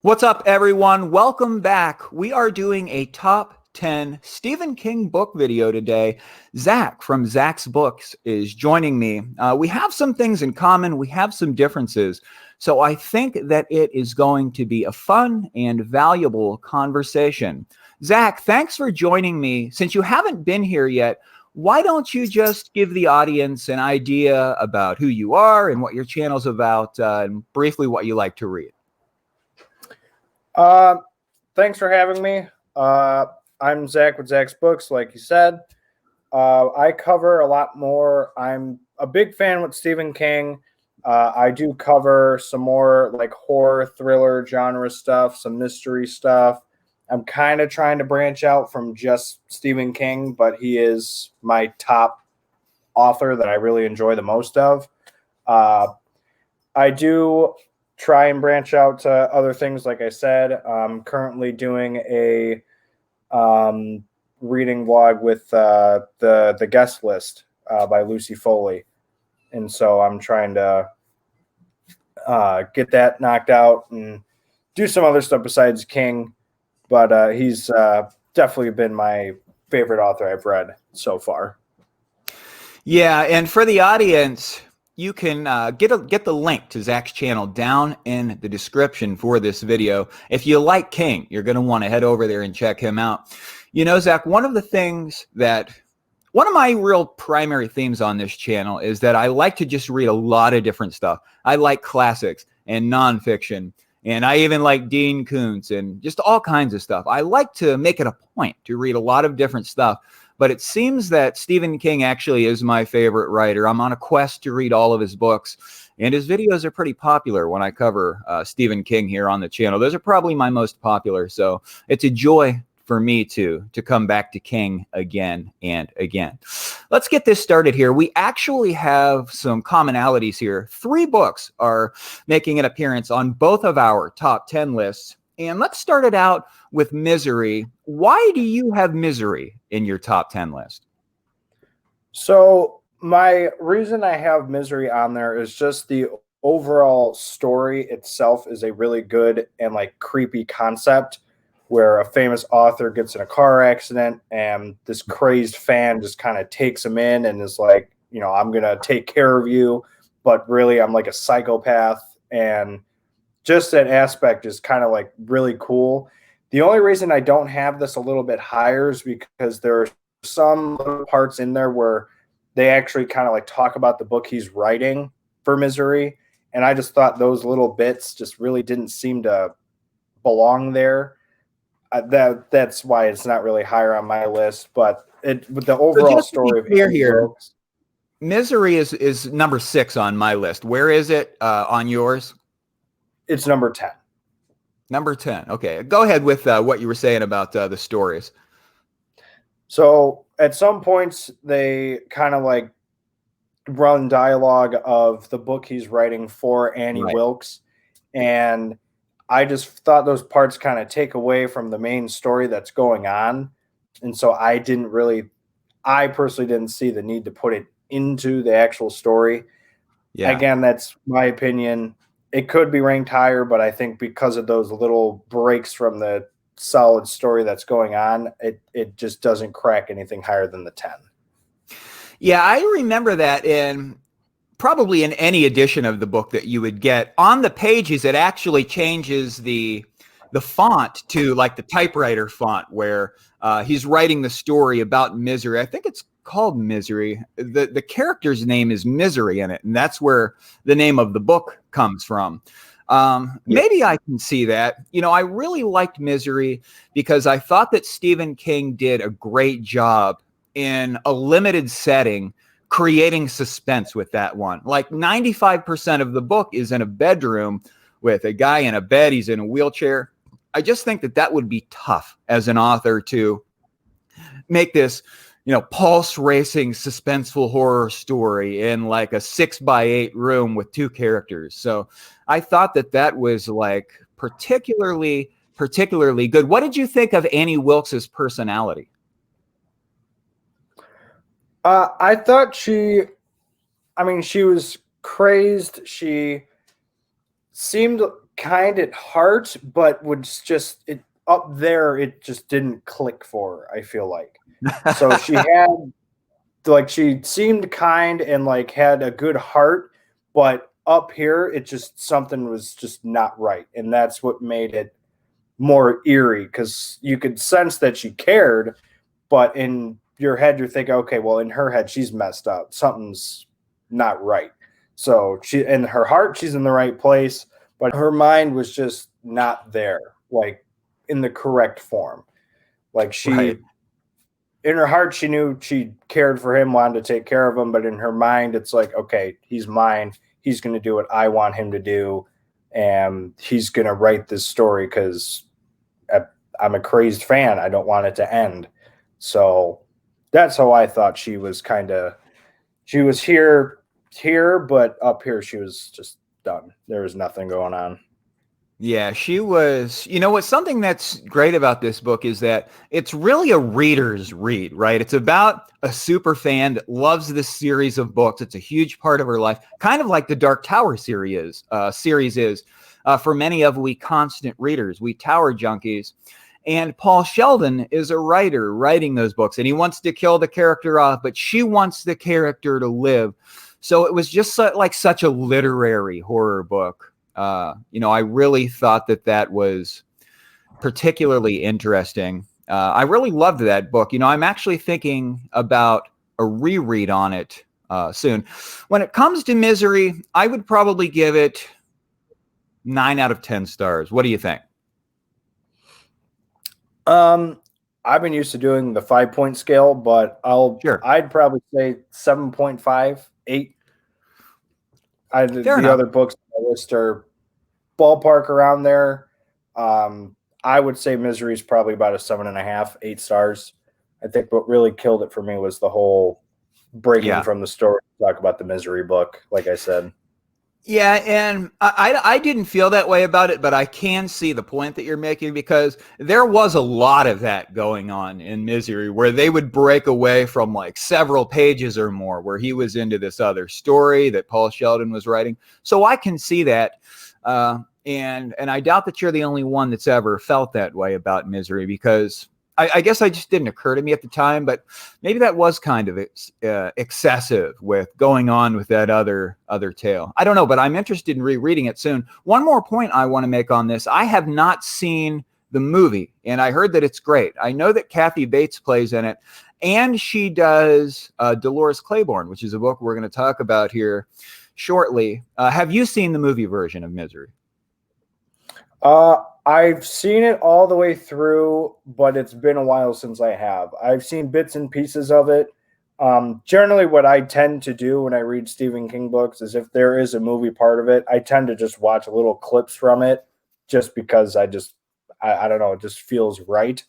What's up, everyone? Welcome back. We are doing a top 10 Stephen King book video today. Zach from Zach's Books is joining me. We have some things in common. We have some differences. So I think that it is going to be a fun and valuable conversation. Zach, thanks for joining me. Since you haven't been here yet, why don't you just give the audience an idea about who you are and what your channel's about, and briefly what you like to read? Thanks for having me. I'm Zach with Zach's Books, like you said. I cover a lot more. I'm a big fan with Stephen King. I do cover some more like horror, thriller genre stuff, some mystery stuff. I'm kind of trying to branch out from just Stephen King, but he is my top author that I really enjoy the most of. I do try and branch out to other things. Like I said, I'm currently doing a reading vlog with the guest list by Lucy Foley, and so I'm trying to get that knocked out and do some other stuff besides King. But he's definitely been my favorite author I've read so far. Yeah, and for the audience, you can get the link to Zach's channel down in the description for this video. If you like King, you're going to want to head over there and check him out. You know, Zach, one of my real primary themes on this channel is that I like to just read a lot of different stuff. I like classics and nonfiction, and I even like Dean Koontz and just all kinds of stuff. I like to make it a point to read a lot of different stuff. But it seems that Stephen King actually is my favorite writer. I'm on a quest to read all of his books, and his videos are pretty popular when I cover Stephen King here on the channel. Those are probably my most popular, so it's a joy for me to come back to King again and again. Let's get this started here. We actually have some commonalities here. 3 books are making an appearance on both of our top 10 lists. And let's start it out with Misery. Why do you have Misery in your top 10 list? So my reason I have Misery on there is just the overall story itself is a really good and like creepy concept where a famous author gets in a car accident and this crazed fan just kind of takes him in and is like, you know, I'm going to take care of you, but really I'm like a psychopath. And just that aspect is kind of like really cool. The only reason I don't have this a little bit higher is because there are some little parts in there where they actually kind of like talk about the book he's writing for Misery. And I just thought those little bits just really didn't seem to belong there. That's why it's not really higher on my list. But with the overall story of here, Misery is number 6 on my list. Where is it on yours? It's number 10. Number 10. Okay. Go ahead with what you were saying about the stories. So at some points, they kind of like run dialogue of the book he's writing for Annie Wilkes. And I just thought those parts kind of take away from the main story that's going on. And so I personally didn't see the need to put it into the actual story. Yeah. Again, that's my opinion. It could be ranked higher, but I think because of those little breaks from the solid story that's going on, it just doesn't crack anything higher than the 10. Yeah, I remember that probably in any edition of the book that you would get. On the pages, it actually changes the font to like the typewriter font where he's writing the story about Misery. I think it's called Misery. The character's name is Misery in it, and that's where the name of the book comes from. Maybe I can see that. You know, I really liked Misery because I thought that Stephen King did a great job in a limited setting creating suspense with that one. Like 95% of the book is in a bedroom with a guy in a bed. He's in a wheelchair. I just think that would be tough as an author to make this, you know, pulse racing, suspenseful horror story in like a 6x8 room with 2 characters. So I thought that was like particularly good. What did you think of Annie Wilkes's personality? I thought she was crazed. She seemed kind at heart, but was just it up there. It just didn't click for her, I feel like. So she had like she seemed kind and like had a good heart, but up here it just something was just not right, and that's what made it more eerie because you could sense that she cared, but in your head you're thinking, okay, well, in her head she's messed up, something's not right. So she, in her heart, she's in the right place, but her mind was just not there, like in the correct form. Like she, Right. in her heart, she knew she cared for him, wanted to take care of him, but in her mind, it's like, okay, he's mine. He's going to do what I want him to do, and he's going to write this story because I'm a crazed fan. I don't want it to end. So that's how I thought she was kind of. She was here, but up here she was just done. There was nothing going on. Yeah, she was, what's something that's great about this book is that it's really a reader's read, right? It's about a super fan that loves this series of books. It's a huge part of her life, kind of like the Dark Tower series is for many of we constant readers, we Tower junkies. And Paul Sheldon is a writer writing those books, and he wants to kill the character off, but she wants the character to live. So it was just like such a literary horror book. I really thought that was particularly interesting. I really loved that book. I'm actually thinking about a reread on it soon. When it comes to Misery, I would probably give it 9 out of 10 stars. What do you think? I've been used to doing the 5-point scale, but Sure. I'd probably say 7.5, 8. The enough. other books on the list are ballpark around there. I would say Misery is probably about a 7.5, 8 stars. I think what really killed it for me was the whole breaking from the story to talk about the Misery book, like I said. Yeah, and I didn't feel that way about it, but I can see the point that you're making because there was a lot of that going on in Misery where they would break away from like several pages or more where he was into this other story that Paul Sheldon was writing. So I can see that. And I doubt that you're the only one that's ever felt that way about Misery because I guess I just didn't occur to me at the time, but maybe that was kind of excessive with going on with that other tale. I don't know, but I'm interested in rereading it soon. One more point I want to make on this. I have not seen the movie, and I heard that it's great. I know that Kathy Bates plays in it, and she does Dolores Claiborne, which is a book we're going to talk about here shortly. Have you seen the movie version of Misery? I've seen it all the way through, but it's been a while since I have. I've seen bits and pieces of it. Generally, what I tend to do when I read Stephen King books is if there is a movie part of it, I tend to just watch little clips from it just because I don't know, it just feels right.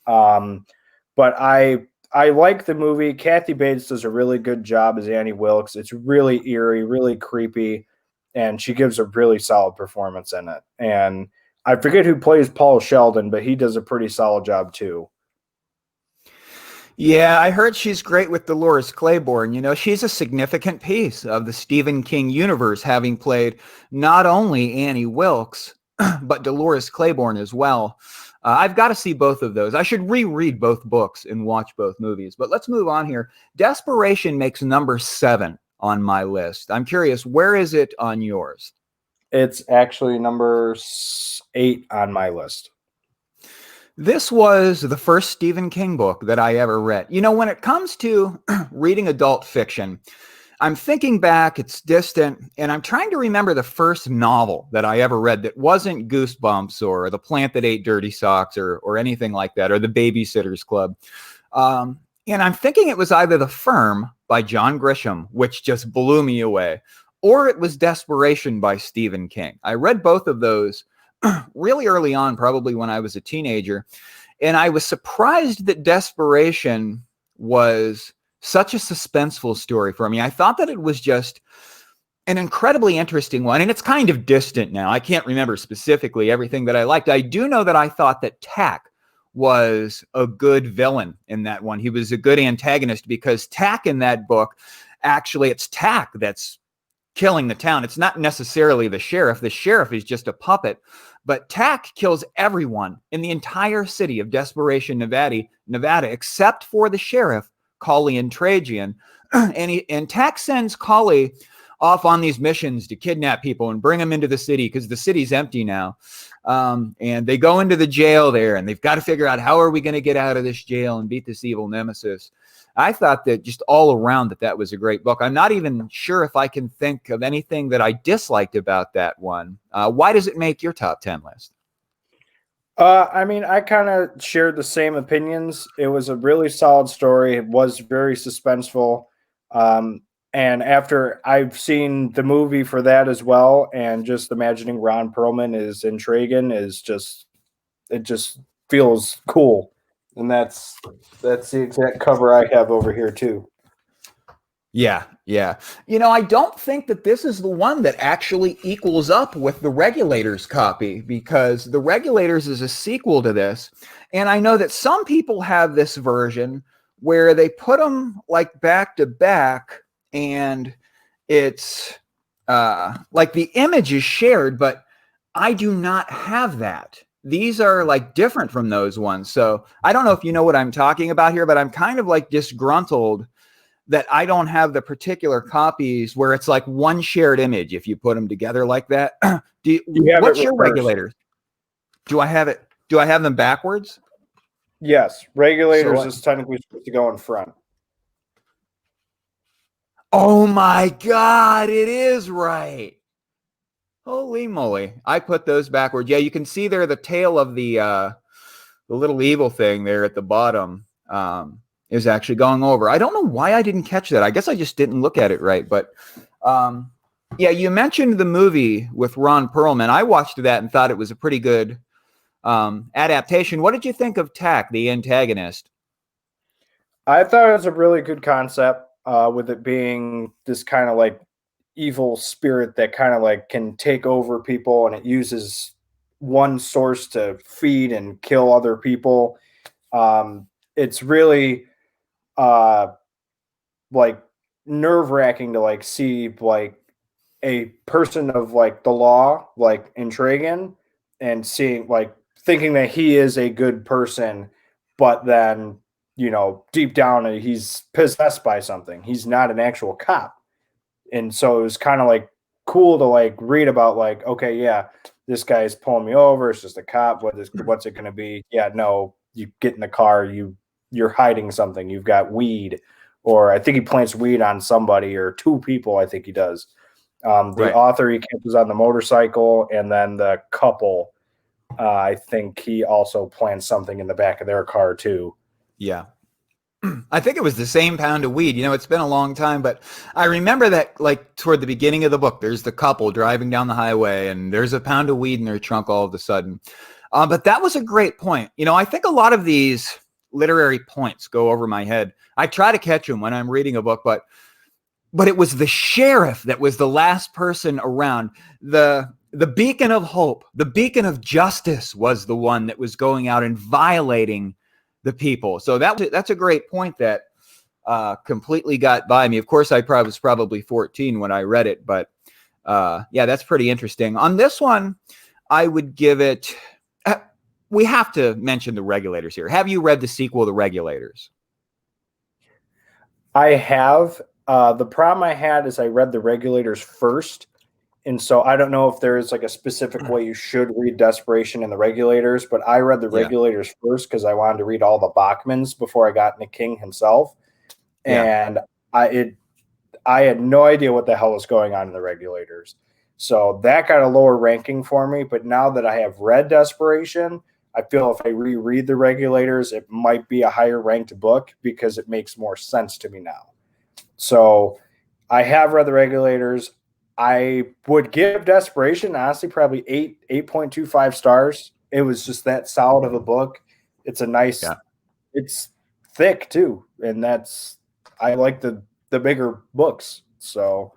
But I like the movie. Kathy Bates does a really good job as Annie Wilkes. It's really eerie, really creepy, and she gives a really solid performance in it. And I forget who plays Paul Sheldon, but he does a pretty solid job too. Yeah, I heard she's great with Dolores Claiborne. She's a significant piece of the Stephen King universe, having played not only Annie Wilkes, but Dolores Claiborne as well. I've got to see both of those. I should reread both books and watch both movies. But let's move on here. Desperation makes number 7 on my list. I'm curious, where is it on yours? It's actually number 8 on my list. This was the first Stephen King book that I ever read. When it comes to reading adult fiction, I'm thinking back, it's distant, and I'm trying to remember the first novel that I ever read that wasn't Goosebumps or The Plant That Ate Dirty Socks or anything like that, or The Babysitter's Club. And I'm thinking it was either The Firm by John Grisham, which just blew me away, or it was Desperation by Stephen King. I read both of those really early on, probably when I was a teenager, and I was surprised that Desperation was such a suspenseful story for me. I thought that it was just an incredibly interesting one, and it's kind of distant now. I can't remember specifically everything that I liked. I do know that I thought that Tack was a good villain in that one. He was a good antagonist because Tack in that book, actually, it's Tack that's killing the town. It's not necessarily the sheriff. The sheriff is just a puppet. But Tack kills everyone in the entire city of Desperation, Nevada, except for the sheriff, Colley and Trajan. And Tack sends Colley off on these missions to kidnap people and bring them into the city because the city's empty now. And they go into the jail there, and they've got to figure out, how are we going to get out of this jail and beat this evil nemesis? I thought that just all around that was a great book. I'm not even sure if I can think of anything that I disliked about that one. Why does it make your top 10 list? I mean, I kind of shared the same opinions. It was a really solid story. It was very suspenseful. And after I've seen the movie for that as well, and just imagining Ron Perlman as Intrigan it just feels cool. And that's the exact cover I have over here too. Yeah. I don't think that this is the one that actually equals up with the Regulators copy, because the Regulators is a sequel to this. And I know that some people have this version where they put them like back to back, and it's like the image is shared, but I do not have that. These are like different from those ones. So I don't know if you know what I'm talking about here, but I'm kind of like disgruntled that I don't have the particular copies where it's like one shared image if you put them together like that. What's your Regulators? Do I have it? Do I have them backwards? Yes. Regulators is technically supposed to go in front. Oh my God, it is right. Holy moly. I put those backwards. Yeah, you can see there the tail of the little evil thing there at the bottom is actually going over. I don't know why I didn't catch that. I guess I just didn't look at it right. But yeah, you mentioned the movie with Ron Perlman. I watched that and thought it was a pretty good adaptation. What did you think of Tack, the antagonist? I thought it was a really good concept, with it being this kind of like evil spirit that kind of like can take over people, and it uses one source to feed and kill other people. It's really like nerve-wracking to like see like a person of like the law, like Intrigan, and seeing like thinking that he is a good person, but then deep down he's possessed by something. He's not an actual cop. And so it was kind of like cool to like read about like, okay, yeah, this guy's pulling me over. It's just a cop. What's it going to be? Yeah, no, you get in the car, you're hiding something. You've got weed, or I think he plants weed on somebody or two people. I think he does. The author he catches on the motorcycle, and then the couple, I think he also plants something in the back of their car too. Yeah. I think it was the same pound of weed. It's been a long time, but I remember that like toward the beginning of the book, there's the couple driving down the highway and there's a pound of weed in their trunk all of a sudden. But that was a great point. I think a lot of these literary points go over my head. I try to catch them when I'm reading a book, but it was the sheriff that was the last person around. The beacon of hope, the beacon of justice was the one that was going out and violating the people. So that's a great point that completely got by me. Of course, I was probably 14 when I read it, but yeah, that's pretty interesting. On this one, I would give it, we have to mention the Regulators here. Have you read the sequel, The Regulators? I have. The problem I had is I read the Regulators first. And so I don't know if there is like a specific way you should read Desperation and the Regulators, but I read the Regulators first because I wanted to read all the Bachmans before I got into King himself. And I had no idea what the hell was going on in the Regulators. So that got a lower ranking for me. But now that I have read Desperation, I feel if I reread the Regulators, it might be a higher ranked book because it makes more sense to me now. So I have read the Regulators. I would give Desperation, honestly, probably 8.25 stars. It was just that solid of a book. It's a nice, it's thick too. And I like the bigger books. So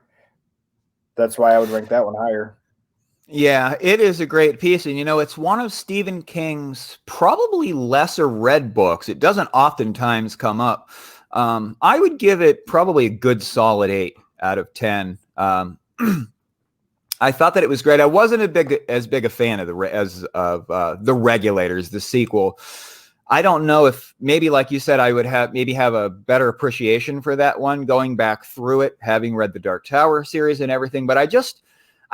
that's why I would rank that one higher. Yeah, it is a great piece. And, it's one of Stephen King's probably lesser read books. It doesn't oftentimes come up. I would give it probably a good solid 8 out of 10. I thought that it was great. I wasn't as big a fan of the Regulators, the sequel. I don't know if maybe, like you said, I would have a better appreciation for that one going back through it, having read the Dark Tower series and everything. But I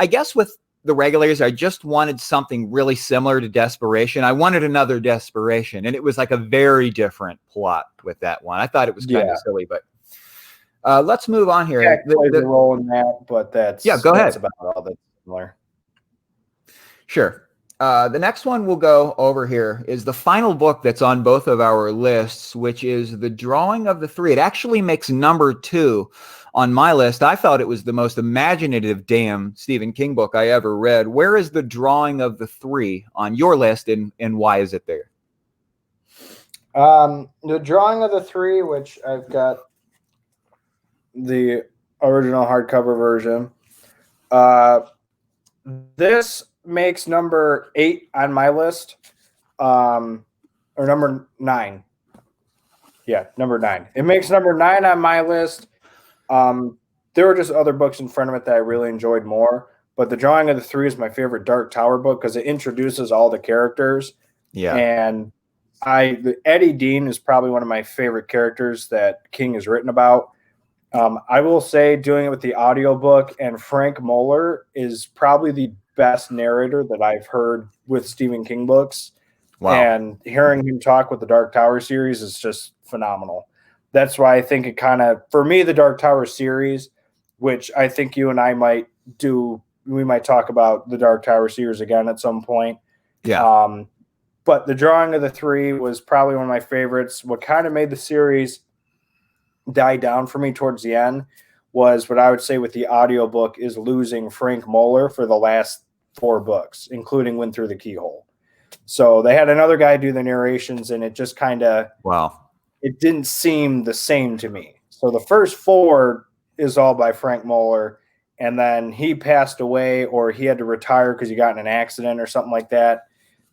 guess with the Regulators, I just wanted something really similar to Desperation. I wanted another Desperation, and it was like a very different plot with that one. I thought it was kind of silly, but let's move on here. Yeah, plays a role in that, but go ahead. That's about all that's similar. Sure. The next one we'll go over here is the final book that's on both of our lists, which is The Drawing of the Three. It actually makes number 2 on my list. I thought it was the most imaginative damn Stephen King book I ever read. Where is The Drawing of the Three on your list, and why is it there? The Drawing of the Three, which I've got the original hardcover version. This makes number 8 on my list, or number 9. Yeah, number 9. It makes number 9 on my list. There were just other books in front of it that I really enjoyed more, but The Drawing of the Three is my favorite Dark Tower book because it introduces all the characters. Yeah, and Eddie Dean is probably one of my favorite characters that King has written about. I will say doing it with the audiobook, and Frank Moeller is probably the best narrator that I've heard with Stephen King books. Wow. And hearing him talk with the Dark Tower series is just phenomenal. That's why I think it kind of, for me, the Dark Tower series, which I think you and I might do, we might talk about the Dark Tower series again at some point. Yeah. But The Drawing of the Three was probably one of my favorites. What kind of made the series die down for me towards the end was what I would say with the audiobook is losing Frank Moeller for the last 4 books, including Wind Through the Keyhole. So they had another guy do the narrations, and it just kind of, it didn't seem the same to me. So the first 4 is all by Frank Moeller, and then he passed away, or he had to retire because he got in an accident or something like that.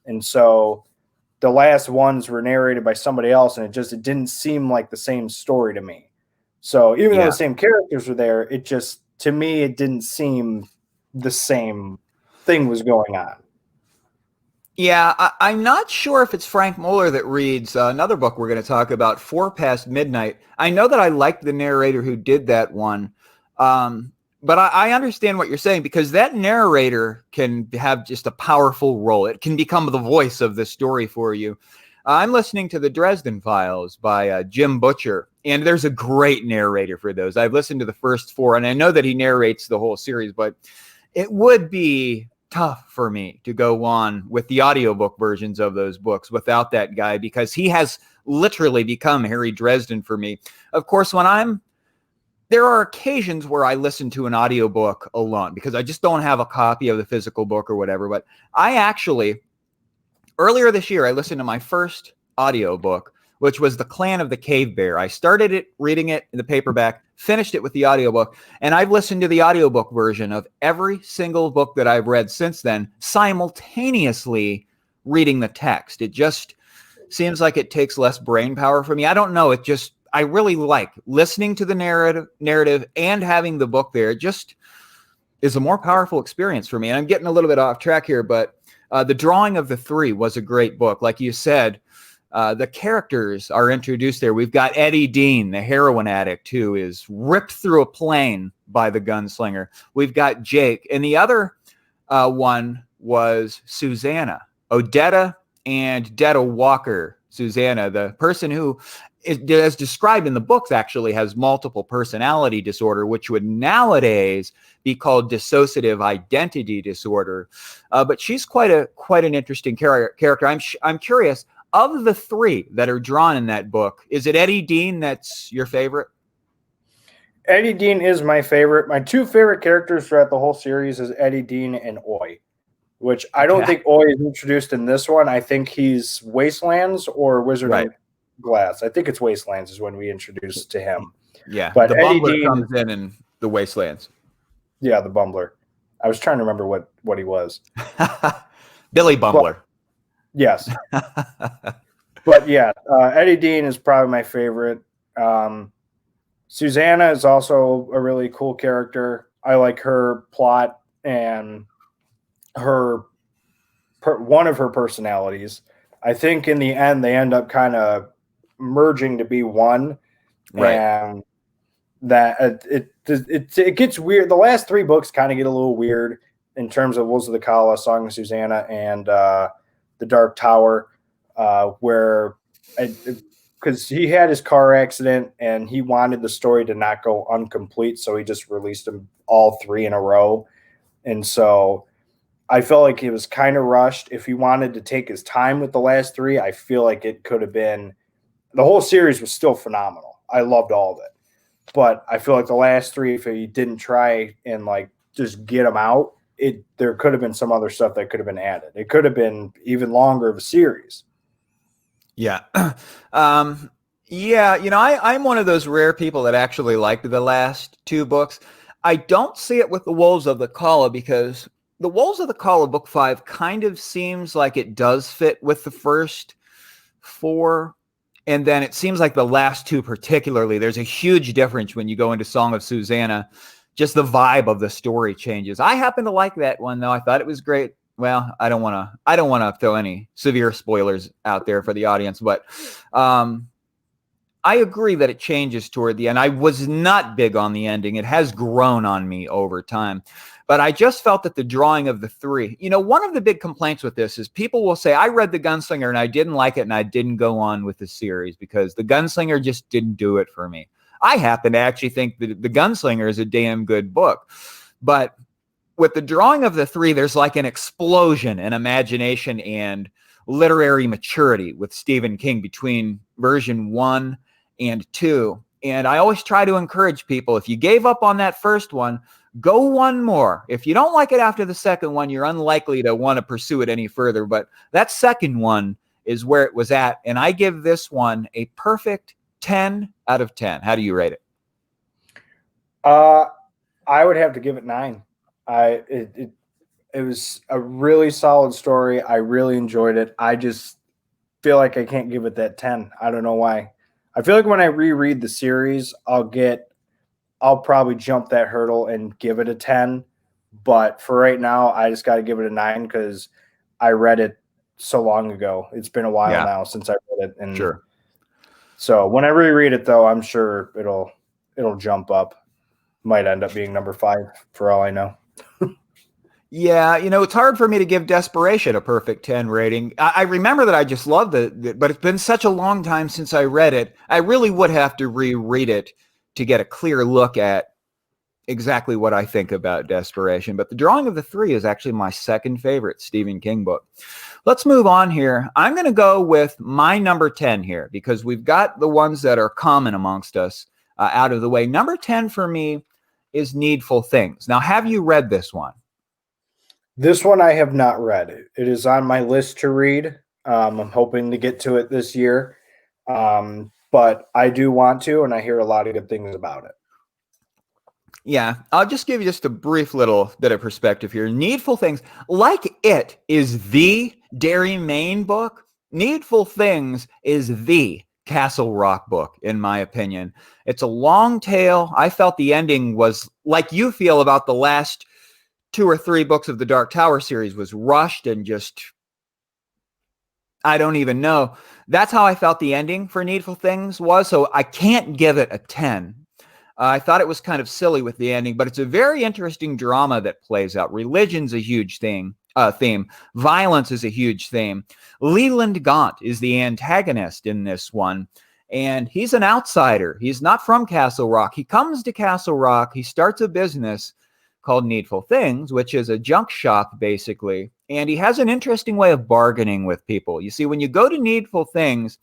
And so the last ones were narrated by somebody else, and it didn't seem like the same story to me. So even though the same characters were there, it just, to me, it didn't seem the same thing was going on. Yeah, I'm not sure if it's Frank Moeller that reads another book we're going to talk about, 4 Past Midnight. I know that I liked the narrator who did that one, but I understand what you're saying, because that narrator can have just a powerful role. It can become the voice of the story for you. I'm listening to the Dresden Files by Jim Butcher, and there's a great narrator for those. I've listened to the first 4, and I know that he narrates the whole series, but it would be tough for me to go on with the audiobook versions of those books without that guy, because he has literally become Harry Dresden for me. Of course, there are occasions where I listen to an audiobook alone because I just don't have a copy of the physical book or whatever. But I actually, earlier this year, I listened to my first audiobook, which was The Clan of the Cave Bear. I started reading it in the paperback, finished it with the audiobook, and I've listened to the audiobook version of every single book that I've read since then, simultaneously reading the text. It just seems like it takes less brain power for me. I don't know. I really like listening to the narrative and having the book there. It just is a more powerful experience for me. And I'm getting a little bit off track here, but The Drawing of the Three was a great book. Like you said, the characters are introduced there. We've got Eddie Dean, the heroin addict, who is ripped through a plane by the gunslinger. We've got Jake. And the other one was Susanna, Odetta and Detta Walker. Susanna, the person who as described in the books, actually has multiple personality disorder, which would nowadays be called dissociative identity disorder. But she's quite an interesting character. I'm curious, of the 3 that are drawn in that book, is it Eddie Dean that's your favorite? Eddie Dean is my favorite. My 2 favorite characters throughout the whole series is Eddie Dean and Oi, which I don't think Oi is introduced in this one. I think he's Wastelands or Wizard of Glass. I think it's Wastelands is when we introduced to him. Yeah, but the Eddie Bumbler Dean comes in the Wastelands. Yeah, the Bumbler. I was trying to remember what he was. Billy Bumbler. Yes. But yeah, Eddie Dean is probably my favorite. Susanna is also a really cool character. I like her plot and one of her personalities. I think in the end they end up kind of merging to be one, Right. and that it gets weird. The last three books kind of get a little weird in terms of Wolves of the Kala, Song of Susanna, and the Dark Tower, where because he had his car accident and he wanted the story to not go incomplete, so he just released them all three in a row, and so I felt like it was kind of rushed. If he wanted to take his time with the last three, I feel like it could have been, the whole series was still phenomenal. I loved all of it. But I feel like the last three, if he didn't try and like just get them out, there could have been some other stuff that could have been added. It could have been even longer of a series. Yeah. Yeah, I'm one of those rare people that actually liked the last two books. I don't see it with the Wolves of the Kala, because the Wolves of the Kala book 5 kind of seems like it does fit with the first 4. And then it seems like the last two particularly, there's a huge difference when you go into Song of Susanna. Just the vibe of the story changes. I happen to like that one, though. I thought it was great. Well, I don't want to throw any severe spoilers out there for the audience, but I agree that it changes toward the end. I was not big on the ending. It has grown on me over time. But I just felt that the drawing of the three, one of the big complaints with this is people will say, I read The Gunslinger and I didn't like it and I didn't go on with the series because The Gunslinger just didn't do it for me. I happen to actually think that The Gunslinger is a damn good book. But with the drawing of the three, there's like an explosion in imagination and literary maturity with Stephen King between version 1 and 2. And I always try to encourage people, if you gave up on that first one, go one more. If you don't like it after the second one, you're unlikely to want to pursue it any further. But that second one is where it was at. And I give this one a perfect 10 out of 10. How do you rate it? I would have to give it 9. It was a really solid story. I really enjoyed it. I just feel like I can't give it that 10. I don't know why. I feel like when I reread the series, I'll probably jump that hurdle and give it a 10. But for right now, I just got to give it a 9 because I read it so long ago. It's been a while now since I read it. And sure. So when I reread it, though, I'm sure it'll jump up. Might end up being number 5 for all I know. Yeah, it's hard for me to give Desperation a perfect 10 rating. I remember that I just loved it, but it's been such a long time since I read it. I really would have to reread it to get a clear look at exactly what I think about Desperation. But The Drawing of the Three is actually my second favorite Stephen King book. Let's move on here. I'm going to go with my number 10 here because we've got the ones that are common amongst us out of the way. Number 10 for me is Needful Things. Now, have you read this one? This one I have not read. It is on my list to read. I'm hoping to get to it this year. But I do want to, and I hear a lot of good things about it. Yeah, I'll just give you just a brief little bit of perspective here. Needful Things, like it is the Derry Main book, Needful Things is the Castle Rock book, in my opinion. It's a long tale. I felt the ending was like you feel about the last 2 or 3 books of the Dark Tower series, was rushed and just, I don't even know. That's how I felt the ending for Needful Things was. So I can't give it a 10. I thought it was kind of silly with the ending, but it's a very interesting drama that plays out. Religion's a huge theme. Violence is a huge theme. Leland Gaunt is the antagonist in this one, and he's an outsider. He's not from Castle Rock. He comes to Castle Rock. He starts a business called Needful Things, which is a junk shop, basically. And he has an interesting way of bargaining with people. You see, when you go to Needful Things,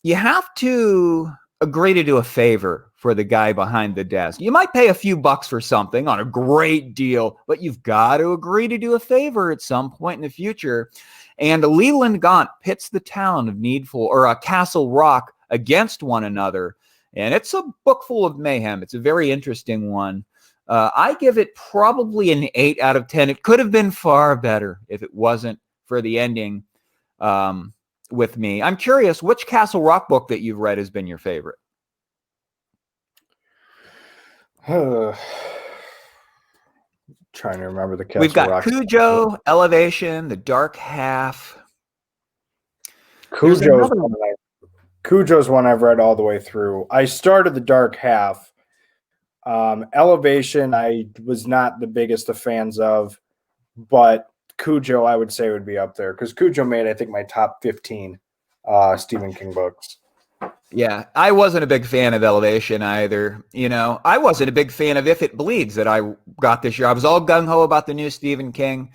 you have to agree to do a favor for the guy behind the desk. You might pay a few bucks for something on a great deal, but you've got to agree to do a favor at some point in the future. And Leland Gaunt pits the town of Castle Rock against one another. And it's a book full of mayhem. It's a very interesting one. I give it probably an 8 out of 10. It could have been far better if it wasn't for the ending with me. I'm curious, which Castle Rock book that you've read has been your favorite? Trying to remember the Castle We've got Rock. Cujo, Elevation, The Dark Half. There's Cujo's another one. Cujo's one I've read all the way through. I started The Dark Half. Elevation, I was not the biggest of fans of, but Cujo, I would say, would be up there because Cujo made, I think, my top 15 Stephen King books. Yeah, I wasn't a big fan of Elevation either. You know, I wasn't a big fan of If It Bleeds that I got this year. I was all gung-ho about the new Stephen King.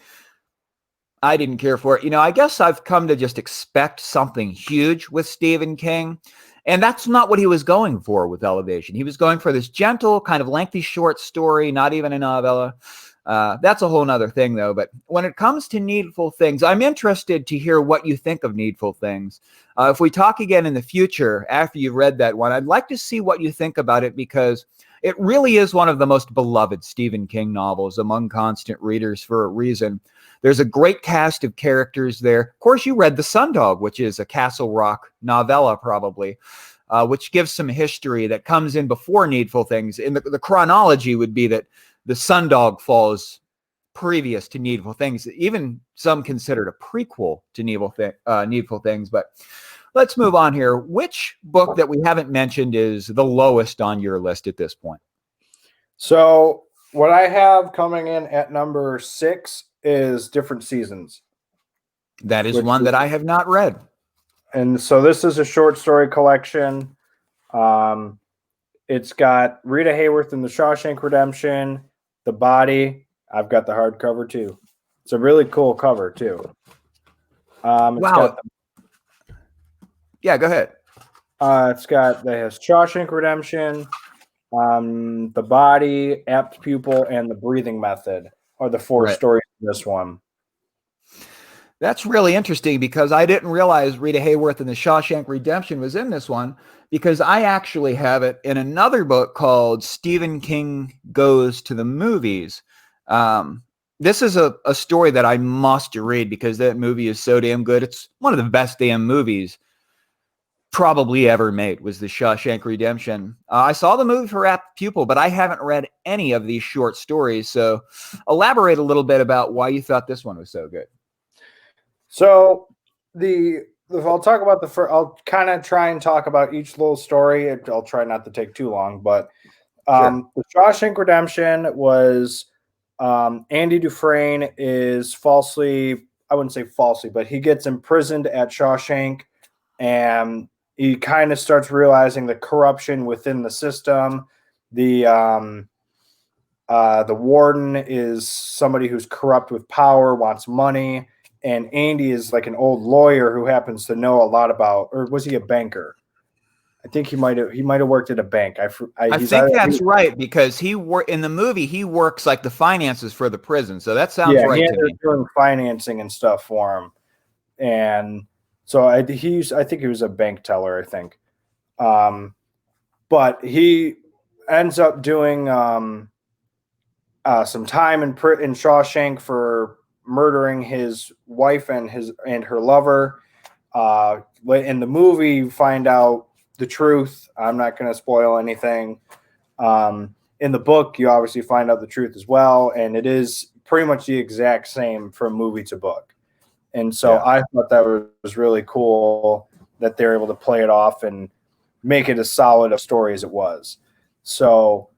I didn't care for it. You know, I guess I've come to just expect something huge with Stephen King. And that's not what he was going for with Elevation. He was going for this gentle, kind of lengthy short story, not even a novella. That's a whole nother thing, though. But when it comes to Needful Things, I'm interested to hear what you think of Needful Things. If we talk again in the future, after you've read that one, I'd like to see what you think about it because it really is one of the most beloved Stephen King novels among constant readers for a reason. There's a great cast of characters there. Of course, you read The Sundog, which is a Castle Rock novella, probably, which gives some history that comes in before Needful Things. In the chronology would be that The Sundog falls previous to Needful Things. Even some considered a prequel to Needful Things. But let's move on here. Which book that we haven't mentioned is the lowest on your list at this point? So what I have coming in at number 6 is Different Seasons. That is one that I have not read. And so this is a short story collection. It's got Rita Hayworth in The Shawshank Redemption, The Body. I've got the hardcover too. It's a really cool cover too. Wow. Yeah, go ahead. It has Shawshank Redemption, The Body, Apt Pupil, and The Breathing Method are the 4 stories in this one. That's really interesting because I didn't realize Rita Hayworth and The Shawshank Redemption was in this one because I actually have it in another book called Stephen King Goes to the Movies. This is a story that I must read because that movie is so damn good. It's one of the best damn movies probably ever made was The Shawshank Redemption. I saw the movie for Apt Pupil, but I haven't read any of these short stories. So elaborate a little bit about why you thought this one was so good. So I'll talk about I'll kind of try and talk about each little story. I'll try not to take too long, but Sure. The Shawshank Redemption was Andy Dufresne is falsely, I wouldn't say falsely, but he gets imprisoned at Shawshank and he kind of starts realizing the corruption within the system. The warden is somebody who's corrupt with power, wants money. And Andy is like an old lawyer who happens to know a lot about, or was he a banker? I think he might have worked at a bank. I think that's right because in the movie he works like the finances for the prison. So that sounds right to me. Doing financing and stuff for him, and so I think he was a bank teller. I think, but he ends up doing some time in Shawshank for murdering his wife and her lover. In the movie, you find out the truth. I'm not going to spoil anything. In the book, you obviously find out the truth as well, and it is pretty much the exact same from movie to book. And so I thought that was really cool that they're able to play it off and make it as solid a story as it was. So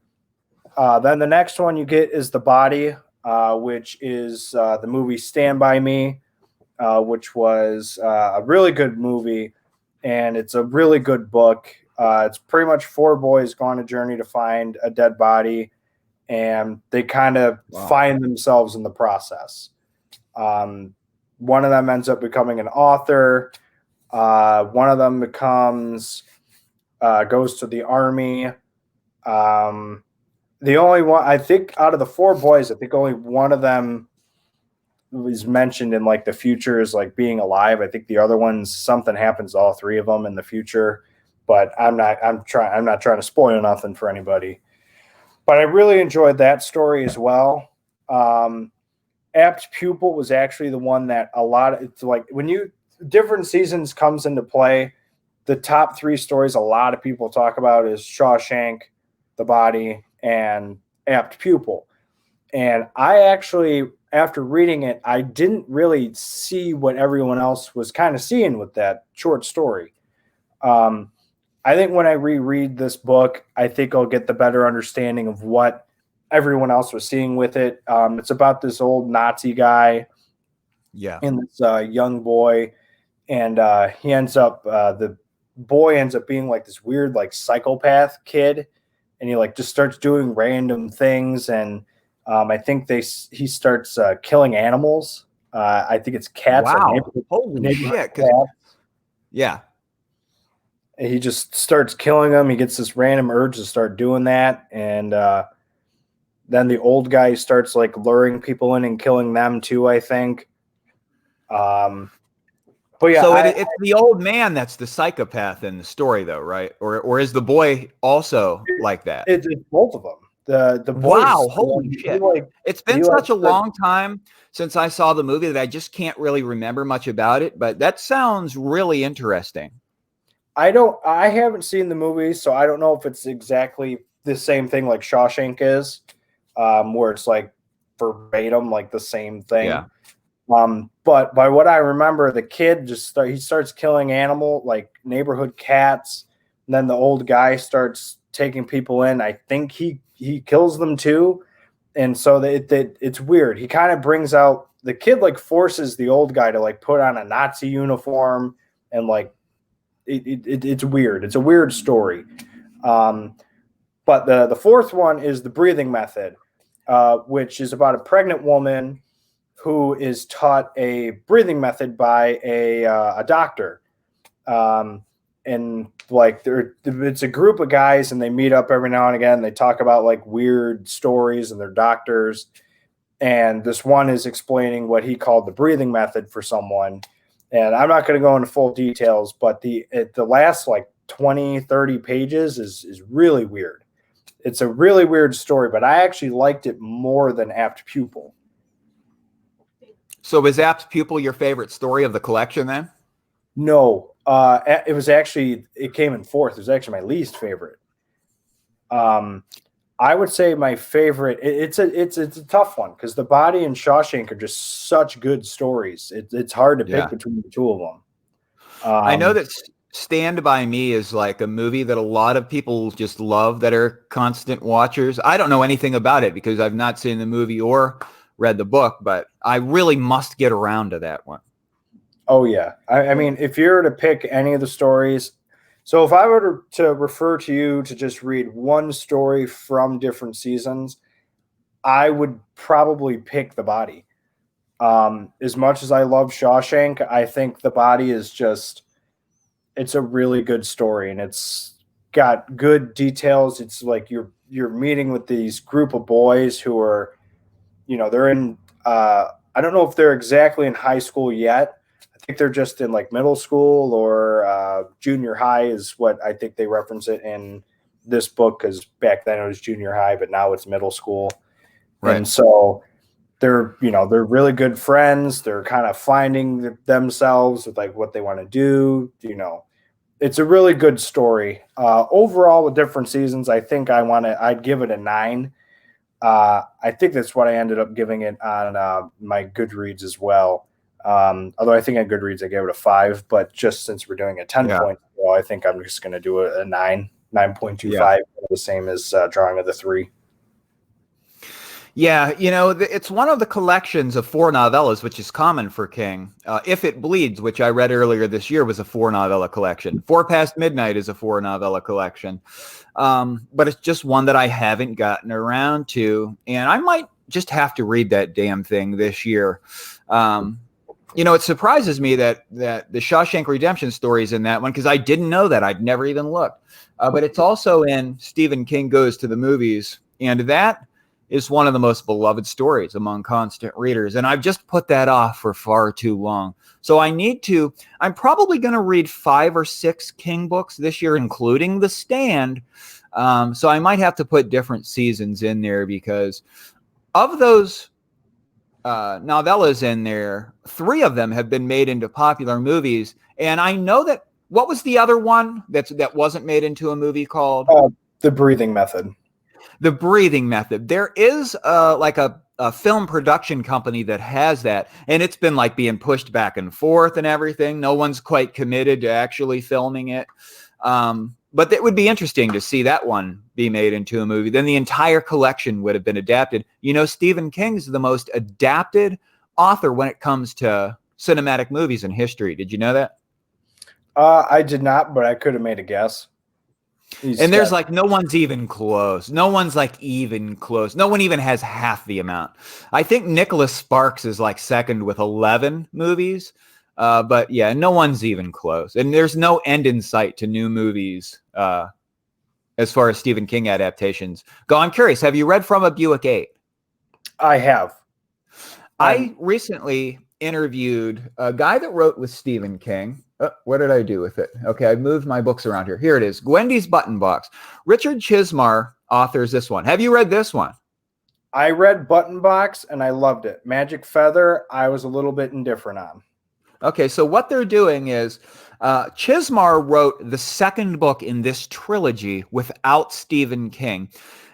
then the next one you get is The Body, which is the movie Stand By Me, which was a really good movie, and it's a really good book. It's pretty much 4 boys go on a journey to find a dead body, and they kind of find themselves in the process. One of them ends up becoming an author. One of them goes to the army. The only one, I think, out of the 4 boys, I think only one of them was mentioned in like the future is like being alive. I think the other ones, something happens to all 3 of them in the future, but I'm not trying to spoil nothing for anybody. But I really enjoyed that story as well. Apt Pupil was actually the one that it's like when Different Seasons comes into play, the top 3 stories a lot of people talk about is Shawshank, The Body, and Apt Pupil. And I actually, after reading it, I didn't really see what everyone else was kind of seeing with that short story. I think when I reread this book, I think I'll get the better understanding of what everyone else was seeing with it. It's about this old Nazi guy and this young boy, and he ends up the boy ends up being like this weird like psychopath kid, and he like just starts doing random things, and I think he starts killing animals. I think it's cats. Wow! Like Holy shit! Yeah. And he just starts killing them. He gets this random urge to start doing that, and then the old guy starts like luring people in and killing them too, I think. But yeah, so it's the old man that's the psychopath in the story, though, right? Or is the boy also like that? It's both of them. The boy. Wow! Holy shit! It's been such a long time since I saw the movie that I just can't really remember much about it. But that sounds really interesting. I haven't seen the movie, so I don't know if it's exactly the same thing like Shawshank is, where it's like verbatim, like the same thing. Yeah. But by what I remember, the kid he starts killing like neighborhood cats, and then the old guy starts taking people in. I think he kills them too, and so it's weird. He kind of brings out the kid, like forces the old guy to like put on a Nazi uniform, and like it's weird. It's a weird story. But the fourth one is The Breathing Method, which is about a pregnant woman who is taught a breathing method by a doctor. And like it's a group of guys, and they meet up every now and again. They talk about like weird stories, and they're doctors. And this one is explaining what he called the breathing method for someone. And I'm not going to go into full details, but the last like 20, 30 pages is really weird. It's a really weird story, but I actually liked it more than Apt Pupil. So is Apt Pupil your favorite story of the collection then? No, it came in fourth. It was actually my least favorite. I would say my favorite. It's a tough one because The Body and Shawshank are just such good stories. It's hard to pick between the two of them. I know that Stand By Me is like a movie that a lot of people just love that are constant watchers. I don't know anything about it because I've not seen the movie or read the book, but I really must get around to that one. Oh yeah, I mean, if you were to pick any of the stories. So if I were to refer to you to just read one story from different seasons, I would probably pick The Body. As much as I love Shawshank, I think The Body is it's a really good story, and it's got good details. It's like you're meeting with these group of boys who are, they're in, I don't know if they're exactly in high school yet. I think they're just in like middle school or junior high is what I think they reference it in this book, because back then it was junior high, but now it's middle school. Right. And so they're really good friends. They're kind of finding themselves with like what they want to do. It's a really good story. Overall with different seasons, I think I'd give it a 9. I think that's what I ended up giving it on my Goodreads as well. Although I think on Goodreads I gave it a 5, but just since we're doing a 10 point, I think I'm just going to do a 9.25, the same as Drawing of the Three. Yeah, it's one of the collections of 4 novellas, which is common for King. If It Bleeds, which I read earlier this year, was a 4 novella collection. 4 Past Midnight is a 4 novella collection. But it's just one that I haven't gotten around to, and I might just have to read that damn thing this year. It surprises me that the Shawshank Redemption story is in that one, because I didn't know that. I'd never even looked. But it's also in Stephen King Goes to the Movies, and that is one of the most beloved stories among constant readers. And I've just put that off for far too long. So I'm probably going to read 5 or 6 King books this year, including The Stand. So I might have to put different seasons in there, because of those novellas in there, 3 of them have been made into popular movies. And I know that, what was the other one that wasn't made into a movie called? The Breathing Method. The Breathing Method. There is like a film production company that has that, and it's been like being pushed back and forth and everything. No one's quite committed to actually filming it. But it would be interesting to see that one be made into a movie. Then the entire collection would have been adapted. You know, Stephen King's the most adapted author when it comes to cinematic movies in history. Did you know that? I did not, but I could have made a guess. And there's like no one's even close. No one's like even close. No one even has half the amount. I think Nicholas Sparks is like second with 11 movies. But yeah, no one's even close. And there's no end in sight to new movies as far as Stephen King adaptations go. I'm curious, have you read From a Buick 8? I have. I recently interviewed a guy that wrote with Stephen King. What did I do with it? Okay, I moved my books around here. Here it is. Gwendy's Button Box. Richard Chismar authors this one. Have you read this one? I read Button Box and I loved it. Magic Feather, I was a little bit indifferent on. Okay, so what they're doing is Chismar wrote the second book in this trilogy without Stephen King.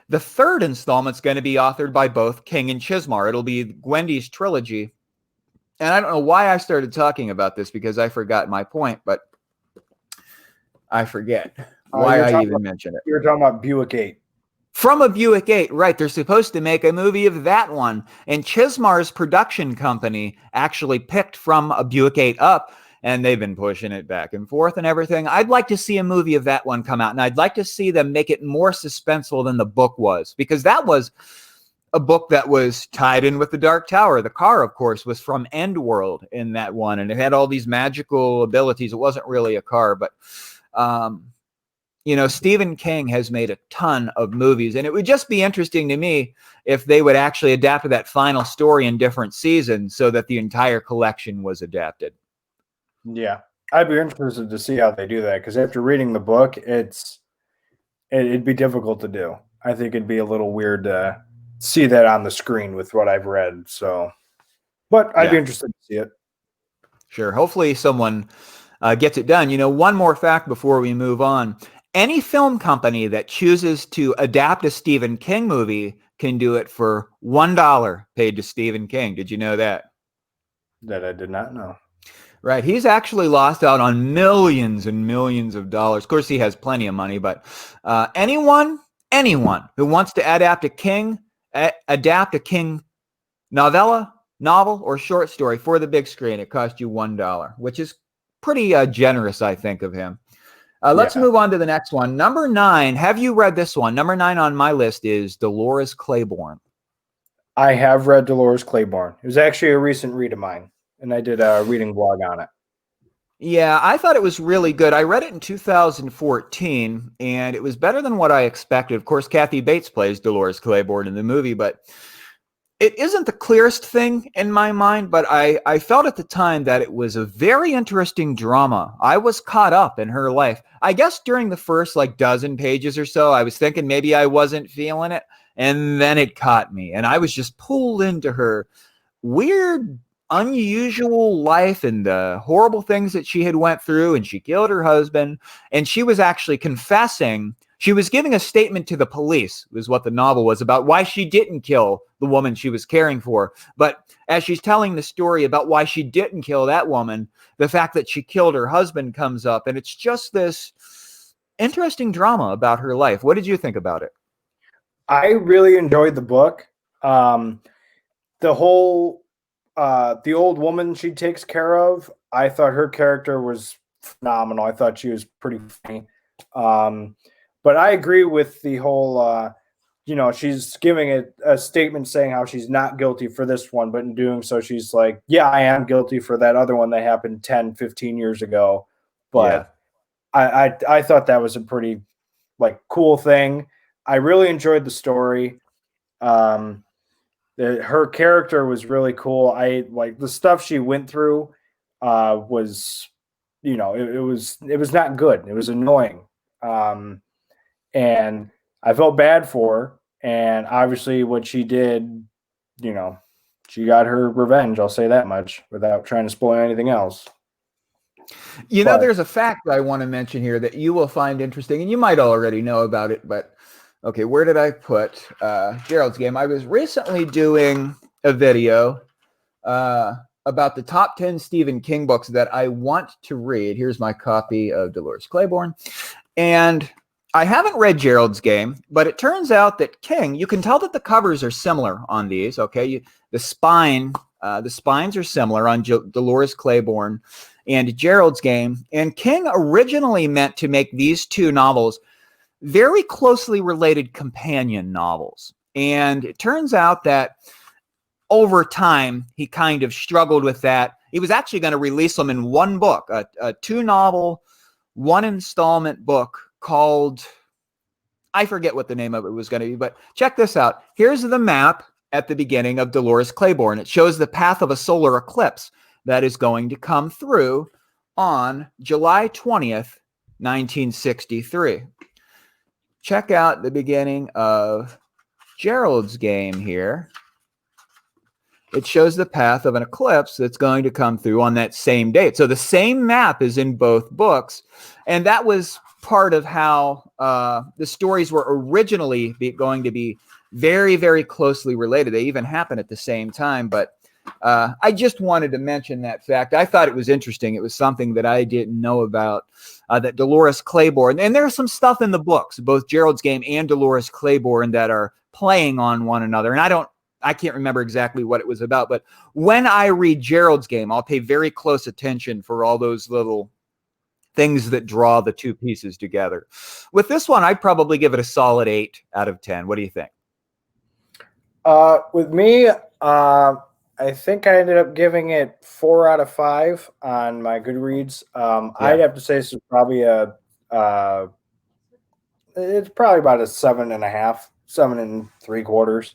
The third installment's going to be authored by both King and Chismar. It'll be Gwendy's trilogy. And I don't know why I started talking about this because I forgot my point, but I forget why I even mentioned it. You were talking about Buick 8. From a Buick 8, right. They're supposed to make a movie of that one. And Chismar's production company actually picked From a Buick 8 up, and they've been pushing it back and forth and everything. I'd like to see a movie of that one come out, and I'd like to see them make it more suspenseful than the book was, because that was a book that was tied in with the Dark Tower. The car, of course, was from Endworld in that one, and it had all these magical abilities. It wasn't really a car, but you know, Stephen King has made a ton of movies, and it would just be interesting to me if they would actually adapt that final story in different seasons so that the entire collection was adapted. Yeah, I'd be interested to see how they do that, because after reading the book, it'd be difficult to do. I think it'd be a little weird to see that on the screen with what I've read. So, but I'd be interested to see it. Sure. Hopefully someone gets it done. You know, one more fact before we move on. Any film company that chooses to adapt a Stephen King movie can do it for $1 paid to Stephen King. Did you know that? That I did not know. Right. He's actually lost out on millions and millions of dollars. Of course, he has plenty of money, but anyone who wants to adapt a King novella, novel, or short story for the big screen, it costs you $1, which is pretty generous, I think, of him. Let's move on to the next one. Number 9. Have you read this one? Number 9 on my list is Dolores Claiborne. I have read Dolores Claiborne. It was actually a recent read of mine, and I did a reading blog on it. Yeah, I thought it was really good. I read it in 2014, and it was better than what I expected. Of course, Kathy Bates plays Dolores Claiborne in the movie, but it isn't the clearest thing in my mind, but I felt at the time that it was a very interesting drama. I was caught up in her life. I guess during the first dozen pages or so, I was thinking maybe I wasn't feeling it, and then it caught me, and I was just pulled into her weird, unusual life and the horrible things that she had went through, and she killed her husband, and she was actually confessing. She was giving a statement to the police, was what the novel was about, why she didn't kill the woman she was caring for. But as she's telling the story about why she didn't kill that woman, the fact that she killed her husband comes up, and it's just this interesting drama about her life. What did you think about it? I really enjoyed the book. The whole the old woman she takes care of, I thought her character was phenomenal. I thought she was pretty funny. But I agree with the whole, she's giving a statement saying how she's not guilty for this one, but in doing so, she's like, yeah, I am guilty for that other one that happened 10, 15 years ago. But yeah. I thought that was a pretty cool thing. I really enjoyed the story. Her character was really cool. I the stuff she went through was, it was not good. It was annoying. And I felt bad for her. And obviously what she did, she got her revenge. I'll say that much without trying to spoil anything else. There's a fact I want to mention here that you will find interesting, and you might already know about it, but Okay, where did I put Gerald's Game? I was recently doing a video about the top 10 Stephen King books that I want to read. Here's my copy of Dolores Claiborne. And I haven't read Gerald's Game, but it turns out that King, you can tell that the covers are similar on these, okay? The spines are similar on Dolores Claiborne and Gerald's Game. And King originally meant to make these two novels very closely related companion novels. And it turns out that over time, he kind of struggled with that. He was actually going to release them in one book, a two-novel, one-installment book called, I forget what the name of it was going to be, but check this out. Here's the map at the beginning of Dolores Claiborne. It shows the path of a solar eclipse that is going to come through on July 20th, 1963. Check out the beginning of Gerald's Game here. It shows the path of an eclipse that's going to come through on that same date. So the same map is in both books. And that was part of how the stories were originally going to be very, very closely related. They even happen at the same time. But I just wanted to mention that fact. I thought it was interesting. It was something that I didn't know about, that Dolores Claiborne, and there's some stuff in the books, both Gerald's Game and Dolores Claiborne, that are playing on one another. And I can't remember exactly what it was about, but when I read Gerald's Game, I'll pay very close attention for all those little things that draw the two pieces together. With this one, I'd probably give it a solid 8 out of 10. What do you think? With me, I think I ended up giving it 4 out of 5 on my Goodreads. I'd have to say this is probably it's probably about a 7.5, 7 3/4.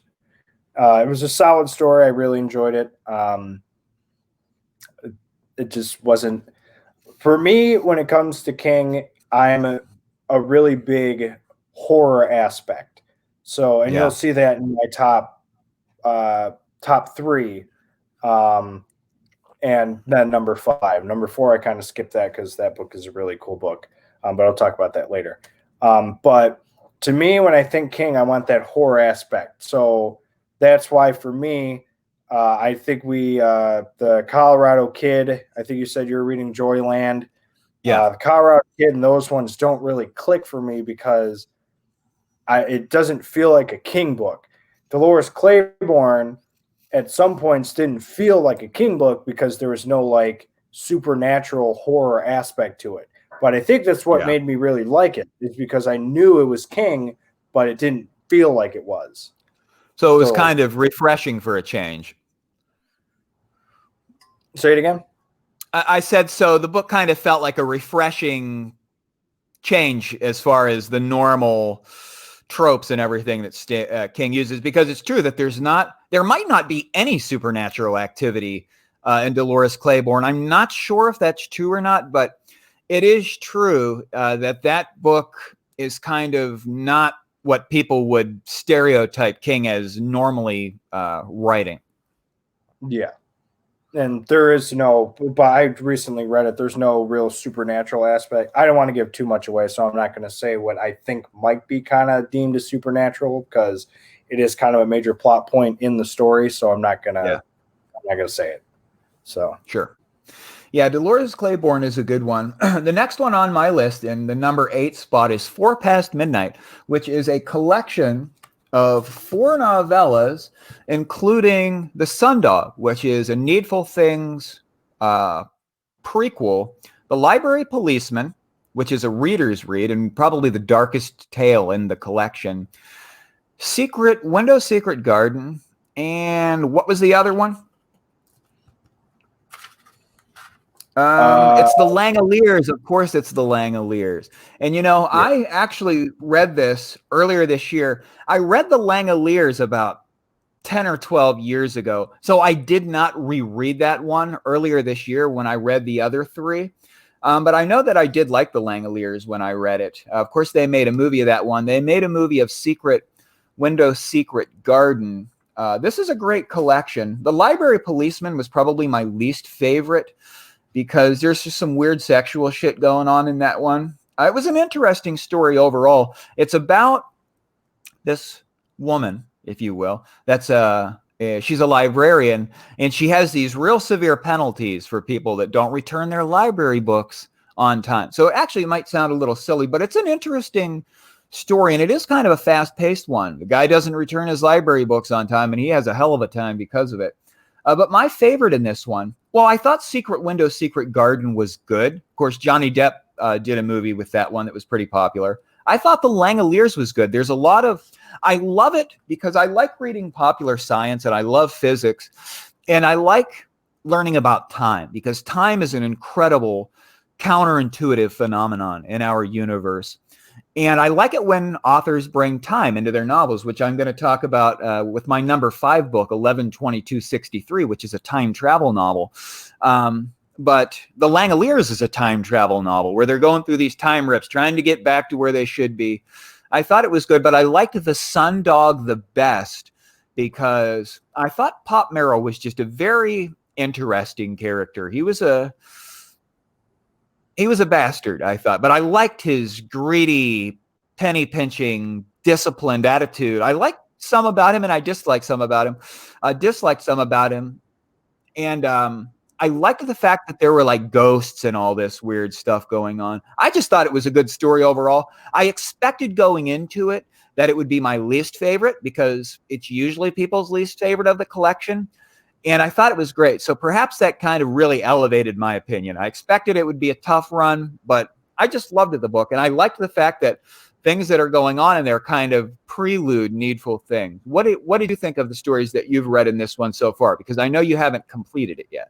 It was a solid story. I really enjoyed it. It just wasn't for me. When it comes to King, I'm a really big horror aspect. So, and you'll see that in my top 3. And then number 5. Number 4, I kind of skipped that because that book is a really cool book. But I'll talk about that later. But to me, when I think King, I want that horror aspect. So that's why for me, I think the Colorado Kid, I think you said you were reading Joyland. Yeah. The Colorado Kid and those ones don't really click for me because it doesn't feel like a King book. Dolores Claiborne at some points didn't feel like a King book because there was no like supernatural horror aspect to it. But I think that's what made me really like it, is because I knew it was King, but it didn't feel like it was. So it was kind of refreshing for a change. Say it again. I said, so the book kind of felt like a refreshing change as far as the normal tropes and everything that King uses, because it's true that there might not be any supernatural activity in Dolores Claiborne. I'm not sure if that's true or not, but it is true that book is kind of not what people would stereotype King as normally writing. Yeah. And there is but I recently read it. There's no real supernatural aspect. I don't want to give too much away, so I'm not going to say what I think might be kind of deemed as supernatural, because it is kind of a major plot point in the story. So I'm not going to say it. So sure. Yeah, Dolores Claiborne is a good one. The next one on my list in the number 8 spot is 4 Past Midnight, which is a collection of 4 novellas, including The Sundog, which is a Needful Things prequel, The Library Policeman, which is a reader's read and probably the darkest tale in the collection, Window Secret Garden, and what was the other one? It's the Langeliers. Of course, it's the Langeliers. And, I actually read this earlier this year. I read the Langeliers about 10 or 12 years ago. So I did not reread that one earlier this year when I read the other 3. But I know that I did like the Langeliers when I read it. Of course, they made a movie of that one. They made a movie of Window Secret Garden. This is a great collection. The Library Policeman was probably my least favorite, because there's just some weird sexual shit going on in that one. It was an interesting story overall. It's about this woman, if you will, she's a librarian, and she has these real severe penalties for people that don't return their library books on time. So actually it might sound a little silly, but it's an interesting story, and it is kind of a fast-paced one. The guy doesn't return his library books on time, and he has a hell of a time because of it. But my favorite in this one, well, I thought Secret Window, Secret Garden was good. Of course, Johnny Depp did a movie with that one that was pretty popular. I thought The Langeliers was good. There's a lot of, I love it because I like reading popular science and I love physics, and I like learning about time because time is an incredible counterintuitive phenomenon in our universe. And I like it when authors bring time into their novels, which I'm going to talk about with my number 5 book, 11/22/63, which is a time travel novel. But The Langeliers is a time travel novel where they're going through these time rips, trying to get back to where they should be. I thought it was good, but I liked the Sundog the best because I thought Pop Merrill was just a very interesting character. He was a bastard, I thought, but I liked his greedy, penny-pinching, disciplined attitude. I liked some about him, and I disliked some about him. And I liked the fact that there were like ghosts and all this weird stuff going on. I just thought it was a good story overall. I expected going into it that it would be my least favorite because it's usually people's least favorite of the collection. And I thought it was great. So perhaps that kind of really elevated my opinion. I expected it would be a tough run, but I just loved the book. And I liked the fact that things that are going on in there kind of prelude needful things. What did you think of the stories that you've read in this one so far? Because I know you haven't completed it yet.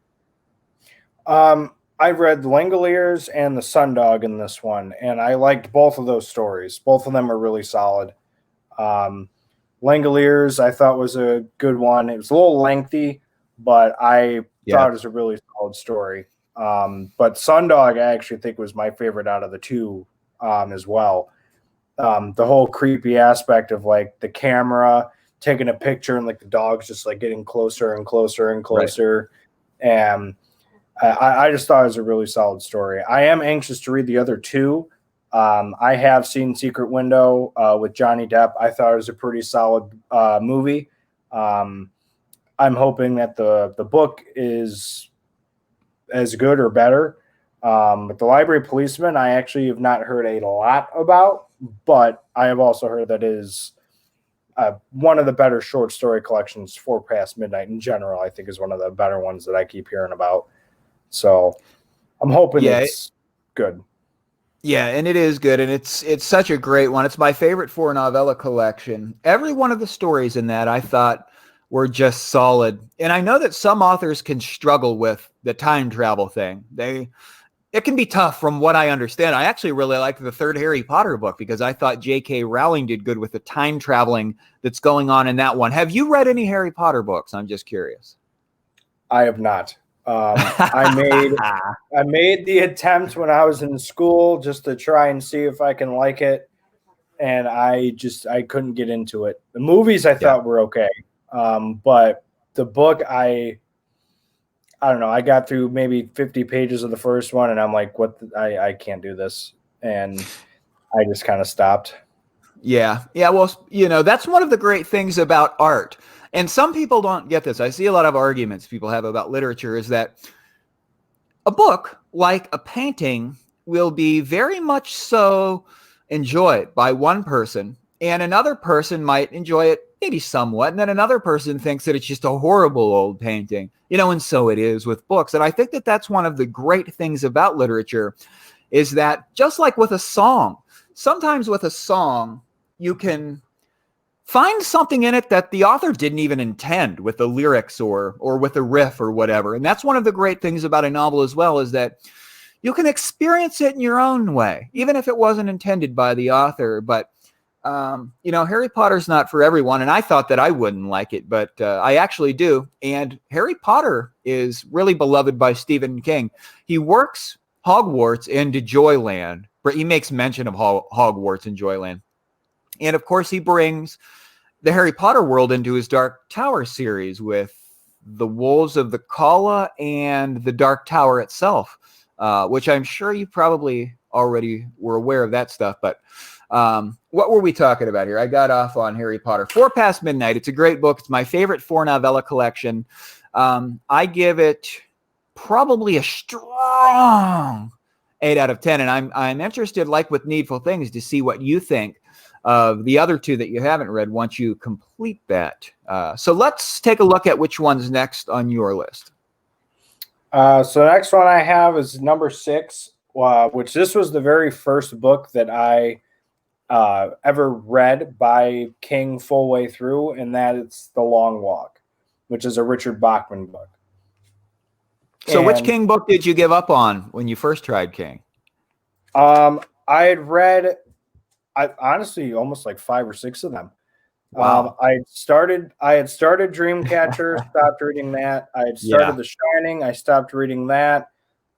I read the Langeliers and the Sundog in this one, and I liked both of those stories. Both of them are really solid. Langeliers I thought was a good one. It was a little lengthy, but I thought it was a really solid story. But Sundog I actually think was my favorite out of the two as well. The whole creepy aspect of like the camera taking a picture and like the dog's just like getting closer and closer and closer. Right. And I just thought it was a really solid story. I am anxious to read the other two. I have seen Secret Window with Johnny Depp. I thought it was a pretty solid movie. I'm hoping that the book is as good or better. But the Library Policeman, I actually have not heard a lot about, but I have also heard that is one of the better short story collections for Past Midnight in general. I think is one of the better ones that I keep hearing about. So I'm hoping it's good. Yeah, and it is good, and it's such a great one. It's my favorite 4-novella collection. Every one of the stories in that I thought were just solid. And I know that some authors can struggle with the time travel thing. It can be tough from what I understand. I actually really liked the third Harry Potter book because I thought J.K. Rowling did good with the time traveling that's going on in that one. Have you read any Harry Potter books? I'm just curious. I have not. I made the attempt when I was in school just to try and see if I can like it, and I couldn't get into it. The movies I thought were okay, but the book I don't know. I got through maybe 50 pages of the first one, and I'm like, I can't do this, and I just kind of stopped. Yeah. Well, that's one of the great things about art. And some people don't get this. I see a lot of arguments people have about literature is that a book, like a painting, will be very much so enjoyed by one person, and another person might enjoy it maybe somewhat, and then another person thinks that it's just a horrible old painting, and so it is with books. And I think that that's one of the great things about literature is that just like with a song, sometimes with a song, you can find something in it that the author didn't even intend with the lyrics or with a riff or whatever. And that's one of the great things about a novel as well, is that you can experience it in your own way, even if it wasn't intended by the author. But, Harry Potter's not for everyone. And I thought that I wouldn't like it, but I actually do. And Harry Potter is really beloved by Stephen King. He works Hogwarts into Joyland, but he makes mention of Hogwarts and Joyland. And of course, he brings the Harry Potter world into his Dark Tower series with the Wolves of the Kala and the Dark Tower itself, which I'm sure you probably already were aware of that stuff. But what were we talking about here? I got off on Harry Potter. 4 Past Midnight. It's a great book. It's my favorite 4-novella collection. I give it probably a strong 8 out of 10. And I'm interested, like with Needful Things, to see what you think of the other 2 that you haven't read once you complete that. So let's take a look at which one's next on your list. So the next one I have is number 6, which this was the very first book that I ever read by King full way through, and that it's The Long Walk, which is a Richard Bachman book. So which King book did you give up on when you first tried King? I had read, honestly, almost like 5 or 6 of them. Wow. I had started Dreamcatcher, stopped reading that. I had started The Shining, I stopped reading that.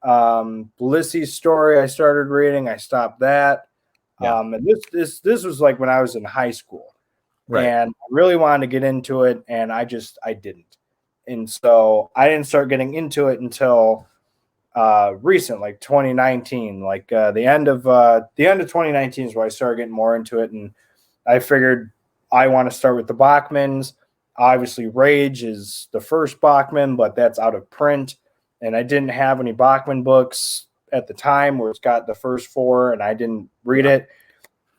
Blissey's Story, I started reading, I stopped that. And this was like when I was in high school, right? And I really wanted to get into it, and I didn't. And so I didn't start getting into it until recent, like 2019, like the end of 2019 is where I started getting more into it. And I figured I want to start with the Bachmans. Obviously, Rage is the first Bachman, but that's out of print. And I didn't have any Bachman books at the time where it's got the first 4, and I didn't read it.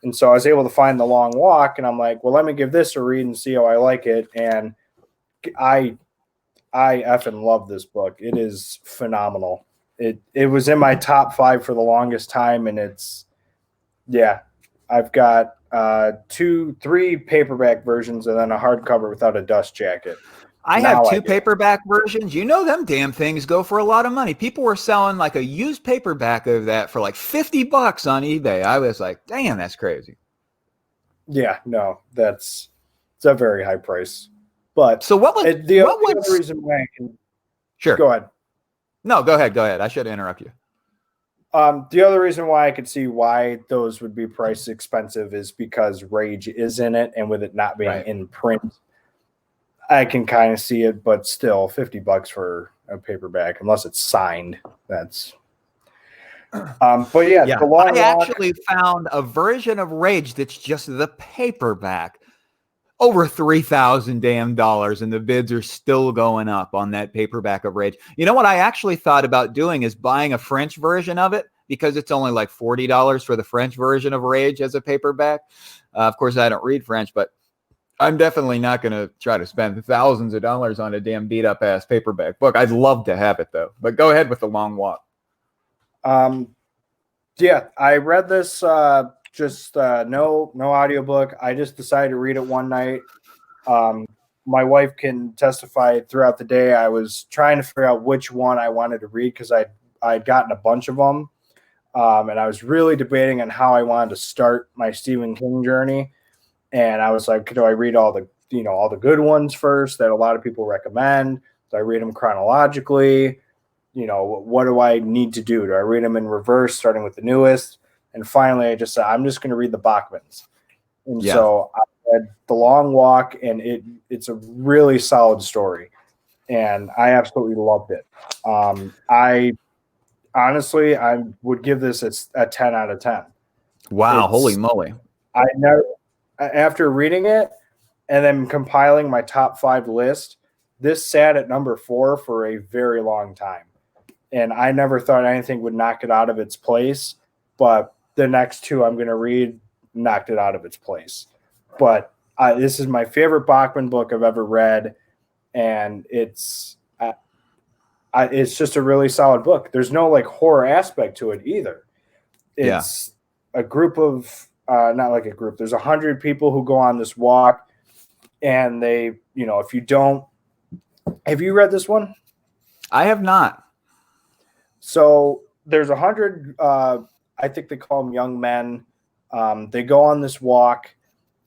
And so I was able to find The Long Walk, and I'm like, well, let me give this a read and see how I like it. And I effing love this book. It is phenomenal. It was in my top 5 for the longest time, and I've got 3 paperback versions and then a hardcover without a dust jacket. I have 2 paperback versions. You know, them damn things go for a lot of money. People were selling like a used paperback of that for like $50 on eBay. I was like, damn, that's crazy. Yeah, no, it's a very high price. But so what was the other reason why I can sure go ahead. No, go ahead. I should interrupt you. The other reason why I could see why those would be priced expensive is because Rage is in it, and with it not being in print, I can kind of see it. But still, $50 for a paperback, unless it's signed, that's. But yeah, The Long Walk, actually found a version of Rage that's just the paperback. Over $3,000 damn dollars, and the bids are still going up on that paperback of Rage. You know what I actually thought about doing is buying a French version of it, because it's only like $40 for the French version of Rage as a paperback. Of course, I don't read French, but I'm definitely not going to try to spend thousands of dollars on a damn beat up ass paperback book. I'd love to have it though. But go ahead with The Long Walk. Yeah, I read this. Just no audiobook. I just decided to read it one night. My wife can testify throughout the day. I was trying to figure out which one I wanted to read because I'd gotten a bunch of them. And I was really debating on how I wanted to start my Stephen King journey. And I was like, do I read all the good ones first that a lot of people recommend? Do I read them chronologically? What do I need to do? Do I read them in reverse, starting with the newest? And finally, I just said, I'm just going to read the Bachmans. And so I read The Long Walk, and it's a really solid story. And I absolutely loved it. I would give this a 10 out of 10. Wow, holy moly. After reading it and then compiling my top 5 list, this sat at number 4 for a very long time. And I never thought anything would knock it out of its place. But the next 2 I'm going to read knocked it out of its place. But this is my favorite Bachman book I've ever read, and it's just a really solid book. There's no like horror aspect to it either. It's a group of not like a group. There's 100 people who go on this walk, and they, if you don't, have you read this one? I have not. So there's 100. I think they call them young men. They go on this walk,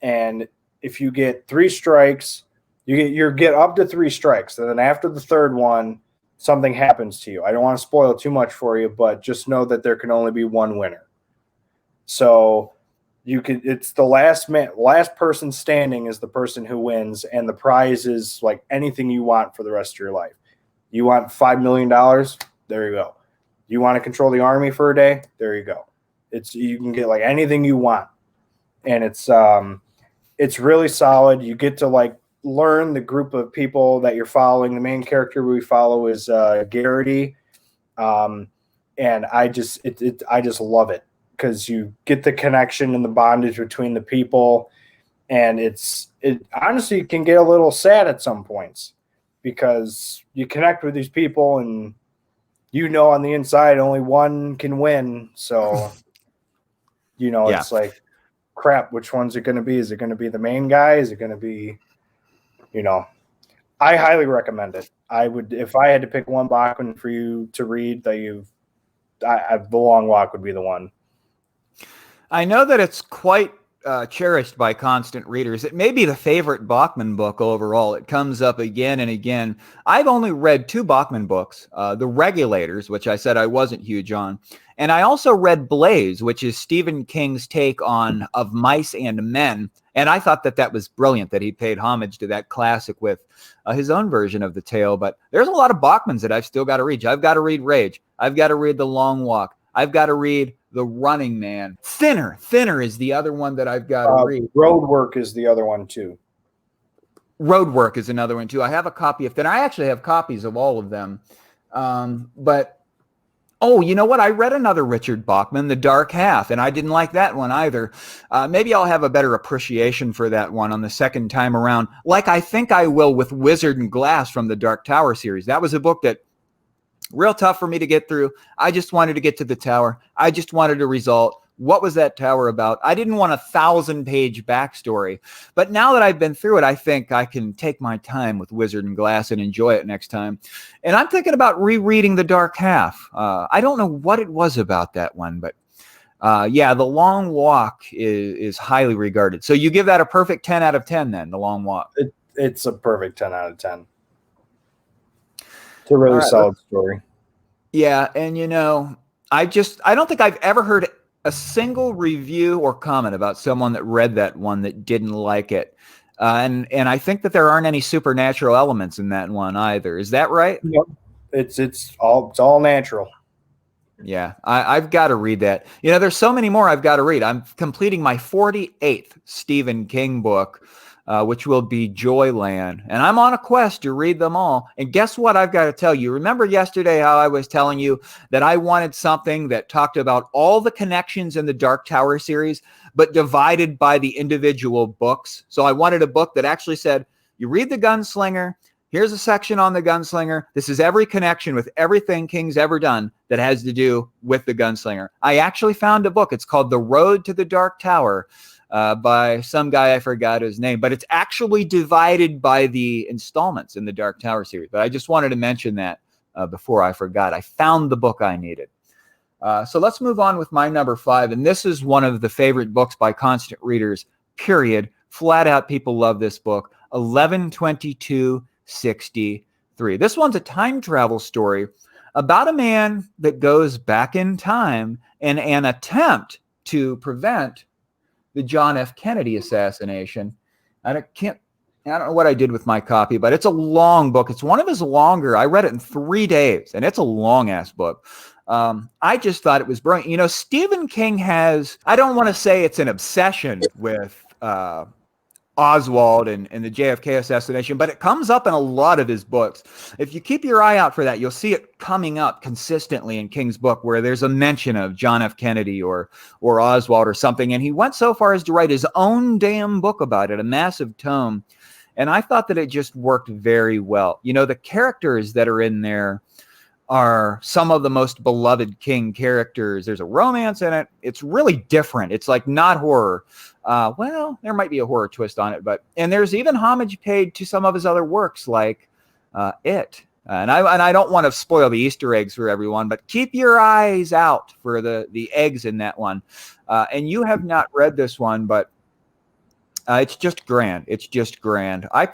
and if you get 3 strikes, you get up to 3 strikes. And then after the 3rd one, something happens to you. I don't want to spoil too much for you, but just know that there can only be one winner. So it's the last person standing is the person who wins, and the prize is like anything you want for the rest of your life. You want $5 million? There you go. You want to control the army for a day? There you go. You can get like anything you want, and it's really solid. You get to like learn the group of people that you're following. The main character we follow is Garrity, and I just love it because you get the connection and the bondage between the people, and it honestly can get a little sad at some points because you connect with these people and on the inside only one can win, so it's like, crap, which one's it going to be? Is it going to be the main guy? Is it going to be, I highly recommend it. I would, if I had to pick one Bachman for you to read The Long Walk would be the one. I know that it's quite cherished by constant readers. It may be the favorite Bachman book overall. It comes up again and again. I've only read 2 Bachman books, The Regulators, which I said I wasn't huge on, and I also read Blaze, which is Stephen King's take on Of Mice and Men, and I thought that was brilliant that he paid homage to that classic with his own version of the tale. But there's a lot of Bachmans that I've still got to read. I've got to read Rage. I've got to read The Long Walk. I've got to read The Running Man. Thinner is the other one that I've got to read. Roadwork is the other one too. Roadwork is another one too. I have a copy of Thinner. I actually have copies of all of them. But you know what? I read another Richard Bachman, The Dark Half, and I didn't like that one either. Maybe I'll have a better appreciation for that one on the second time around, like I think I will with Wizard and Glass from the Dark Tower series. That was a book that real tough for me to get through. I just wanted to get to the tower. I just wanted a result. What was that tower about? I didn't want a 1,000-page backstory. But now that I've been through it, I think I can take my time with Wizard and Glass and enjoy it next time. And I'm thinking about rereading The Dark Half. I don't know what it was about that one, but The Long Walk is highly regarded. So you give that a perfect 10 out of 10 then, The Long Walk. It's a perfect 10 out of 10. It's a really solid story. Yeah, and I don't think I've ever heard a single review or comment about someone that read that one that didn't like it. And I think that there aren't any supernatural elements in that one either. Is that right? Yep. It's all natural. Yeah, I've got to read that. There's so many more I've got to read. I'm completing my 48th Stephen King book, which will be Joyland. And I'm on a quest to read them all. And guess what I've got to tell you? Remember yesterday how I was telling you that I wanted something that talked about all the connections in the Dark Tower series, but divided by the individual books? So I wanted a book that actually said, you read The Gunslinger, here's a section on The Gunslinger. This is every connection with everything King's ever done that has to do with The Gunslinger. I actually found a book. It's called The Road to the Dark Tower, by some guy, I forgot his name, but it's actually divided by the installments in the Dark Tower series. But I just wanted to mention that before I forgot. I found the book I needed. So let's move on with my number 5. And this is one of the favorite books by constant readers, period. Flat out, people love this book, 11/22/63. This one's a time travel story about a man that goes back in time in an attempt to prevent the John F. Kennedy assassination. I don't know what I did with my copy, but it's a long book. It's one of his longer. I read it in 3 days, and it's a long-ass book. I just thought it was brilliant. Stephen King has, I don't want to say it's an obsession with Oswald and the JFK assassination, but it comes up in a lot of his books. If you keep your eye out for that, you'll see it coming up consistently in King's book where there's a mention of John F. Kennedy or Oswald or something. And he went so far as to write his own damn book about it, a massive tome. And I thought that it just worked very well. The characters that are in there are some of the most beloved King characters. There's a romance in it. It's really different. It's like not horror. Well, there might be a horror twist on it, and there's even homage paid to some of his other works like It. And I don't want to spoil the Easter eggs for everyone, but keep your eyes out for the eggs in that one. And you have not read this one, but it's just grand. It's just grand. I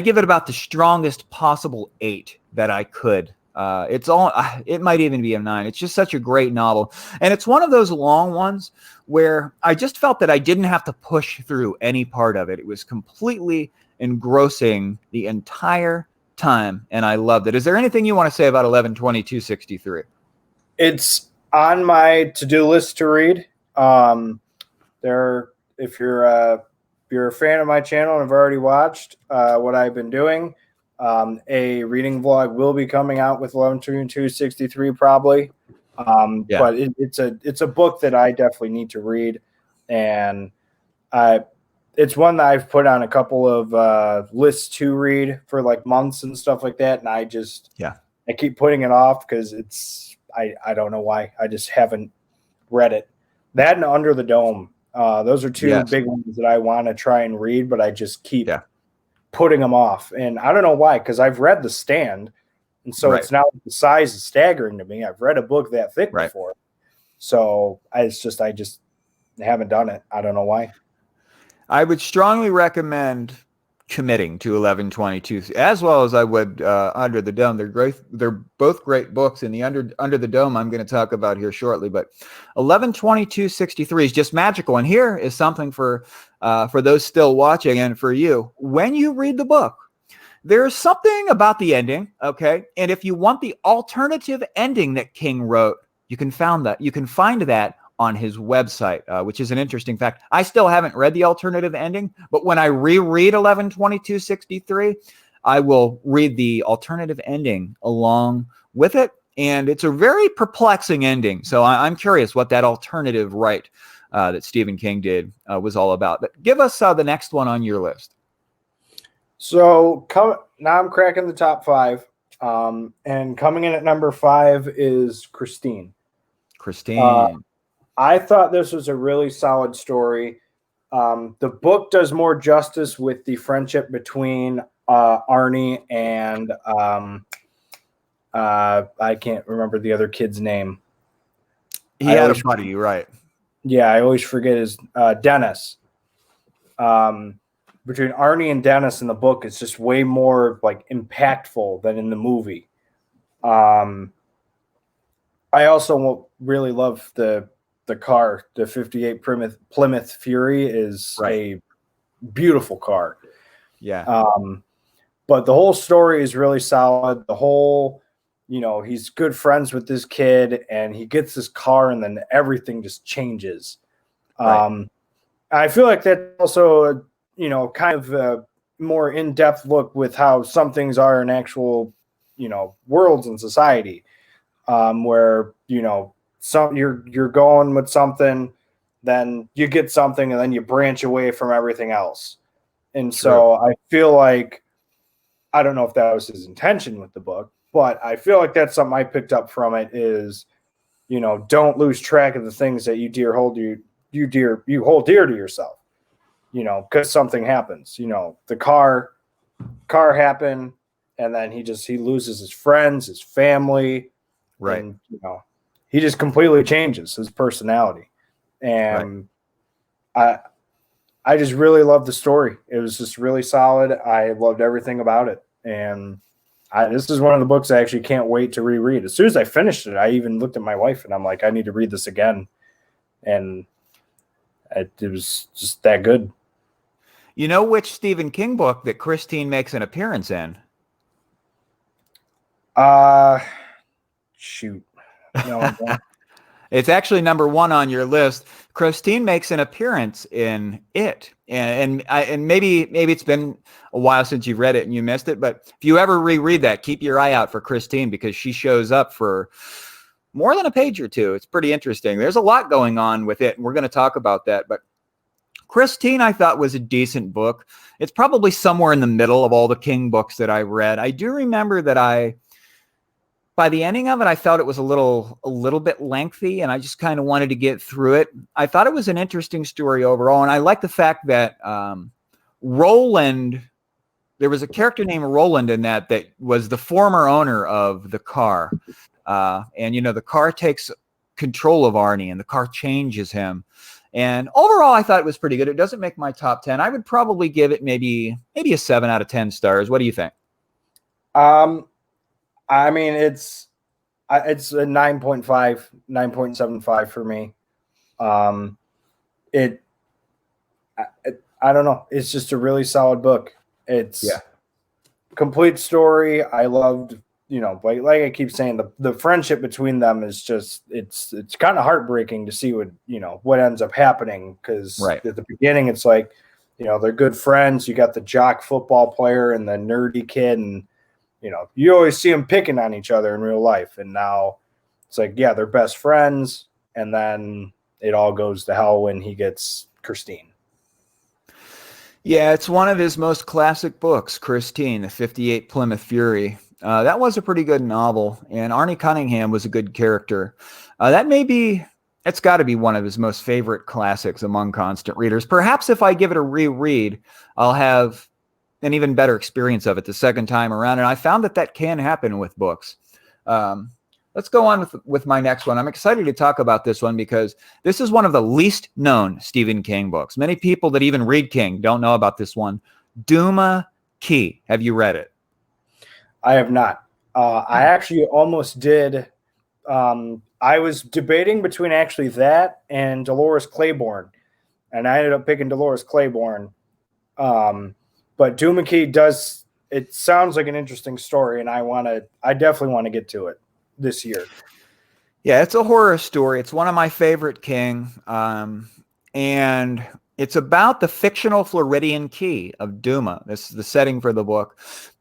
give it about the strongest possible 8 that I could. It might even be a 9. It's just such a great novel. And it's one of those long ones where I just felt that I didn't have to push through any part of it. It was completely engrossing the entire time, and I loved it. Is there anything you want to say about 11/22/63? It's on my to-do list to read. If you're a fan of my channel and have already watched what I've been doing, a reading vlog will be coming out with 11/22/63 probably. But it's a book that I definitely need to read, and it's one that I've put on a couple of lists to read for like months and stuff like that, and I keep putting it off because I don't know why. I just haven't read it. That and Under the Dome. Those are two big ones that I want to try and read, but I just keep putting them off. And I don't know why, because I've read The Stand, and so it's not like the size is staggering to me. I've read a book that thick before. So I just haven't done it. I don't know why. I would strongly recommend committing to 11/22, as well as I would Under the Dome. They're great. They're both great books. And the Under the Dome I'm going to talk about here shortly. But 11/22/63 is just magical. And here is something for those still watching and for you. When you read the book, there's something about the ending, okay? And if you want the alternative ending that King wrote, you can find that on his website, which is an interesting fact. I still haven't read the alternative ending, but when I reread 11/22/63, I will read the alternative ending along with it. And it's a very perplexing ending. So I'm curious what that alternative right that Stephen King did was all about. But give us the next one on your list. So now I'm cracking the top 5. And coming in at number 5 is Christine. I thought this was a really solid story. The book does more justice with the friendship between Arnie and I can't remember the other kid's name. He had a buddy, right? Yeah, I always forget his Dennis. Between Arnie and Dennis in the book, it's just way more like impactful than in the movie. I also really love the car. The 58 Plymouth Fury is a beautiful car. Yeah. But the whole story is really solid. The whole, he's good friends with this kid and he gets this car and then everything just changes. I feel like that's also, kind of a more in-depth look with how some things are in actual, worlds and society, where, you're going with something, then you get something and then you branch away from everything else. And so I feel like, I don't know if that was his intention with the book, but I feel like that's something I picked up from it is, don't lose track of the things that you hold dear to yourself, because something happens, the car happened and then he loses his friends, his family, and, he just completely changes his personality. And I just really loved the story. It was just really solid. I loved everything about it. And this is one of the books I actually can't wait to reread. As soon as I finished it, I even looked at my wife and I'm like, I need to read this again. And it was just that good. You know which Stephen King book that Christine makes an appearance in? Shoot. No, it's actually number 1 on your list. Christine makes an appearance in it, and maybe it's been a while since you've read it and you missed it. But if you ever reread that, keep your eye out for Christine because she shows up for more than a page or two. It's pretty interesting. There's a lot going on with it, and we're going to talk about that. But Christine, I thought, was a decent book. It's probably somewhere in the middle of all the King books that I read. I do remember that by the ending of it, I felt it was a little bit lengthy, and I just kind of wanted to get through it. I thought it was an interesting story overall, and I like the fact that Roland, there was a character named Roland in that was the former owner of the car. And, the car takes control of Arnie, and the car changes him. And overall, I thought it was pretty good. It doesn't make my top 10. I would probably give it maybe a 7 out of 10 stars. What do you think? I mean, it's a 9.5, 9.75 for me. I don't know. It's just a really solid book. It's complete story. I loved like I keep saying, the friendship between them is just it's kind of heartbreaking to see what ends up happening, because Right. at the beginning it's like, they're good friends. You got the jock football player and the nerdy kid, and you always see them picking on each other in real life, and now it's like, yeah, they're best friends, and then it all goes to hell when he gets Christine. Yeah, it's one of his most classic books, Christine, the 58 Plymouth Fury. That was a pretty good novel, and Arnie Cunningham was a good character. It's got to be one of his most favorite classics among constant readers. Perhaps if I give it a reread, I'll have an even better experience of it the second time around, and I found that can happen with books. Let's go on with my next one. I'm excited to talk about this one because this is one of the least known Stephen King books. Many people that even read King don't know about this one. Duma Key. Have you read it? I have not. I actually almost did. I was debating between actually that and Dolores Claiborne, and I ended up picking Dolores Claiborne. But Duma Key it sounds like an interesting story, and I definitely want to get to it this year. Yeah, it's a horror story. It's one of my favorite King. And it's about the fictional Floridian key of Duma. This is the setting for the book.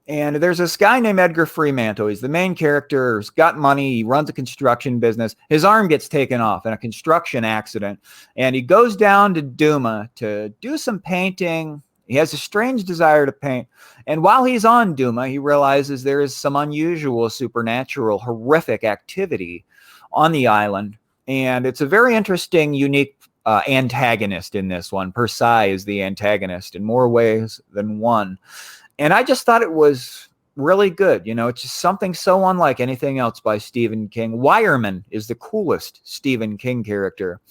And there's this guy named Edgar Fremantle. He's the main character. He's got money. He runs a construction business. His arm gets taken off in a construction accident. And he goes down to Duma to do some painting. He has a strange desire to paint. And while he's on Duma, he realizes there is some unusual, supernatural, horrific activity on the island. And it's a very interesting, unique antagonist in this one. Persai is the antagonist in more ways than one. And I just thought it was really good. It's just something so unlike anything else by Stephen King. Wireman is the coolest Stephen King character.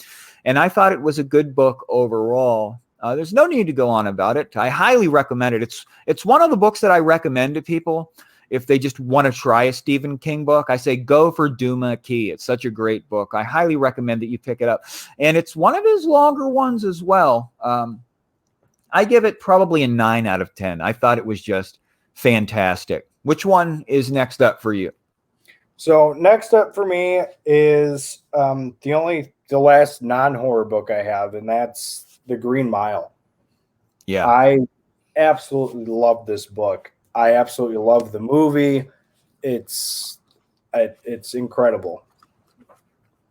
And I thought it was a good book overall. There's no need to go on about it. I highly recommend it. It's one of the books that I recommend to people if they just want to try a Stephen King book. I say go for Duma Key. It's such a great book. I highly recommend that you pick it up. And it's one of his longer ones as well. I give it probably a 9 out of 10. I thought it was just fantastic. Which one is next up for you? So next up for me is the last non-horror book I have, and that's The Green Mile. Yeah. I absolutely love this book. I absolutely love the movie. It's incredible.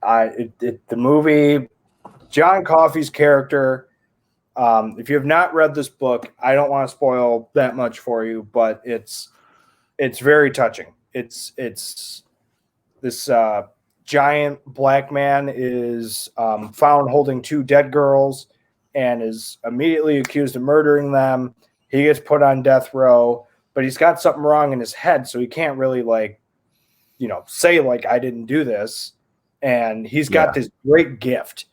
The movie, John Coffey's character. If you have not read this book, I don't want to spoil that much for you, but it's very touching. It's this giant black man is found holding 2 dead girls and is immediately accused of murdering them. He gets put on death row, but he's got something wrong in his head, so he can't really say I didn't do this. And he's got this great gift,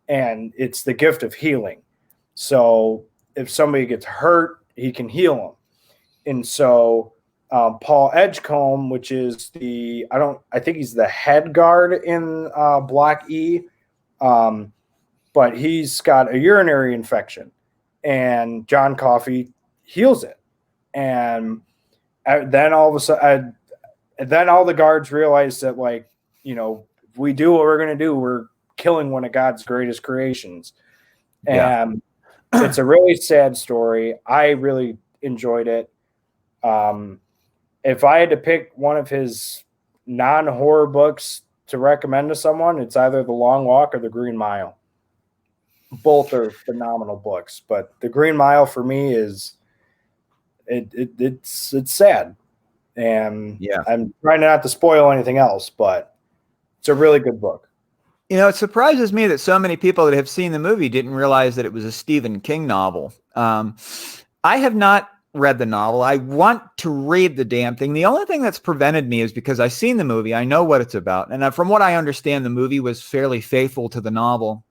and it's the gift of healing. So if somebody gets hurt, he can heal them. And so Paul Edgecombe, which is I think he's the head guard in Block E, but he's got a urinary infection, and John Coffey heals it. And then all of a sudden, then all the guards realize that, if we do what we're going to do, we're killing one of God's greatest creations. And it's a really sad story. I really enjoyed it. If I had to pick one of his non-horror books to recommend to someone, it's either The Long Walk or The Green Mile. Both are phenomenal books, but The Green Mile for me is it's sad. And I'm trying not to spoil anything else, but it's a really good book. It surprises me that so many people that have seen the movie didn't realize that it was a Stephen King novel. I have not read the novel. I want to read the damn thing. The only thing that's prevented me is because I've seen the movie. I know what it's about. And from what I understand, the movie was fairly faithful to the novel.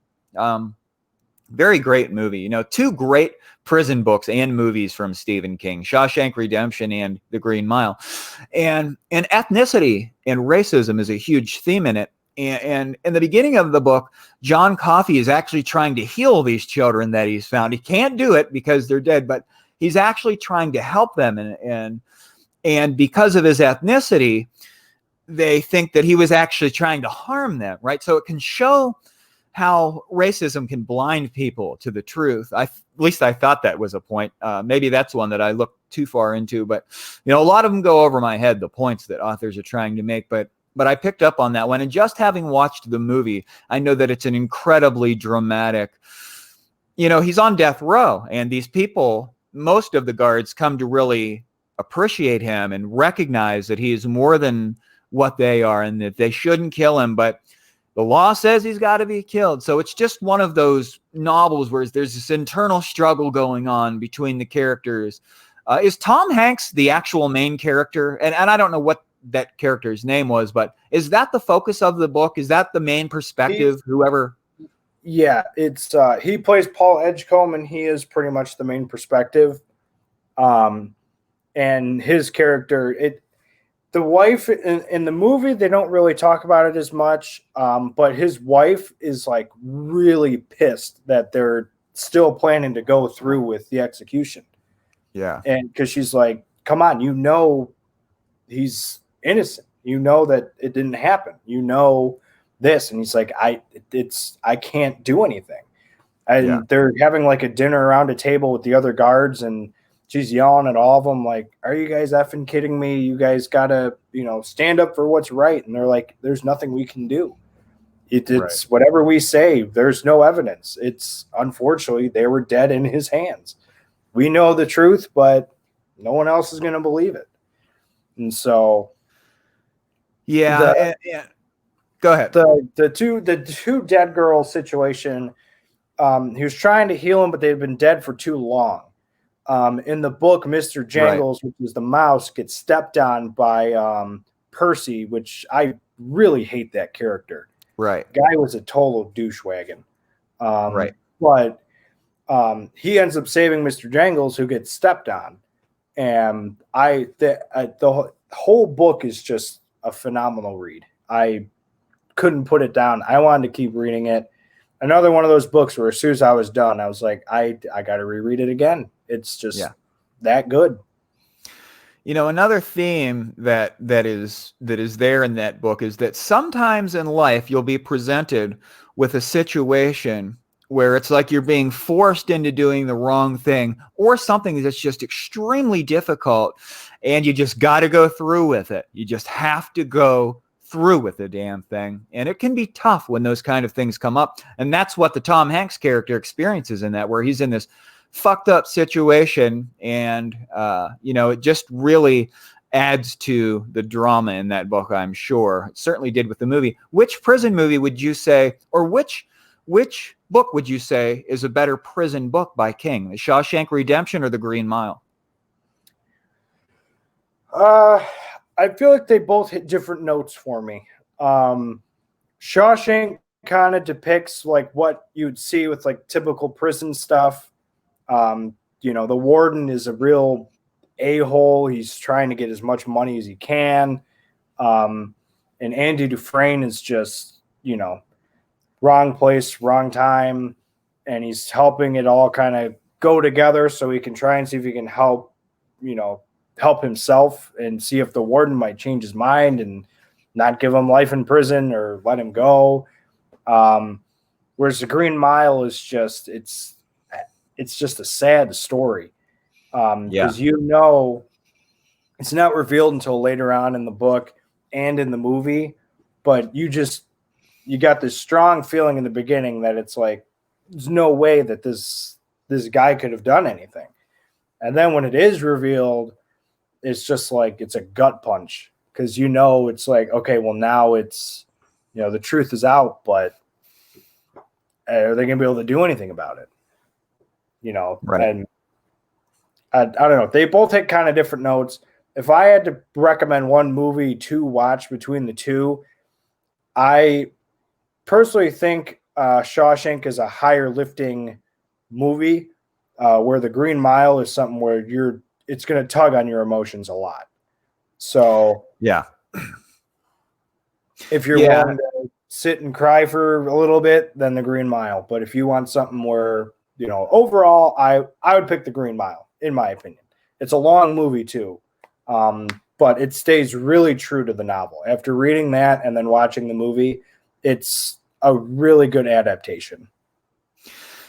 Very great movie. 2 great prison books and movies from Stephen King, Shawshank Redemption and The Green Mile. And ethnicity and racism is a huge theme in it. And in the beginning of the book, John Coffey is actually trying to heal these children that he's found. He can't do it because they're dead, but he's actually trying to help them. And And because of his ethnicity, they think that he was actually trying to harm them, right? So it can show how racism can blind people to the truth. At least I thought that was a point. Maybe that's one that I looked too far into, but a lot of them go over my head, the points that authors are trying to make. But I picked up on that one, and just having watched the movie, I know that it's an incredibly dramatic. He's on death row, and these people, most of the guards, come to really appreciate him and recognize that he is more than what they are, and that they shouldn't kill him, but the law says he's got to be killed. So it's just one of those novels where there's this internal struggle going on between the characters. Is Tom Hanks the actual main character? And I don't know what that character's name was, but is that the focus of the book? Is that the main perspective? Yeah, it's he plays Paul Edgecombe, and he is pretty much the main perspective. And his character, the wife in the movie, they don't really talk about it as much, but his wife is like really pissed that they're still planning to go through with the execution. Yeah. And because she's like, come on, he's innocent. That it didn't happen. This. And he's like, I can't do anything. And they're having like a dinner around a table with the other guards, and she's yelling at all of them, like, are you guys effing kidding me? You guys got to, stand up for what's right. And they're like, there's nothing we can do. It's right. Whatever we say, there's no evidence. It's unfortunately, they were dead in his hands. We know the truth, but no one else is going to believe it. And so. Yeah. Go ahead. The two dead girl situation, he was trying to heal them, but they'd been dead for too long. In the book, Mr. Jangles, which is the mouse, gets stepped on by Percy, which I really hate that character. Right. Guy was a total douchewagon. Right. But he ends up saving Mr. Jangles, who gets stepped on. And the whole book is just a phenomenal read. I couldn't put it down. I wanted to keep reading it. Another one of those books where as soon as I was done, I was like, I got to reread it again. It's just that good. Another theme that is there in that book is that sometimes in life you'll be presented with a situation where it's like you're being forced into doing the wrong thing, or something that's just extremely difficult, and you just got to go through with it. You just have to go through with the damn thing. And it can be tough when those kind of things come up. And that's what the Tom Hanks character experiences in that, where he's in this fucked up situation, and it just really adds to the drama in that book, I'm sure. It certainly did with the movie. Which prison movie would you say, or which book would you say is a better prison book by King, The Shawshank Redemption or The Green Mile? I feel like they both hit different notes for me. Shawshank kind of depicts like what you'd see with like typical prison stuff. The warden is a real a-hole. He's trying to get as much money as he can. And Andy Dufresne is just, wrong place, wrong time. And he's helping it all kind of go together so he can try and see if he can help himself and see if the warden might change his mind and not give him life in prison or let him go. Whereas The Green Mile is just, it's just a sad story. Because it's not revealed until later on in the book and in the movie, but you got this strong feeling in the beginning that it's like, there's no way that this guy could have done anything. And then when it is revealed, it's just like, it's a gut punch, because it's like, okay, well now it's, the truth is out, but are they going to be able to do anything about it? Right. And I don't know. They both hit kind of different notes. If I had to recommend one movie to watch between the two, I personally think Shawshank is a higher lifting movie, where The Green Mile is something where it's going to tug on your emotions a lot. So if you're willing to sit and cry for a little bit, then The Green Mile. But if you want something where, overall, I would pick The Green Mile, in my opinion. It's a long movie too. But it stays really true to the novel. After reading that and then watching the movie, it's a really good adaptation.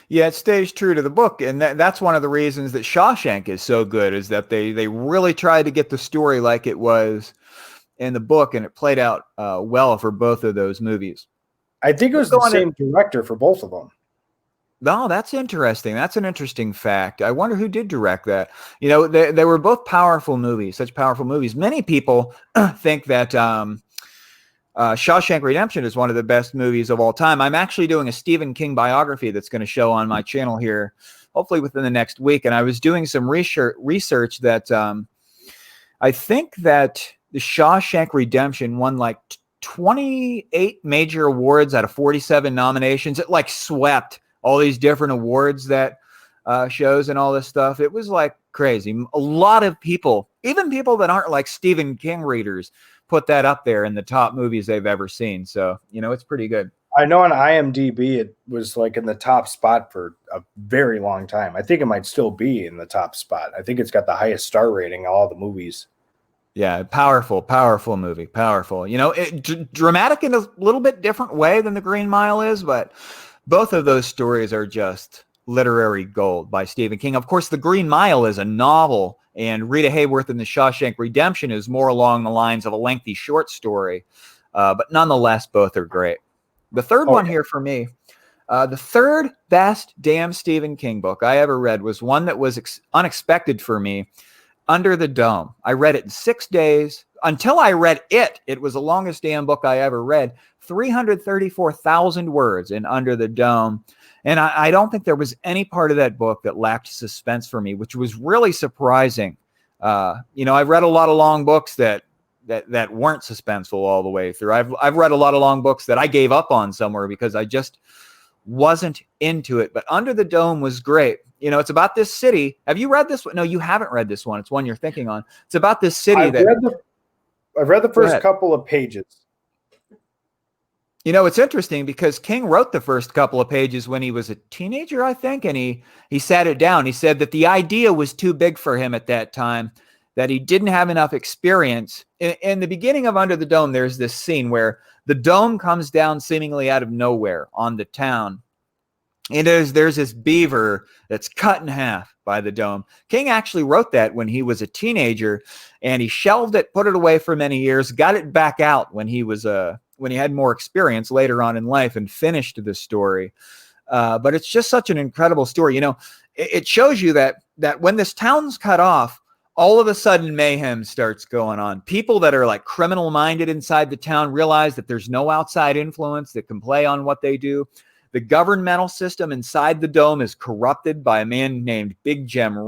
Yeah, it stays true to the book, and that's one of the reasons that Shawshank is so good, is that they really tried to get the story like it was in the book, and it played out well for both of those movies. I think it was the same director for both of them. No, that's interesting. That's an interesting fact. I wonder who did direct that. You know, they were both powerful movies, such powerful movies. Many people think that Shawshank Redemption is one of the best movies of all time. I'm actually doing a Stephen King biography that's going to show on my channel here, hopefully within the next week. And I was doing some research that I think that the Shawshank Redemption won like 28 major awards out of 47 nominations. It like swept all these different awards that shows and all this stuff. It was like crazy. A lot of people, even people that aren't like Stephen King readers, put that up there in the top movies they've ever seen. So, you know, it's pretty good. I know on IMDb, it was like in the top spot for a very long time. I think it might still be in the top spot. I think it's got the highest star rating of all the movies. Yeah, powerful movie, powerful. You know, dramatic in a little bit different way than The Green Mile is, but both of those stories are just literary gold by Stephen King. Of course, The Green Mile is a novel, and Rita Hayworth in The Shawshank Redemption is more along the lines of a lengthy short story, but nonetheless, both are great. The third one here for me, the third best damn Stephen King book I ever read was one that was unexpected for me, Under the Dome. I read it in 6 days. Until I read it, it was the longest damn book I ever read. 334,000 words in Under the Dome. And I don't think there was any part of that book that lacked suspense for me, which was really surprising. You know, I've read a lot of long books that weren't suspenseful all the way through. I've read a lot of long books that I gave up on somewhere because I just wasn't into it. But Under the Dome was great. You know, it's about this city. Have you read this one? No, you haven't read this one. It's one you're thinking on. It's about this city I've read the first couple of pages. You know, it's interesting because King wrote the first couple of pages when he was a teenager, I think, and he sat it down. He said that the idea was too big for him at that time, that he didn't have enough experience. In the beginning of Under the Dome, there's this scene where the dome comes down seemingly out of nowhere on the town. And there's this beaver that's cut in half by the dome. King actually wrote that when he was a teenager, and he shelved it, put it away for many years, got it back out when he was when he had more experience later on in life, and finished the story. But it's just such an incredible story. You know, it shows you that when this town's cut off, all of a sudden mayhem starts going on. People that are like criminal minded inside the town realize that there's no outside influence that can play on what they do. The governmental system inside the dome is corrupted by a man named Big Jim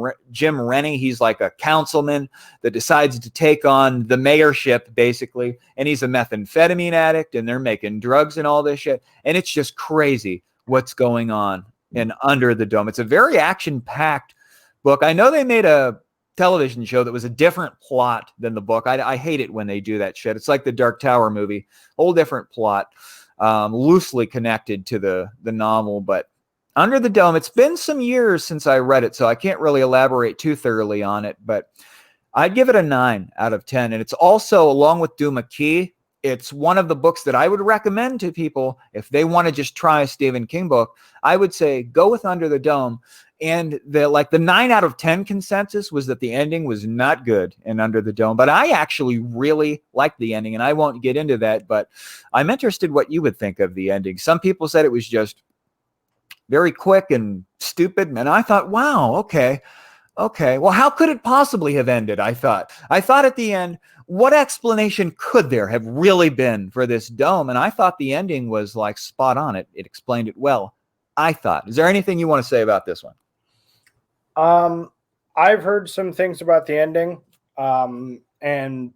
Rennie. He's like a councilman that decides to take on the mayorship, basically. And he's a methamphetamine addict, and they're making drugs and all this shit. And it's just crazy what's going on in Under the Dome. It's a very action-packed book. I know they made a television show that was a different plot than the book. I hate it when they do that shit. It's like the Dark Tower movie, whole different plot. Loosely connected to the novel, but Under the Dome, it's been some years since I read it, so I can't really elaborate too thoroughly on it, but I'd give it a 9 out of 10. And it's also, along with Duma Key, it's one of the books that I would recommend to people if they want to just try a Stephen King book. I would say go with Under the Dome. And the 9 out of 10 consensus was that the ending was not good in Under the Dome. But I actually really liked the ending, and I won't get into that. But I'm interested what you would think of the ending. Some people said it was just very quick and stupid. And I thought, wow, okay. Well, how could it possibly have ended? I thought at the end, what explanation could there have really been for this dome? And I thought the ending was like spot on. It explained it well, I thought. Is there anything you want to say about this one? I've heard some things about the ending. And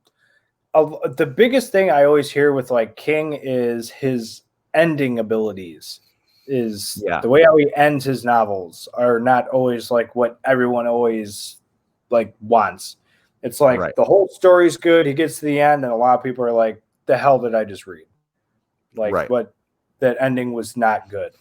the biggest thing I always hear with like King is his ending abilities. The way how he ends his novels are not always like what everyone always like wants. It's like the whole story's good. He gets to the end, and a lot of people are like, the hell did I just read? But that ending was not good.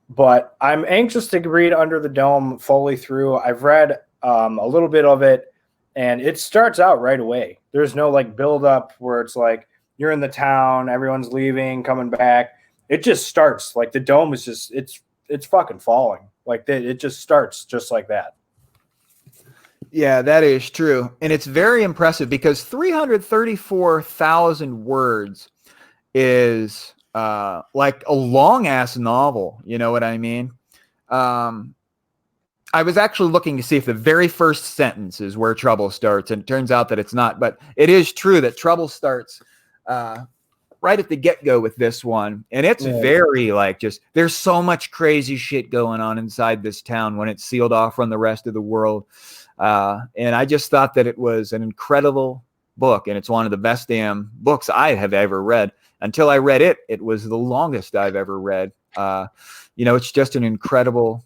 But I'm anxious to read Under the Dome fully through. I've read a little bit of it, And it starts out right away. There's no like build up where it's like you're in the town, everyone's leaving, coming back. It just starts like the dome is just it's fucking falling. Like it just starts just like that. Yeah, that is true. And it's very impressive because 334,000 words is like a long ass novel. You know what I mean? I was actually looking to see if the very first sentence is where trouble starts, and it turns out that it's not. But it is true that trouble starts right at the get-go with this one. And it's very like just there's so much crazy shit going on inside this town when it's sealed off from the rest of the world. And I just thought that it was an incredible book, and it's one of the best damn books I have ever read. Until I read it, it was the longest I've ever read. It's just an incredible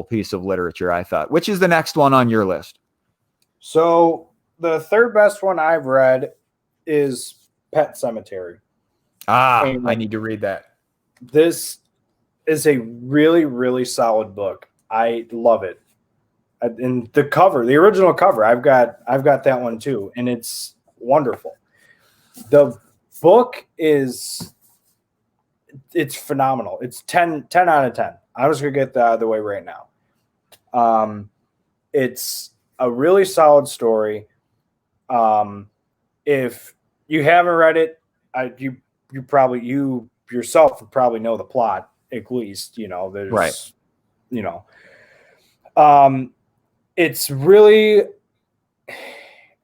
piece of literature, I thought. Which is the next one on your list? So the third best one I've read is Pet Sematary. And I need to read that. This is a really, really solid book. I love it. And the cover, the original cover, I've got that one too, and it's wonderful. The book it's phenomenal. It's 10 out of 10. I'm just going to get that out of the way right now. It's a really solid story. If you haven't read it, you yourself would probably know the plot, at least, there's, right. It's really,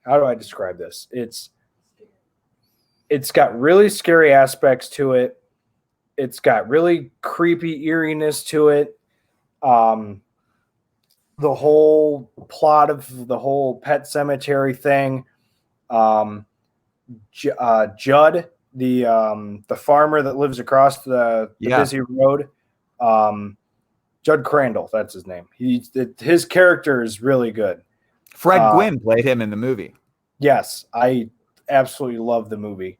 how do I describe this? It's got really scary aspects to it. It's got really creepy eeriness to it. The whole plot of the whole Pet Sematary thing. Judd, the farmer that lives across the busy road. Judd Crandall, that's his name. His character is really good. Fred Gwynn played him in the movie. Yes, I absolutely love the movie.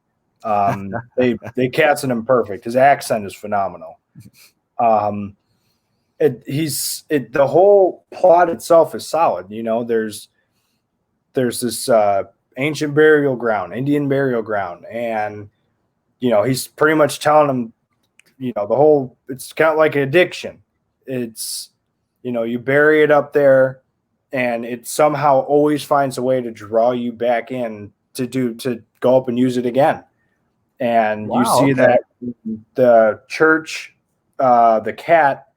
They casted him perfect. His accent is phenomenal. The whole plot itself is solid. There's this ancient burial ground, Indian burial ground, and he's pretty much telling him, the whole. It's kind of like an addiction. It's you bury it up there, and it somehow always finds a way to draw you back in to go up and use it again. And you see that the church, the cat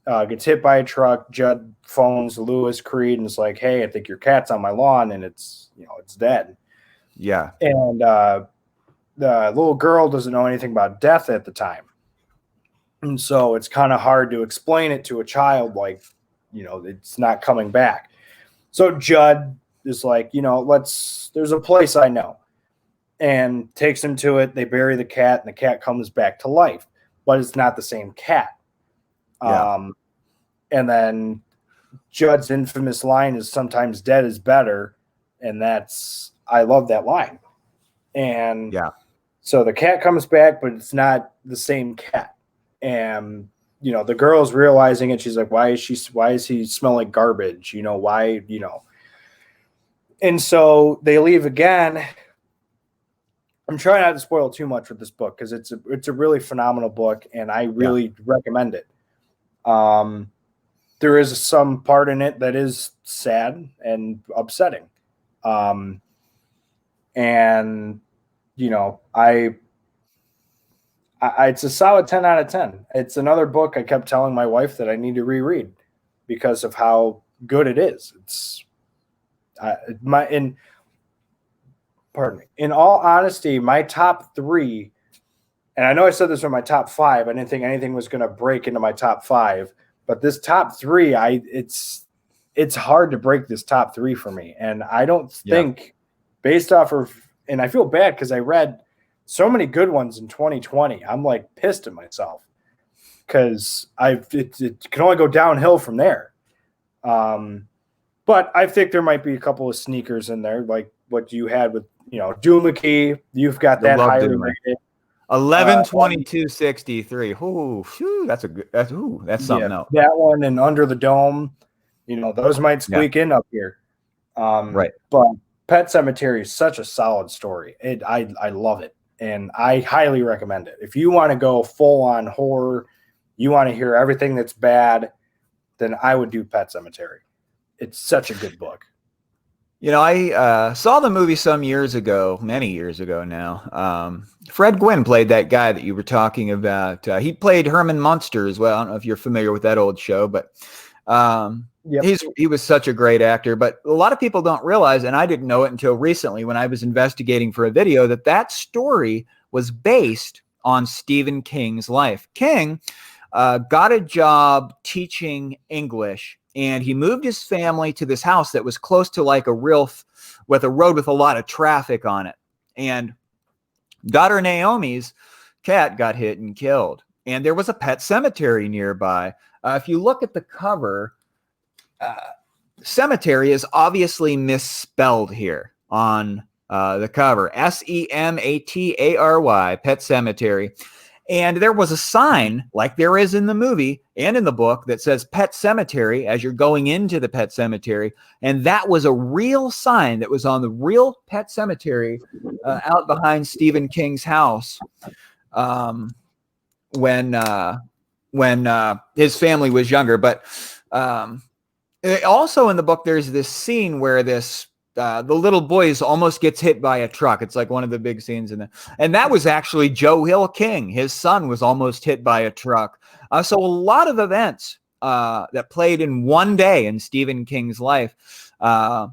gets hit by a truck. Judd phones Lewis Creed and is like, "Hey, I think your cat's on my lawn," and it's dead. Yeah. And the little girl doesn't know anything about death at the time. And so it's kind of hard to explain it to a child, like, it's not coming back. So Judd is like, there's a place I know, and takes him to it. They bury the cat, and the cat comes back to life, but it's not the same cat. Yeah. And then Judd's infamous line is "sometimes dead is better." And I love that line. And so the cat comes back, but it's not the same cat. And, the girl's realizing it. She's like, why is he smell like garbage? Why. And so they leave again. I'm trying not to spoil too much with this book because it's a really phenomenal book, and I really recommend it. There is some part in it that is sad and upsetting. It's a solid 10 out of 10. It's another book I kept telling my wife that I need to reread because of how good it is. In all honesty, my top 3, and I know I said this was my top 5. I didn't think anything was going to break into my top 5, but this top 3, it's hard to break this top 3 for me. And I don't think based off of, and I feel bad because I read so many good ones in 2020. I'm like pissed at myself because it can only go downhill from there. But I think there might be a couple of sneakers in there, like what you had with, Duma Key. You've got that highly rated. 11/22/63. Ooh, that's something else. That one and Under the Dome, those might squeak in up here. Right. But Pet Cemetery is such a solid story. I love it, and I highly recommend it. If you want to go full on horror, you want to hear everything that's bad, then I would do Pet Cemetery. It's such a good book. You know, I saw the movie some years ago, many years ago now. Fred Gwynn played that guy that you were talking about. He played Herman Munster as well. I don't know if you're familiar with that old show, but he was such a great actor. But a lot of people don't realize, and I didn't know it until recently when I was investigating for a video, that story was based on Stephen King's life. King got a job teaching English, and he moved his family to this house that was close to like with a road with a lot of traffic on it. And daughter Naomi's cat got hit and killed. And there was a pet cemetery nearby. If you look at the cover, cemetery is obviously misspelled here on the cover. Sematary, Pet Cemetery. And there was a sign, like there is in the movie and in the book, that says Pet Cemetery as you're going into the Pet Cemetery. And that was a real sign that was on the real Pet Cemetery out behind Stephen King's house when his family was younger. But also in the book, there's this scene where the little boy almost gets hit by a truck. It's like one of the big scenes and that was actually Joe Hill King. His son was almost hit by a truck. So a lot of events that played in one day in Stephen King's life.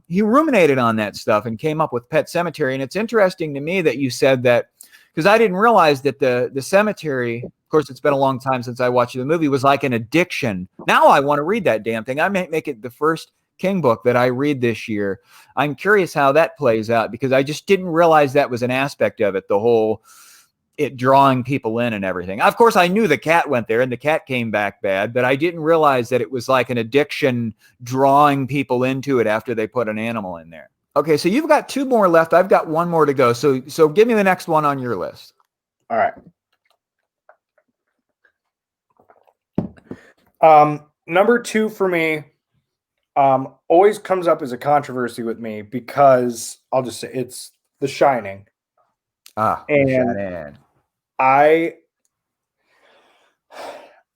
He ruminated on that stuff and came up with Pet Cemetery. And it's interesting to me that you said that, because I didn't realize that the cemetery, of course, it's been a long time since I watched the movie, was like an addiction. Now I want to read that damn thing. I may make it the first King book that I read this year. I'm curious how that plays out, because I just didn't realize that was an aspect of it, the whole it drawing people in and everything. Of course, I knew the cat went there and the cat came back bad, but I didn't realize that it was like an addiction drawing people into it after they put an animal in there. Okay, so you've got two more left. I've got one more to go. So give me the next one on your list. All right. Number 2 for me always comes up as a controversy with me, because I'll just say it's The Shining. And I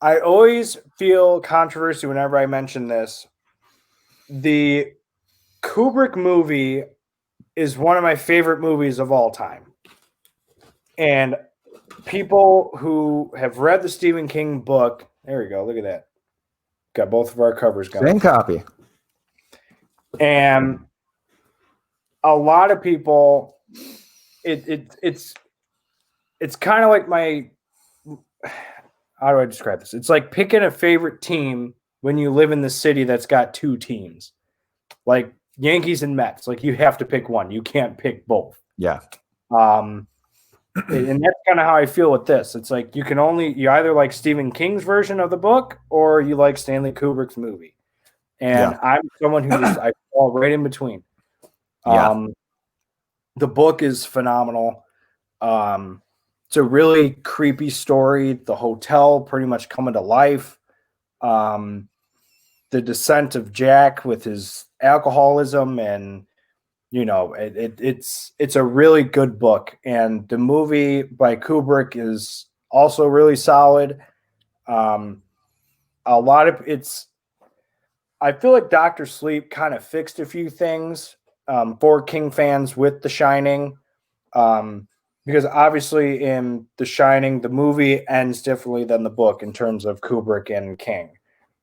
always feel controversy whenever I mention this. The Kubrick movie is one of my favorite movies of all time. And people who have read the Stephen King book, there we go, look at that. Got both of our covers going. Same copy. And a lot of people, it's kind of like how do I describe this? It's like picking a favorite team when you live in the city that's got 2 teams, like Yankees and Mets. Like, you have to pick one. You can't pick both. Yeah. And that's kind of how I feel with this. It's like you either like Stephen King's version of the book or you like Stanley Kubrick's movie. And I'm someone who I fall right in between. The book is phenomenal. It's a really creepy story. The hotel pretty much coming to life. The descent of Jack with his alcoholism, and it's a really good book. And the movie by Kubrick is also really solid. I feel like Dr. Sleep kind of fixed a few things for King fans with The Shining. Because obviously in The Shining, the movie ends differently than the book in terms of Kubrick and King.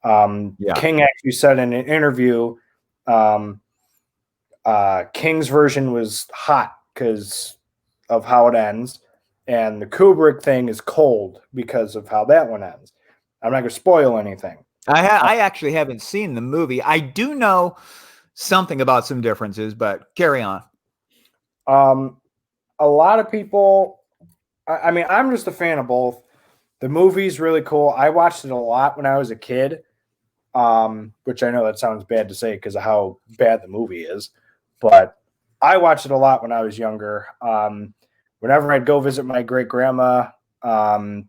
King actually said in an interview, King's version was hot because of how it ends, and the Kubrick thing is cold because of how that one ends. I'm not going to spoil anything. I actually haven't seen the movie. I do know something about some differences, but carry on. A lot of people, I mean, I'm just a fan of both. The movie's really cool. I watched it a lot when I was a kid, which I know that sounds bad to say because of how bad the movie is, but I watched it a lot when I was younger. Whenever I'd go visit my great grandma,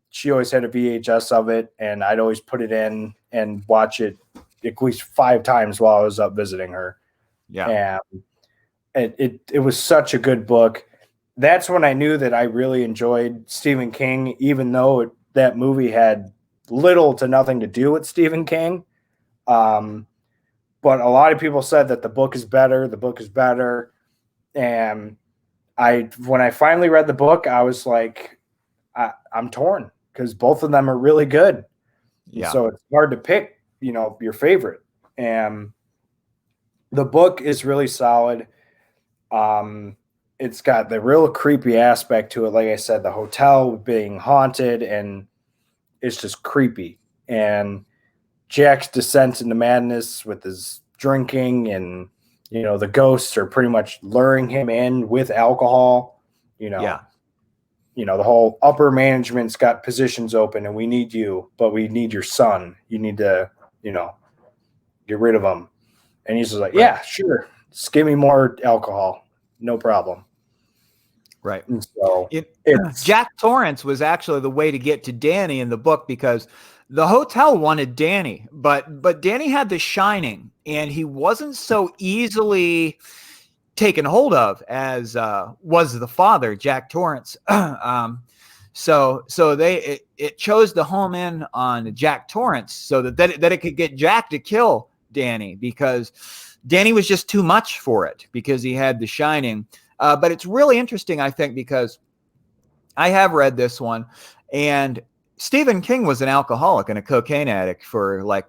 she always had a VHS of it, and I'd always put it in and watch it at least 5 times while I was up visiting her. Yeah. And it was such a good book. That's when I knew that I really enjoyed Stephen King, even though that movie had little to nothing to do with Stephen King. But a lot of people said that the book is better. The book is better. And when I finally read the book, I was like, I'm torn because both of them are really good. Yeah. So it's hard to pick, your favorite. And the book is really solid. It's got the real creepy aspect to it. Like I said, the hotel being haunted, and it's just creepy. And Jack's descent into madness with his drinking, and the ghosts are pretty much luring him in with alcohol. Yeah. The whole upper management's got positions open, and we need you, but we need your son. You need to, get rid of him. And he's just like, yeah, sure. Just give me more alcohol. No problem. Right. And so Jack Torrance was actually the way to get to Danny in the book, because the hotel wanted Danny, but Danny had the shining, and he wasn't so easily taken hold of as was the father, Jack Torrance. So it chose to home in on Jack Torrance so that it could get Jack to kill Danny, because Danny was just too much for it because he had the shining. But it's really interesting, I think, because I have read this one, and Stephen King was an alcoholic and a cocaine addict for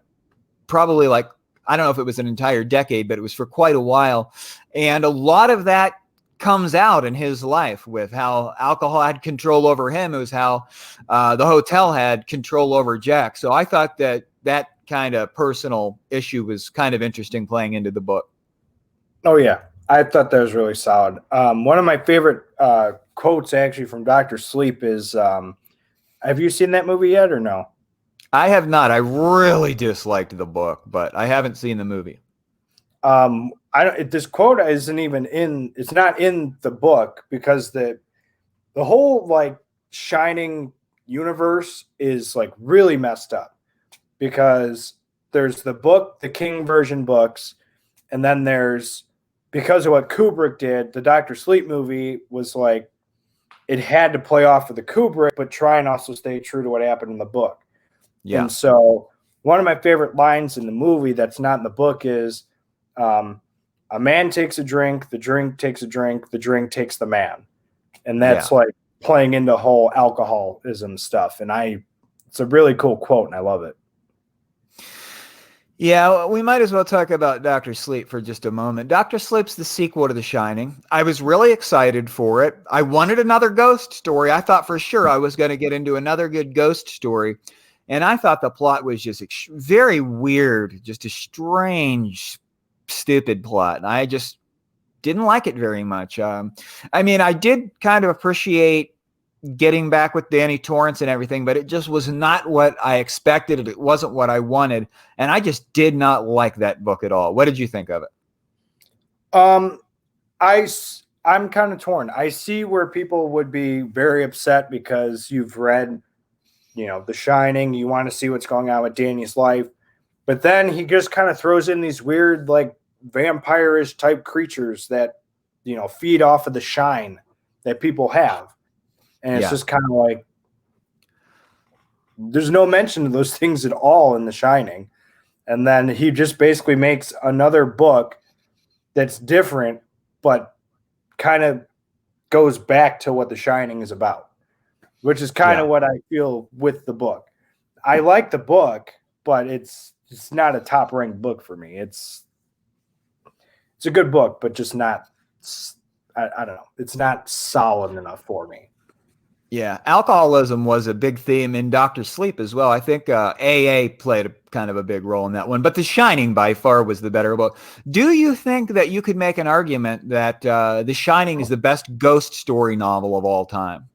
probably I don't know if it was an entire decade, but it was for quite a while. And a lot of that comes out in his life with how alcohol had control over him. It was how the hotel had control over Jack. So I thought that kind of personal issue was kind of interesting playing into the book. Oh, yeah. I thought that was really solid. One of my favorite quotes actually from Dr. Sleep is, have you seen that movie yet or no? I have not. I really disliked the book, but I haven't seen the movie. This quote isn't even it's not in the book, because the whole Shining universe is really messed up, because there's the book, the King version books, and then there's, because of what Kubrick did, the Dr. Sleep movie was it had to play off of the Kubrick, but try and also stay true to what happened in the book. Yeah. And so one of my favorite lines in the movie that's not in the book is, a man takes a drink, the drink takes a drink, the drink takes the man. And that's playing into whole alcoholism stuff. And it's a really cool quote, and I love it. Yeah, we might as well talk about Dr. Sleep for just a moment. Dr. Sleep's the sequel to The Shining. I was really excited for it. I wanted another ghost story. I thought for sure I was going to get into another good ghost story. And I thought the plot was just very weird, just a strange, stupid plot. And I just didn't like it very much. I mean, I did kind of appreciate getting back with Danny Torrance and everything, but it just was not what I expected. It wasn't what I wanted. And I just did not like that book at all. What did you think of it? I'm kind of torn. I see where people would be very upset because you've read, The Shining. You want to see what's going on with Danny's life. But then he just kind of throws in these weird, vampire-ish type creatures that, feed off of the shine that people have. And it's just kind of there's no mention of those things at all in The Shining. And then he just basically makes another book that's different, but kind of goes back to what The Shining is about, which is kind of what I feel with the book. I like the book, but it's not a top-ranked book for me. It's a good book, but just not, I don't know. It's not solid enough for me. Yeah, alcoholism was a big theme in Dr. Sleep as well. I think AA played kind of a big role in that one, but The Shining by far was the better book. Do you think that you could make an argument that The Shining is the best ghost story novel of all time?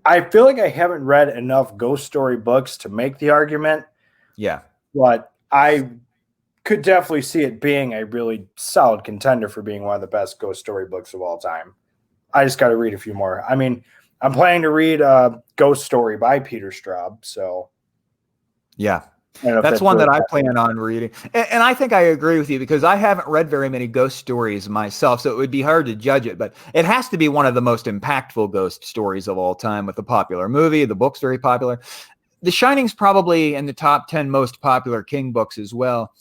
I feel like I haven't read enough ghost story books to make the argument. Yeah. But I could definitely see it being a really solid contender for being one of the best ghost story books of all time. I just got to read a few more. I mean, I'm planning to read Ghost Story by Peter Straub. So, yeah, I don't know if That's one really that I plan on reading. And I think I agree with you because I haven't read very many ghost stories myself, so it would be hard to judge it. But it has to be one of the most impactful ghost stories of all time with the popular movie. The book's very popular. The Shining's probably in the top 10 most popular King books as well.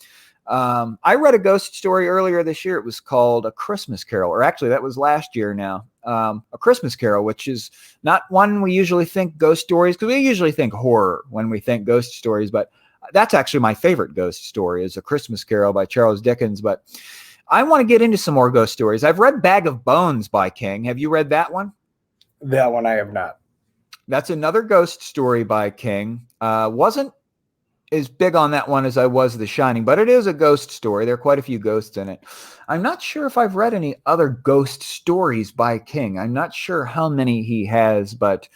I read a ghost story earlier this year. It was called A Christmas Carol, or actually that was last year now. A Christmas Carol, which is not one we usually think ghost stories, because we usually think horror when we think ghost stories, but that's actually my favorite ghost story is A Christmas Carol by Charles Dickens. But I want to get into some more ghost stories. I've read Bag of Bones by King. Have you read that one? That one I have not. That's another ghost story by King. Wasn't as big on that one as I was The Shining, but it is a ghost story. There are quite a few ghosts in it. I'm not sure if I've read any other ghost stories by King. I'm not sure how many he has, but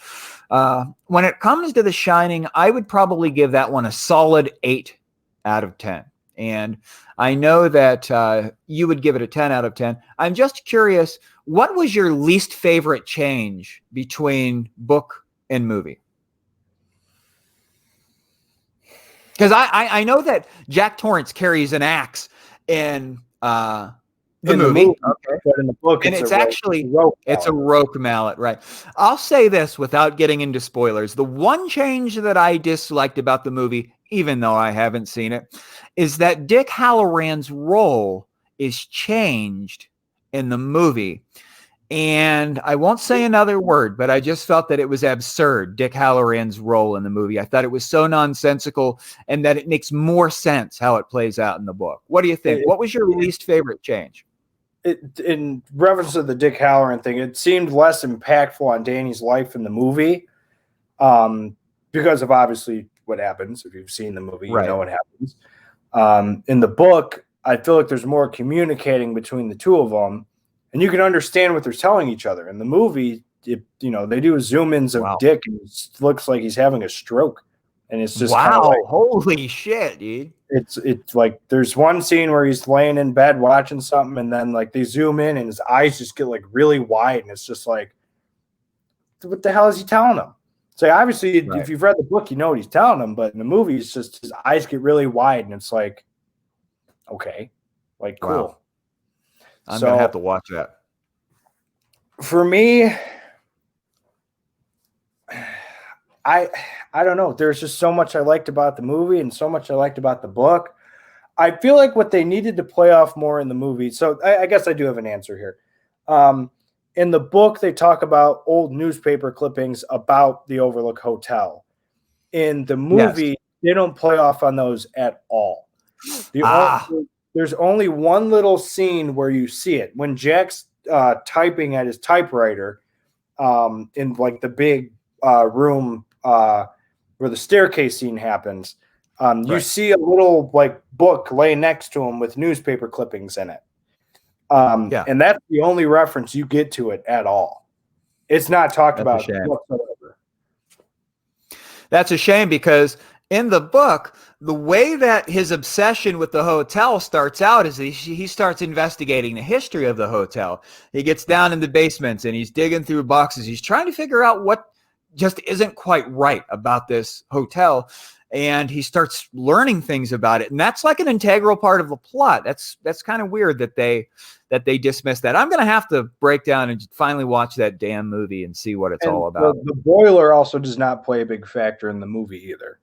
when it comes to The Shining, I would probably give that one a solid 8 out of 10. And I know that you would give it a 10 out of 10. I'm just curious, what was your least favorite change between book and movie? Because I know that Jack Torrance carries an axe in the movie. Okay. But in the book, And it's actually a roque mallet, right? I'll say this without getting into spoilers. The one change that I disliked about the movie, even though I haven't seen it, is that Dick Halloran's role is changed in the movie. And I won't say another word, but I just felt that it was absurd, Dick Halloran's role in the movie. I thought it was so nonsensical and that it makes more sense how it plays out in the book. What do you think? What was your least favorite change? In reference to the Dick Halloran thing, it seemed less impactful on Danny's life in the movie because of obviously what happens. If you've seen the movie, you know what happens. In the book, I feel like there's more communicating between the two of them. And you can understand what they're telling each other. In the movie, they do zoom-ins of Dick, and it looks like he's having a stroke. And it's just holy shit, dude. It's like there's one scene where he's laying in bed watching something, and then like they zoom in, and his eyes just get like really wide, and it's just like, what the hell is he telling them? So obviously, if you've read the book, you know what he's telling them. But in the movie, it's just his eyes get really wide, and it's like, okay, like cool. Wow. I'm going to have to watch that. For me, I don't know. There's just so much I liked about the movie and so much I liked about the book. I feel like what they needed to play off more in the movie. So I guess I do have an answer here. In the book, they talk about old newspaper clippings about the Overlook Hotel. In the movie, they don't play off on those at all. There's only one little scene where you see it when Jack's typing at his typewriter in like the big room where the staircase scene happens. You see a little like book lay next to him with newspaper clippings in it. And that's the only reference you get to it at all. It's not talked about whatsoever. That's a shame because in the book, the way that his obsession with the hotel starts out is he starts investigating the history of the hotel. He gets down in the basements and he's digging through boxes. He's trying to figure out what just isn't quite right about this hotel. And he starts learning things about it. And that's like an integral part of the plot. That's kind of weird that they dismiss that. I'm going to have to break down and finally watch that damn movie and see what it's all about. The boiler also does not play a big factor in the movie either.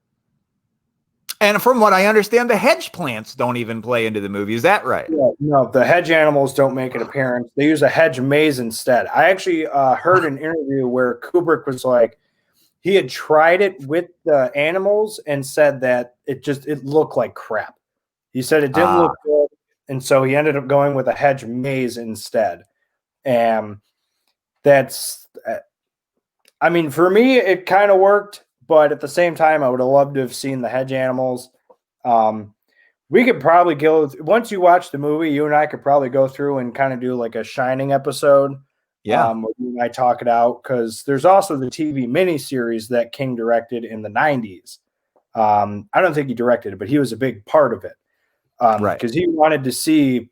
And from what I understand, the hedge plants don't even play into the movie. Is that right? Yeah, no, the hedge animals don't make an appearance. They use a hedge maze instead. I actually heard an interview where Kubrick was like, he had tried it with the animals and said that it looked like crap. He said it didn't look good, and so he ended up going with a hedge maze instead. And that's, I mean, for me, it kind of worked. But at the same time, I would have loved to have seen the hedge animals. We could probably go, once you watch the movie, you and I could probably go through and kind of do like a Shining episode. Yeah. Where you and I talk it out, because there's also the TV miniseries that King directed in the 90s. I don't think he directed it, but he was a big part of it. Because he wanted to see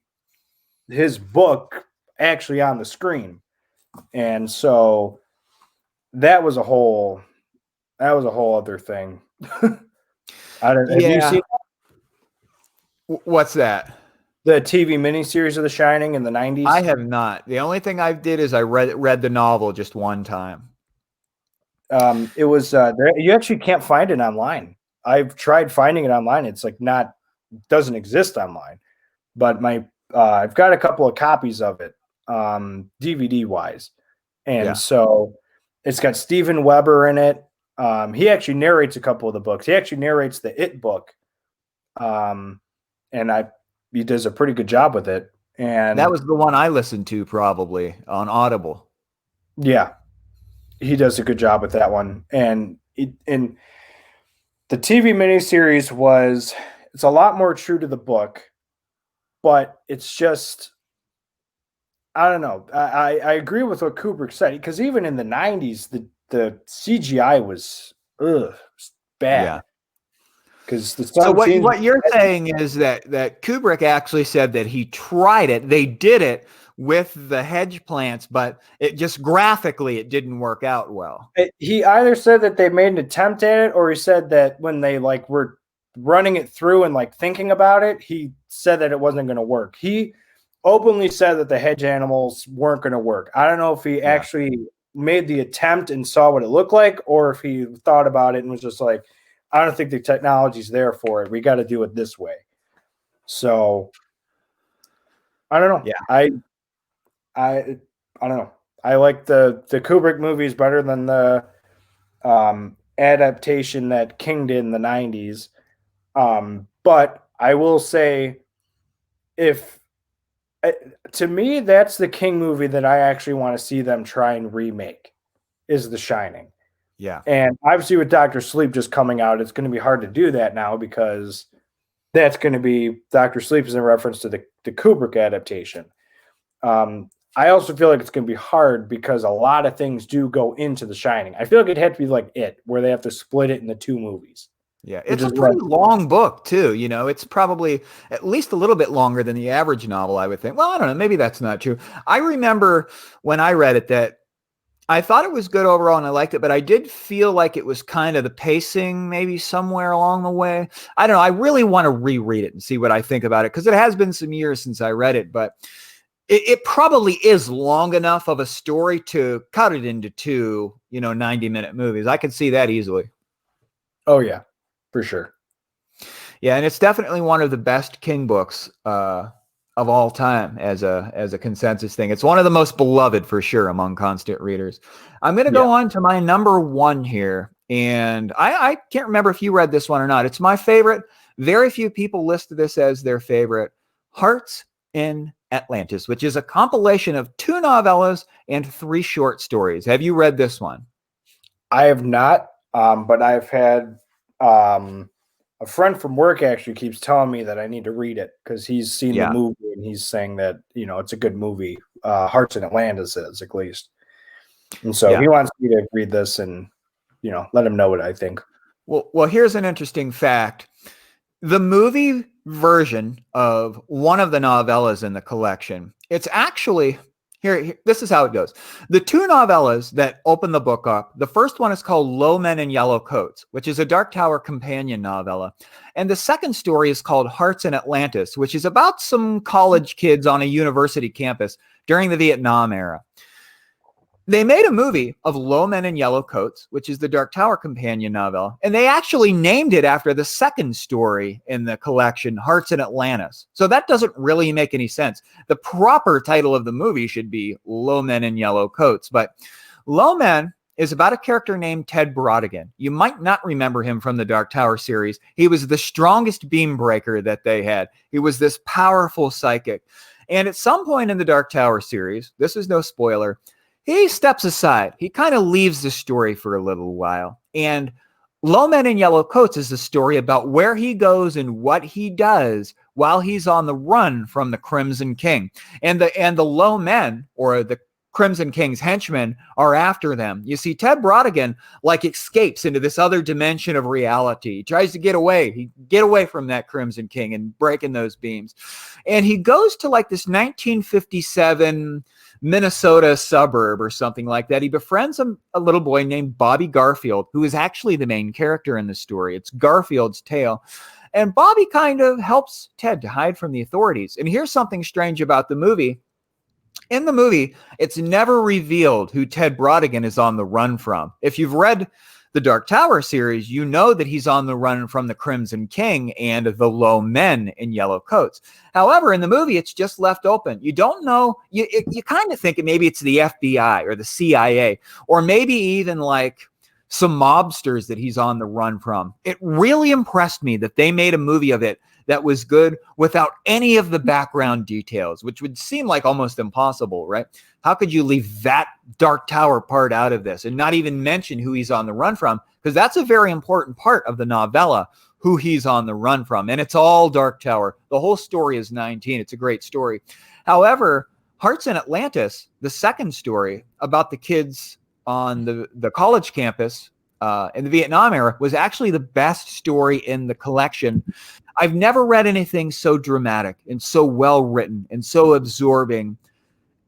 his book actually on the screen. And so that was a whole other thing. I don't. Have you Yeah. seen What's that? the TV miniseries of The Shining in the 90s? I have not. The only thing I did is I read the novel just one time. It was you actually can't find it online. I've tried finding it online. It's like doesn't exist online. But I've got a couple of copies of it, DVD wise, and Yeah. so it's got Steven Weber in it. He actually narrates a couple of the books. He actually narrates the It book, and he does a pretty good job with it. And That was the one I listened to probably on Audible. yeah, he does a good job with that one. And the TV miniseries it's a lot more true to the book, but it's just, I don't know. I agree with what Kubrick said, because even in the 90s, the CGI was bad. Yeah. Because So what you're saying is that Kubrick actually said that he tried it. They did it with the hedge plants, but it just graphically it didn't work out well. He either said that they made an attempt at it, or he said that when they were running it through and thinking about it, he said that it wasn't going to work. He openly said that the hedge animals weren't going to work. I don't know if he actually made the attempt and saw what it looked like, or if he thought about it and was just like, I don't think the technology's there for it. We got to do it this way. So I don't know. Yeah. I don't know. I like the Kubrick movies better than the adaptation that King did in the 90s. But I will say, to me, that's the King movie that I actually want to see them try and remake, is The Shining. Yeah. And obviously with Dr. Sleep just coming out, it's going to be hard to do that now, because that's going to be Dr. Sleep is in reference to the Kubrick adaptation. I also feel like it's going to be hard because a lot of things do go into The Shining. I feel like it'd have to be like It, where they have to split it into two movies. Yeah, it's a pretty long book too. It's probably at least a little bit longer than the average novel, I would think. Well, I don't know. Maybe that's not true. I remember when I read it that I thought it was good overall and I liked it, but I did feel like it was kind of the pacing maybe somewhere along the way. I don't know. I really want to reread it and see what I think about it, because it has been some years since I read it, but it probably is long enough of a story to cut it into two, 90-minute movies. I could see that easily. Oh, yeah, for sure. Yeah, and it's definitely one of the best King books of all time as a consensus thing. It's one of the most beloved for sure among constant readers. I'm going to go on to my number one here, and I can't remember if you read this one or not. It's my favorite. Very few people list this as their favorite. Hearts in Atlantis, which is a compilation of 2 novellas and 3 short stories. Have you read this one? I have not, but I've had a friend from work actually keeps telling me that I need to read it, because he's seen the movie and he's saying that, it's a good movie. Hearts in Atlantis is, at least. And so he wants me to read this and, let him know what I think. Well, here's an interesting fact. The movie version of one of the novellas in the collection, it's actually here. This is how it goes. The 2 novellas that open the book up, the first one is called Low Men in Yellow Coats, which is a Dark Tower companion novella. And the second story is called Hearts in Atlantis, which is about some college kids on a university campus during the Vietnam era. They made a movie of Low Men in Yellow Coats, which is the Dark Tower companion novel, and they actually named it after the second story in the collection, Hearts in Atlantis. So that doesn't really make any sense. The proper title of the movie should be Low Men in Yellow Coats, but Low Men is about a character named Ted Brodigan. You might not remember him from the Dark Tower series. He was the strongest beam breaker that they had. He was this powerful psychic. And at some point in the Dark Tower series, this is no spoiler, he steps aside. He kind of leaves the story for a little while. And Low Men in Yellow Coats is a story about where he goes and what he does while he's on the run from the Crimson King. And the Low Men, or the Crimson King's henchmen, are after them. You see, Ted Brodigan escapes into this other dimension of reality. He tries to get away from that Crimson King and breaking those beams. And he goes to this 1957 Minnesota suburb or something like that. He befriends a little boy named Bobby Garfield, who is actually the main character in the story. It's Garfield's tale. And Bobby kind of helps Ted to hide from the authorities. And here's something strange about the movie. In the movie, it's never revealed who Ted Brodigan is on the run from. If you've read the Dark Tower series, you know that he's on the run from the Crimson King and the low men in yellow coats. However, in the movie, it's just left open. You don't know. You kind of think maybe it's the FBI or the CIA, or maybe even like some mobsters that he's on the run from. It really impressed me that they made a movie of it that was good without any of the background details, which would seem like almost impossible, right? How could you leave that Dark Tower part out of this and not even mention who he's on the run from? Because that's a very important part of the novella, who he's on the run from. And it's all Dark Tower. The whole story is 19. It's a great story. However, Hearts in Atlantis, the second story about the kids on the college campus in the Vietnam era, was actually the best story in the collection. I've never read anything so dramatic and so well written and so absorbing.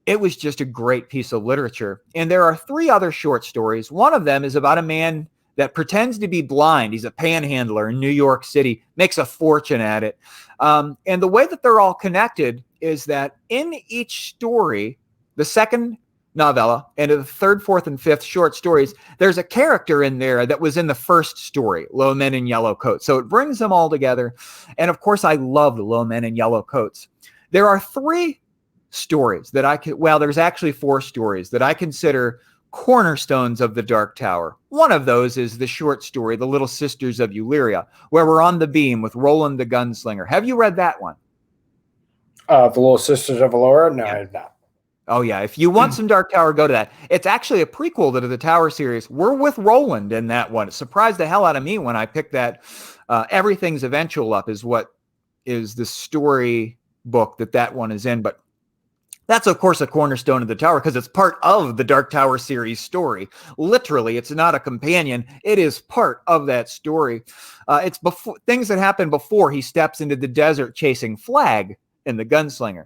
It was just a great piece of literature. And there are 3 other short stories. One of them is about a man that pretends to be blind. He's a panhandler in New York City, makes a fortune at it. And the way that they're all connected is that in each story, the second novella and the third, fourth, and fifth short stories, there's a character in there that was in the first story, Low Men in Yellow Coats. So it brings them all together. And of course, I love the Low Men in Yellow Coats. There are 3 stories that there's actually 4 stories that I consider cornerstones of the Dark Tower. One of those is the short story, The Little Sisters of Euleria, where we're on the beam with Roland the Gunslinger. Have you read that one? The Little Sisters of Aurora? No, Yeah. I have not. Oh, yeah. If you want some Dark Tower, go to that. It's actually a prequel to the Tower series. We're with Roland in that one. It surprised the hell out of me when I picked that. Everything's Eventual Up is what is the story book that one is in. But that's, of course, a cornerstone of the Tower because it's part of the Dark Tower series story. Literally, it's not a companion. It is part of that story. It's before things that happen before he steps into the desert chasing Flag in the Gunslinger.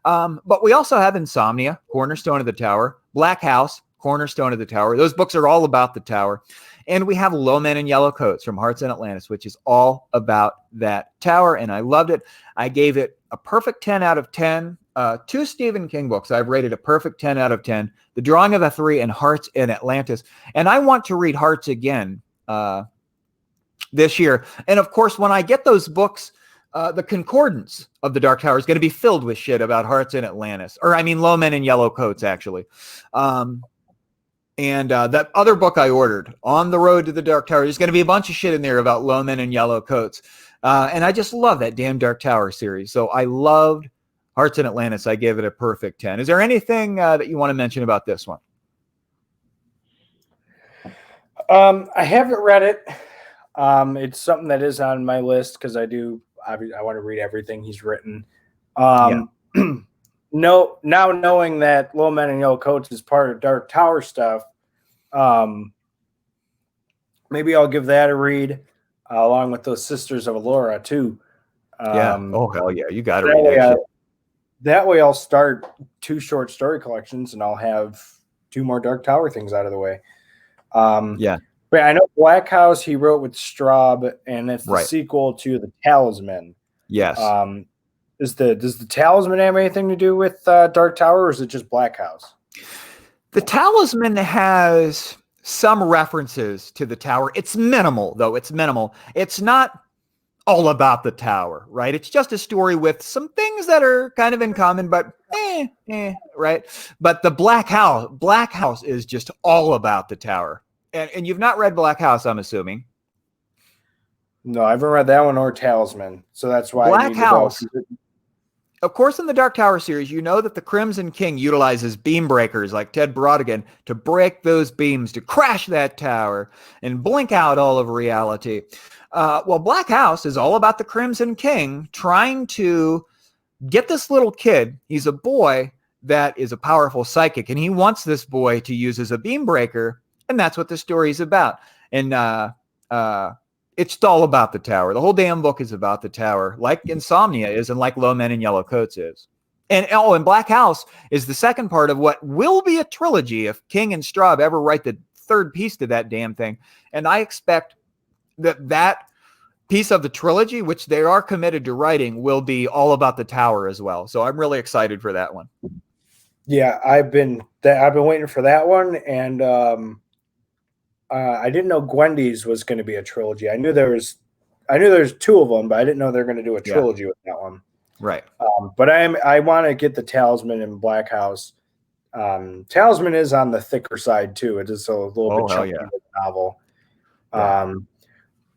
But we also have Insomnia, cornerstone of the Tower, Black House, cornerstone of the Tower. Those books are all about the Tower. And we have Low Men in Yellow Coats from Hearts in Atlantis, which is all about that tower. And I loved it. I gave it a perfect 10 out of 10. 2 Stephen King books I've rated a perfect 10 out of 10. The Drawing of the Three and Hearts in Atlantis. And I want to read Hearts again this year. And of course, when I get those books, the concordance of the Dark Tower is going to be filled with shit about Hearts in Atlantis. Low Men in Yellow Coats, actually. And that other book I ordered, On the Road to the Dark Tower, there's going to be a bunch of shit in there about Low Men in Yellow Coats. And I just love that damn Dark Tower series. So I loved Hearts in Atlantis. I gave it a perfect 10. Is there anything that you want to mention about this one? I haven't read it. It's something that is on my list because I want to read everything he's written. Now knowing that Low Men in Yellow Coats is part of Dark Tower stuff, maybe I'll give that a read along with those Sisters of Aurora too. Oh hell yeah, you got to read that shit. That way I'll start 2 short story collections and I'll have 2 more Dark Tower things out of the way. But I know Black House he wrote with Straub, and it's the sequel to the Talisman. Yes. Does the Talisman have anything to do with Dark Tower, or is it just Black House? The Talisman has some references to the Tower. It's minimal, though. It's minimal. It's not all about the Tower, right? It's just a story with some things that are kind of in common, but right? But the Black House is just all about the Tower. And you've not read Black House, I'm assuming. No, I haven't read that one or Talisman. So that's why Black House. Of course, in the Dark Tower series, you know that the Crimson King utilizes beam breakers like Ted Brodigan to break those beams, to crash that tower and blink out all of reality. Well, Black House is all about the Crimson King trying to get this little kid. He's a boy that is a powerful psychic, and he wants this boy to use as a beam breaker, and that's what the story's about. And it's all about the Tower. The whole damn book is about the Tower, like Insomnia is, and like Low Men in Yellow Coats is. And Black House is the second part of what will be a trilogy if King and Straub ever write the third piece to that damn thing. And I expect that piece of the trilogy, which they are committed to writing, will be all about the tower as well. So I'm really excited for that one. Yeah, I've been waiting for that one, and I didn't know Gwendy's was going to be a trilogy. I knew there's two of them, but I didn't know they're going to do a trilogy with that one. Right. But I want to get the Talisman and Black House. Talisman is on the thicker side too. It is a little bit chunky novel. Yeah.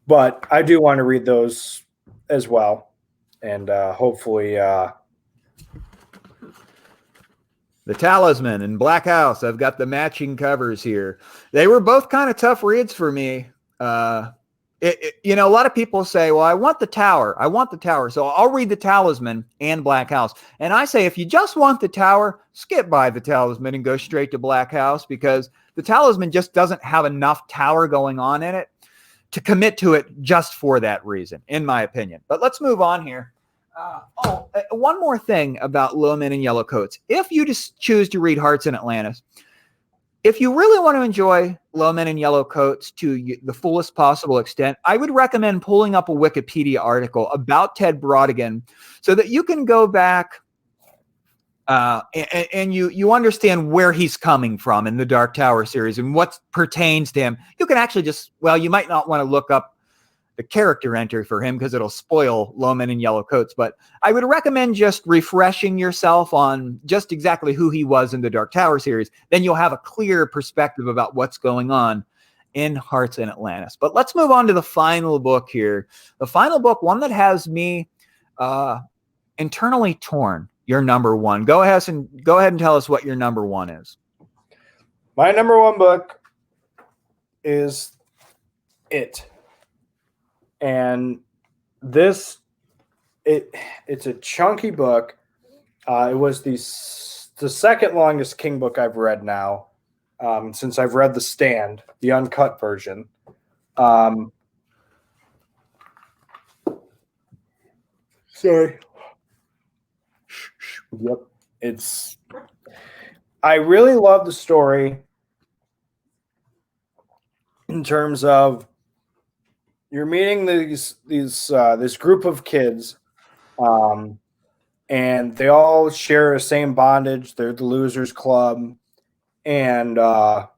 But I do want to read those as well, and hopefully. The Talisman and Black House. I've got the matching covers here. They were both kind of tough reads for me. A lot of people say, well, I want the tower. So I'll read the Talisman and Black House. And I say, if you just want the tower, skip by the Talisman and go straight to Black House, because the Talisman just doesn't have enough tower going on in it to commit to it just for that reason, in my opinion. But let's move on here. One more thing about Low Men in Yellow Coats. If you just choose to read Hearts in Atlantis, if you really want to enjoy Low Men in Yellow Coats to the fullest possible extent, I would recommend pulling up a Wikipedia article about Ted Brautigan so that you can go back and you understand where he's coming from in the Dark Tower series and what pertains to him. You can actually you might not want to look up the character entry for him because it'll spoil Low Men in Yellow Coats, but I would recommend just refreshing yourself on just exactly who he was in the Dark Tower series. Then you'll have a clear perspective about what's going on in Hearts in Atlantis. But let's move on to the final book here. The final book, one that has me internally torn. Your number one. Go ahead and tell us what your number one is. My number one book is It. And it's a chunky book. It was the second longest King book I've read now, since I've read The Stand, the uncut version. Sorry. Yep. I really love the story in terms of you're meeting this group of kids, and they all share the same bondage. They're the Losers Club, and they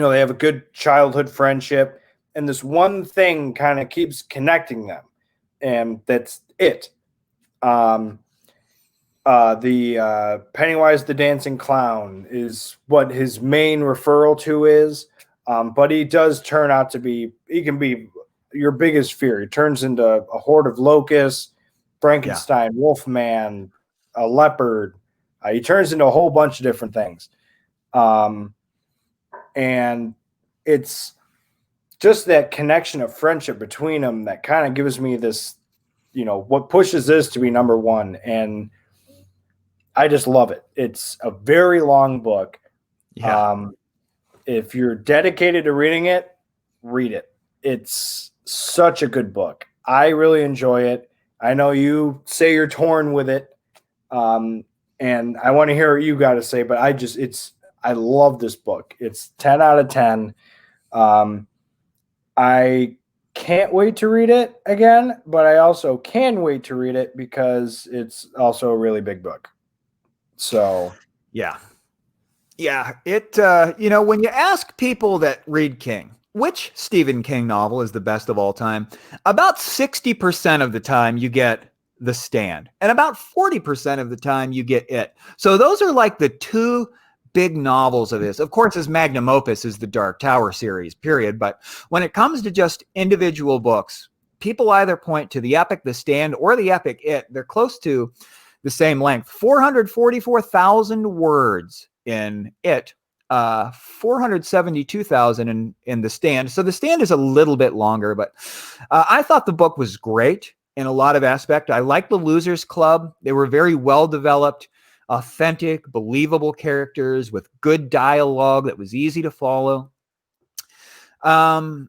have a good childhood friendship. And this one thing kind of keeps connecting them, and that's it. The Pennywise the Dancing Clown is what his main referral to is. But he does turn out to be, he can be your biggest fear. He turns into a horde of locusts, Frankenstein, Wolfman, a leopard. He turns into a whole bunch of different things. And it's just that connection of friendship between them that kind of gives me this, what pushes this to be number one. And I just love it. It's a very long book. Yeah. If you're dedicated to reading it, read it. It's such a good book. I really enjoy it. I know you say you're torn with it. And I want to hear what you got to say, but I love this book. It's 10 out of 10. I can't wait to read it again, but I also can wait to read it because it's also a really big book. So, yeah. Yeah, when you ask people that read King, which Stephen King novel is the best of all time, about 60% of the time you get The Stand, and about 40% of the time you get It. So those are like the two big novels of this. Of course, his magnum opus is the Dark Tower series, period. But when it comes to just individual books, people either point to the epic The Stand or the epic It. They're close to the same length, 444,000 words in It, 472,000 in The Stand. So The Stand is a little bit longer, but I thought the book was great in a lot of aspects. I like the Losers Club. They were very well developed, authentic, believable characters with good dialogue that was easy to follow. I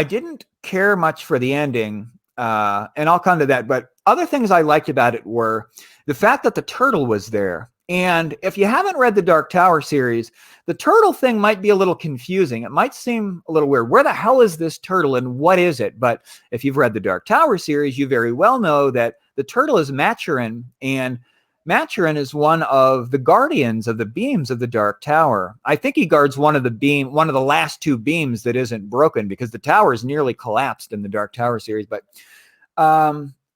didn't care much for the ending. And I'll come to that. But other things I liked about it were the fact that the turtle was there. And if you haven't read the Dark Tower series, the turtle thing might be a little confusing. It might seem a little weird. Where the hell is this turtle and what is it? But if you've read the Dark Tower series, you very well know that the turtle is Maturin, and Maturin is one of the guardians of the beams of the Dark Tower. I think he guards one of the last two beams that isn't broken, because the tower is nearly collapsed in the Dark Tower series. But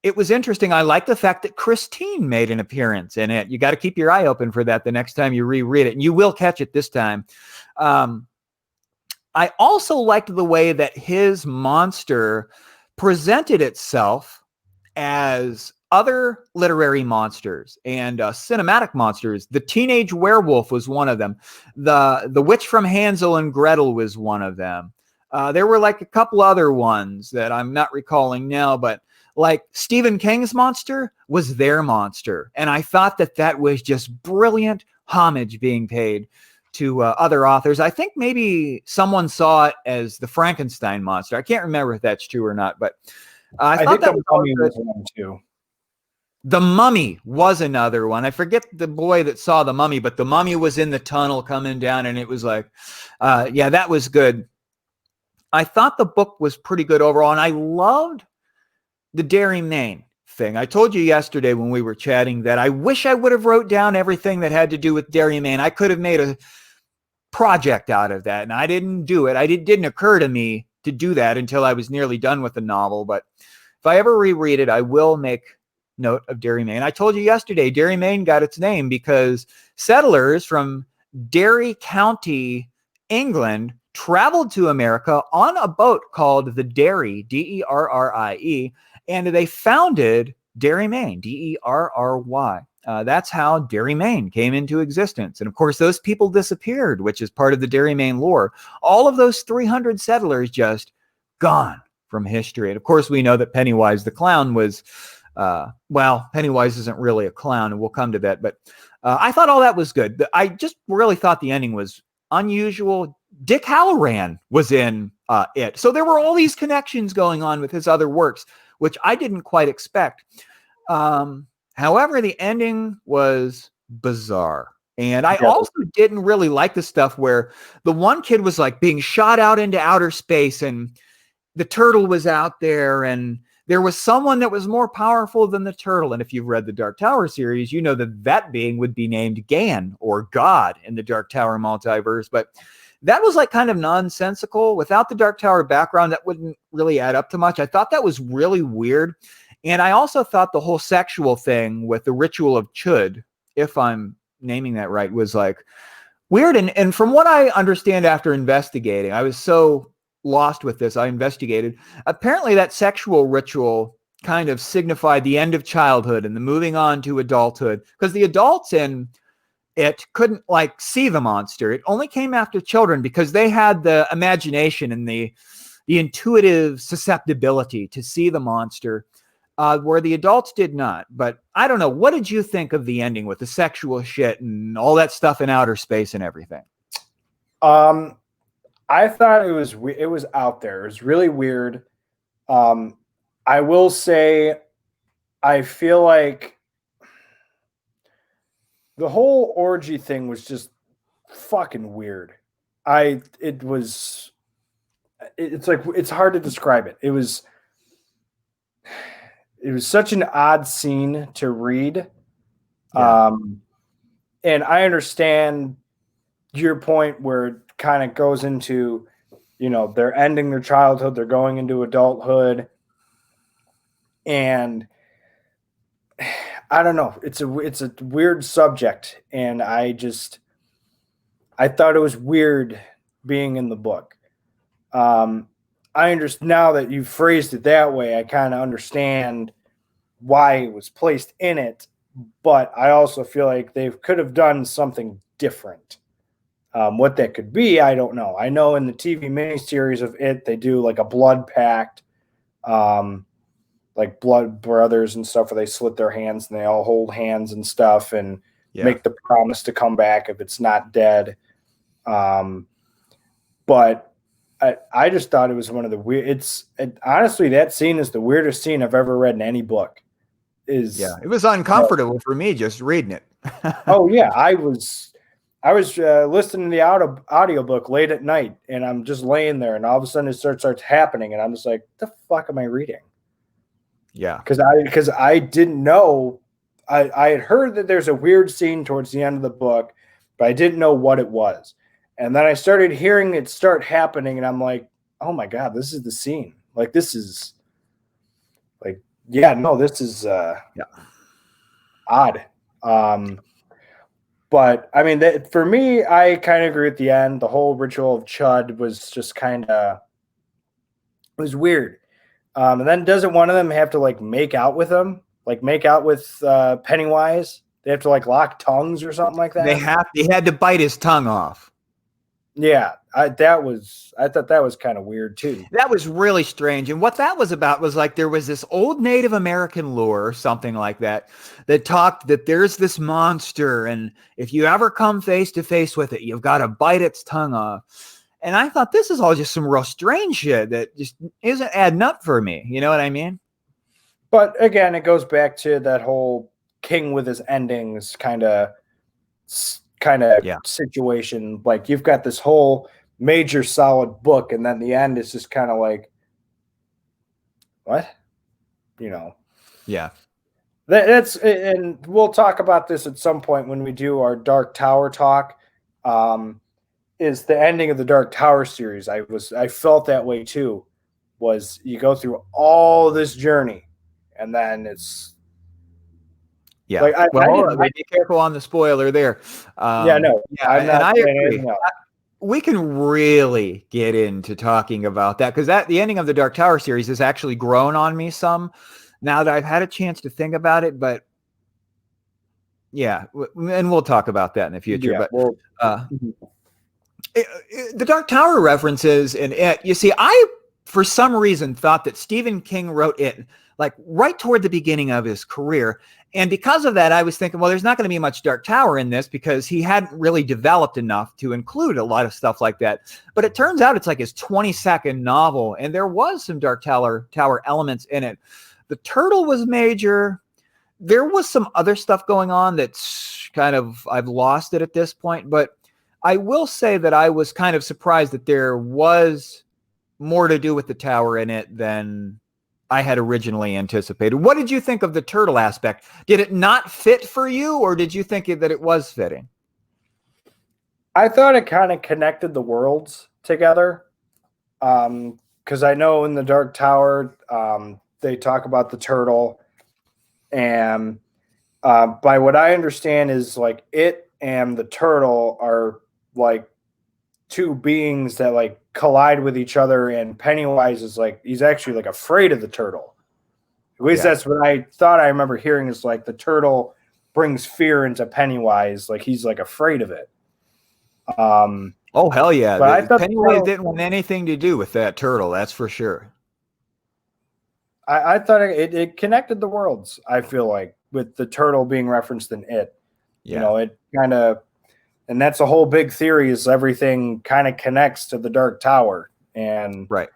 it was interesting. I like the fact that Christine made an appearance in it. You got to keep your eye open for that the next time you reread it, and you will catch it this time. I also liked the way that his monster presented itself as other literary monsters and cinematic monsters. The teenage werewolf was one of them. The witch from Hansel and Gretel was one of them. There were like a couple other ones that I'm not recalling now, but like Stephen King's monster was their monster. And I thought that that was just brilliant homage being paid to other authors. I think maybe someone saw it as the Frankenstein monster. I can't remember if that's true or not, but I thought that was one too. The Mummy was another one. I forget the boy that saw the Mummy, but the Mummy was in the tunnel coming down, and it was like, yeah, that was good. I thought the book was pretty good overall, and I loved the Dairy Maine thing. I told you yesterday when we were chatting that I wish I would have wrote down everything that had to do with Dairy Maine. I could have made a project out of that, and I didn't do it. It didn't occur to me to do that until I was nearly done with the novel. But if I ever reread it, I will make note of Dairy Maine. I told you yesterday, Dairy Maine got its name because settlers from Derry County, England, traveled to America on a boat called the Derry, Derrie, and they founded Dairy Maine, Derry. That's how Dairy Maine came into existence. And of course, those people disappeared, which is part of the Dairy Maine lore. All of those 300 settlers just gone from history. And of course, we know that Pennywise the clown was, well, Pennywise isn't really a clown, and we'll come to that. But I thought all that was good. I just really thought the ending was unusual. Dick Halloran was in it. So there were all these connections going on with his other works, which I didn't quite expect. However, the ending was bizarre. And I also didn't really like the stuff where the one kid was like being shot out into outer space, and the turtle was out there, and there was someone that was more powerful than the turtle. And if you've read the Dark Tower series, you know that that being would be named Gan, or God, in the Dark Tower multiverse. But that was like kind of nonsensical. Without the Dark Tower background, that wouldn't really add up to much. I thought that was really weird. And I also thought the whole sexual thing with the ritual of Chud, if I'm naming that right, was like weird. And from what I understand after investigating, I was so lost with this, I investigated. Apparently that sexual ritual kind of signified the end of childhood and the moving on to adulthood, because the adults in it couldn't like see the monster. It only came after children because they had the imagination and the intuitive susceptibility to see the monster, where the adults did not. But I don't know. What did you think of the ending with the sexual shit and all that stuff in outer space and everything? I thought it was out there. It was really weird. I will say, I feel like the whole orgy thing was just fucking weird. It's like, it's hard to describe it. It was such an odd scene to read. Yeah. And I understand your point where it kind of goes into, you know, they're ending their childhood, they're going into adulthood. And I don't know. It's a weird subject, and I thought it was weird being in the book. I understand now that you've phrased it that way. I kind of understand why it was placed in it, but I also feel like they could have done something different. What that could be, I don't know. I know in the TV miniseries of it, they do like a blood pact. Like blood brothers and stuff, where they slit their hands and they all hold hands and stuff and make the promise to come back if it's not dead. But I just thought it was one of the weird. Honestly, that scene is the weirdest scene I've ever read in any book. Yeah, it was uncomfortable for me just reading it. Oh yeah, I was listening to the audiobook late at night, and I'm just laying there, and all of a sudden it starts happening, and I'm just like, the fuck am I reading? Yeah, because I didn't know. I had heard that there's a weird scene towards the end of the book, but I didn't know what it was. And then I started hearing it start happening, and I'm like, oh my God, this is the scene. Like, this is like, yeah, no, this is odd. But I mean, for me, I kind of agree at the end. The whole ritual of Chud was just it was weird. And then doesn't one of them have to like make out with him? Like make out with Pennywise? They have to like lock tongues or something like that? They had to bite his tongue off. Yeah, I thought that was kind of weird too. That was really strange. And what that was about was like there was this old Native American lore or something like that talked that there's this monster, and if you ever come face to face with it, you've got to bite its tongue off. And I thought this is all just some real strange shit that just isn't adding up for me. You know what I mean? But again, it goes back to that whole king with his endings kind of situation. Like you've got this whole major solid book, and then the end is just kind of like, what? You know? Yeah. And we'll talk about this at some point when we do our Dark Tower talk. Is the ending of the Dark Tower series. I felt that way too. Was you go through all this journey, and then it's like be careful on the spoiler there. I'm not saying anything else. We can really get into talking about that because the ending of the Dark Tower series has actually grown on me some now that I've had a chance to think about it. But yeah, and we'll talk about that in the future. Yeah, but the Dark Tower references in it, you see, I for some reason thought that Stephen King wrote it like right toward the beginning of his career. And because of that, I was thinking, well, there's not going to be much Dark Tower in this because he hadn't really developed enough to include a lot of stuff like that. But it turns out it's like his 22nd novel, and there was some Dark Tower elements in it. The turtle was major. There was some other stuff going on that's kind of, I've lost it at this point. But I will say that I was kind of surprised that there was more to do with the tower in it than I had originally anticipated. What did you think of the turtle aspect? Did it not fit for you, or did you think that it was fitting? I thought it kind of connected the worlds together. Because I know in the Dark Tower, they talk about the turtle. And by what I understand is like it and the turtle are like two beings that like collide with each other, and Pennywise is like, he's actually like afraid of the turtle. At least that's what I thought I remember hearing, is like the turtle brings fear into Pennywise, like he's like afraid of it. Oh hell yeah. But I thought Pennywise didn't want anything to do with that turtle, that's for sure. I thought it connected the worlds, I feel like, with the turtle being referenced in it. Yeah. You know, it kind of, and that's a whole big theory, is everything kind of connects to the Dark Tower. And, right.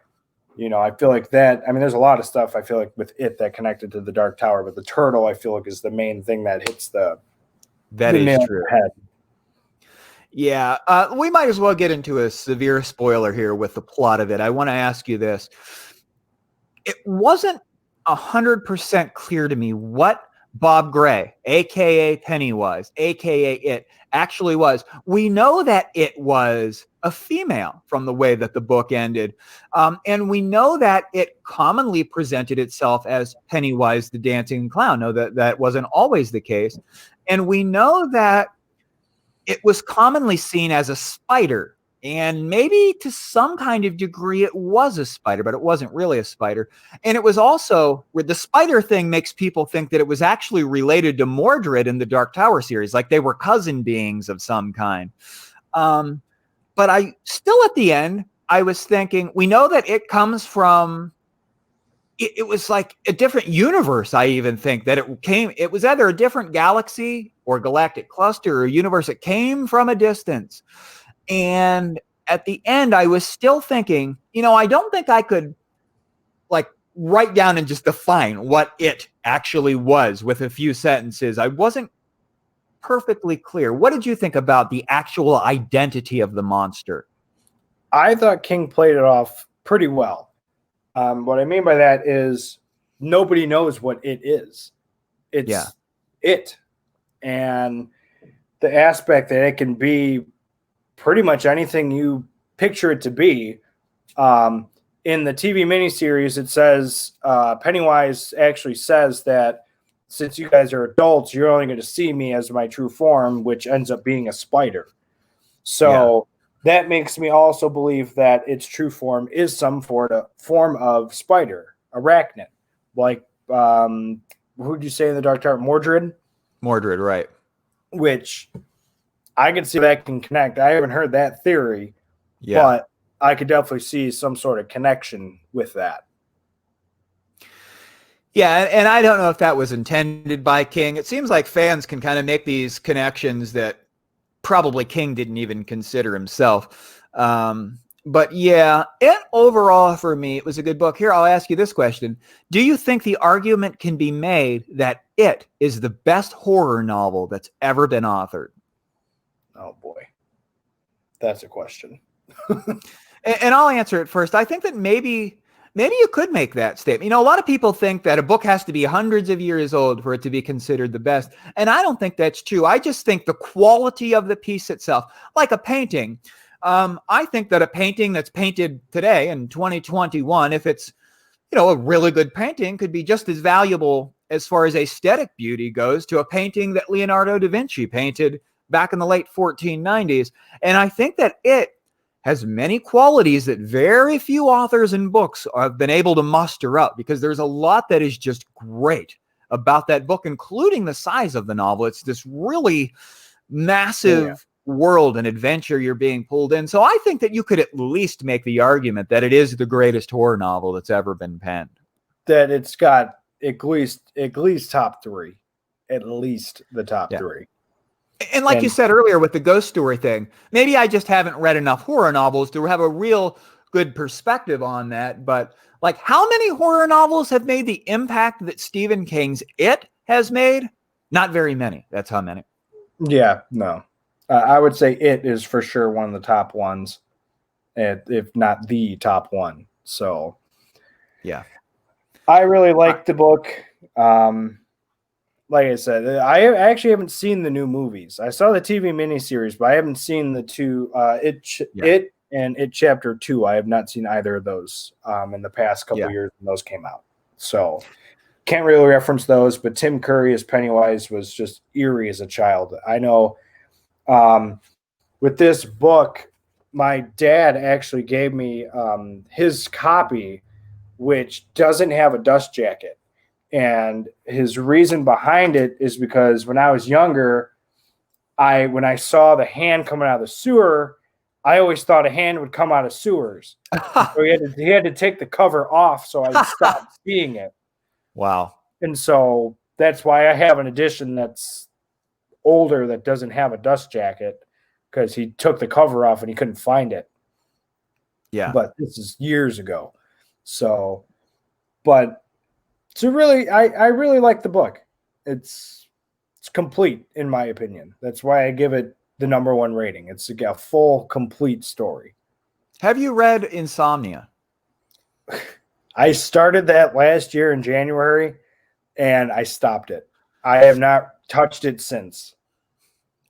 You know, I feel like that, I mean, there's a lot of stuff I feel like with it that connected to the Dark Tower, but the turtle, I feel like, is the main thing that hits the is true. Head. Yeah. We might as well get into a severe spoiler here with the plot of it. I want to ask you this. It wasn't 100% clear to me what Bob Gray, a.k.a. Pennywise, a.k.a. it, actually was. We know that it was a female from the way that the book ended. And we know that it commonly presented itself as Pennywise the Dancing Clown. No, that wasn't always the case. And we know that it was commonly seen as a spider. And maybe to some kind of degree it was a spider, but it wasn't really a spider. And it was also, with the spider thing makes people think that it was actually related to Mordred in the Dark Tower series, like they were cousin beings of some kind. But I still, at the end, I was thinking, we know that it comes from, it was like a different universe. I even think that it was either a different galaxy or galactic cluster or universe. It came from a distance. And at the end, I was still thinking, I don't think I could like write down and just define what it actually was with a few sentences. I wasn't perfectly clear. What did you think about the actual identity of the monster? I thought King played it off pretty well. What I mean by that is nobody knows what it is. It's it. And the aspect that it can be pretty much anything you picture it to be. In the TV miniseries, it says Pennywise actually says that since you guys are adults, you're only going to see me as my true form, which ends up being a spider. So that makes me also believe that its true form is some form of spider, arachnid. Like, who'd you say in the Dark Tower? Mordred? Mordred, right. Which I can see that can connect. I haven't heard that theory, but I could definitely see some sort of connection with that. Yeah, and I don't know if that was intended by King. It seems like fans can kind of make these connections that probably King didn't even consider himself. But yeah, and overall for me, it was a good book. Here, I'll ask you this question. Do you think the argument can be made that it is the best horror novel that's ever been authored? Oh, boy. That's a question. And I'll answer it first. I think that maybe you could make that statement. A lot of people think that a book has to be hundreds of years old for it to be considered the best. And I don't think that's true. I just think the quality of the piece itself, like a painting, I think that a painting that's painted today in 2021, if it's, a really good painting, could be just as valuable as far as aesthetic beauty goes to a painting that Leonardo da Vinci painted back in the late 1490s. And I think that it has many qualities that very few authors and books have been able to muster up, because there's a lot that is just great about that book, including the size of the novel. It's this really massive world and adventure you're being pulled in. So I think that you could at least make the argument that it is the greatest horror novel that's ever been penned. That it's got at least top three, at least the top three. And like you said earlier with the ghost story thing, maybe I just haven't read enough horror novels to have a real good perspective on that. But like, how many horror novels have made the impact that Stephen King's It has made? Not very many. That's how many. Yeah, no. I would say It is for sure one of the top ones, if not the top one. So, yeah. I really liked the book. Like I said, I actually haven't seen the new movies. I saw the TV miniseries, but I haven't seen the two, It and It Chapter 2. I have not seen either of those in the past couple of years when those came out. So can't really reference those, but Tim Curry as Pennywise was just eerie as a child. I know with this book, my dad actually gave me his copy, which doesn't have a dust jacket. And his reason behind it is because when I was younger, when I saw the hand coming out of the sewer, I always thought a hand would come out of sewers. So he had to take the cover off so I stopped seeing it. Wow. And so that's why I have an edition that's older that doesn't have a dust jacket, because he took the cover off and he couldn't find it. Yeah. But this is years ago. So, but so really, I really like the book. It's complete, in my opinion. That's why I give it the #1 rating. It's a full, complete story. Have you read Insomnia? I started that last year in January, and I stopped it. I have not touched it since.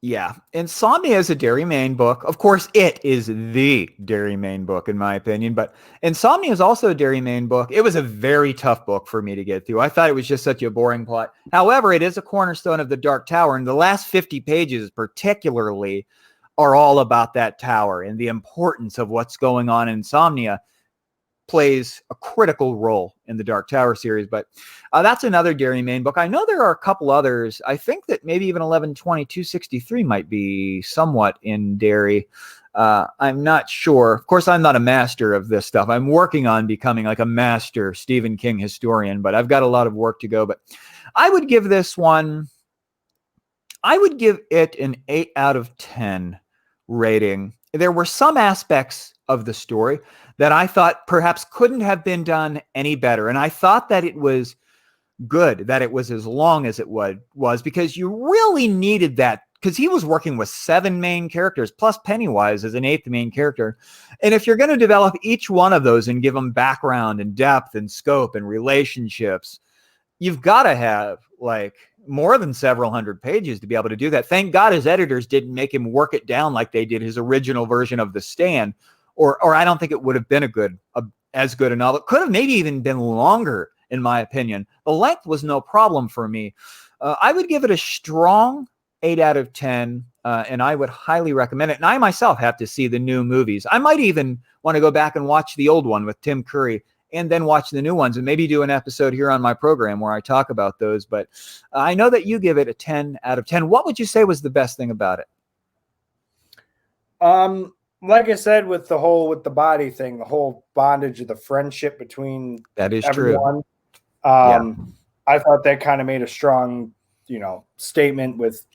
Yeah. Insomnia is a Derry Main book. Of course, it is the Derry Main book, in my opinion. But Insomnia is also a Derry Main book. It was a very tough book for me to get through. I thought it was just such a boring plot. However, it is a cornerstone of the Dark Tower. And the last 50 pages particularly are all about that tower, and the importance of what's going on in Insomnia plays a critical role in the Dark Tower series. But that's another Derry Main book. I know there are a couple others. I think that maybe even 11/22/63 might be somewhat in Derry. I'm not sure. Of course, I'm not a master of this stuff. I'm working on becoming like a master Stephen King historian, but I've got a lot of work to go. But I would give this one, I would give it an 8 out of 10 rating. there were some aspects of the story that I thought perhaps couldn't have been done any better. And I thought that it was good that it was as long as it was, because you really needed that, because he was working with 7 main characters plus Pennywise as an 8th main character. And if you're going to develop each one of those and give them background and depth and scope and relationships, you've got to have like more than several hundred pages to be able to do that. Thank God his editors didn't make him work it down like they did his original version of The Stand, or I don't think it would have been as good a novel. It could have maybe even been longer, in my opinion. The length was no problem for me. I would give it a strong 8 out of 10, and I would highly recommend it. And I myself have to see the new movies. I might even want to go back and watch the old one with Tim Curry and then watch the new ones and maybe do an episode here on my program where I talk about those. But I know that you give it a 10 out of 10. What would you say was the best thing about it? Like I said, with the body thing, the whole bondage of the friendship between that is everyone. True. I thought that kind of made a strong, statement with,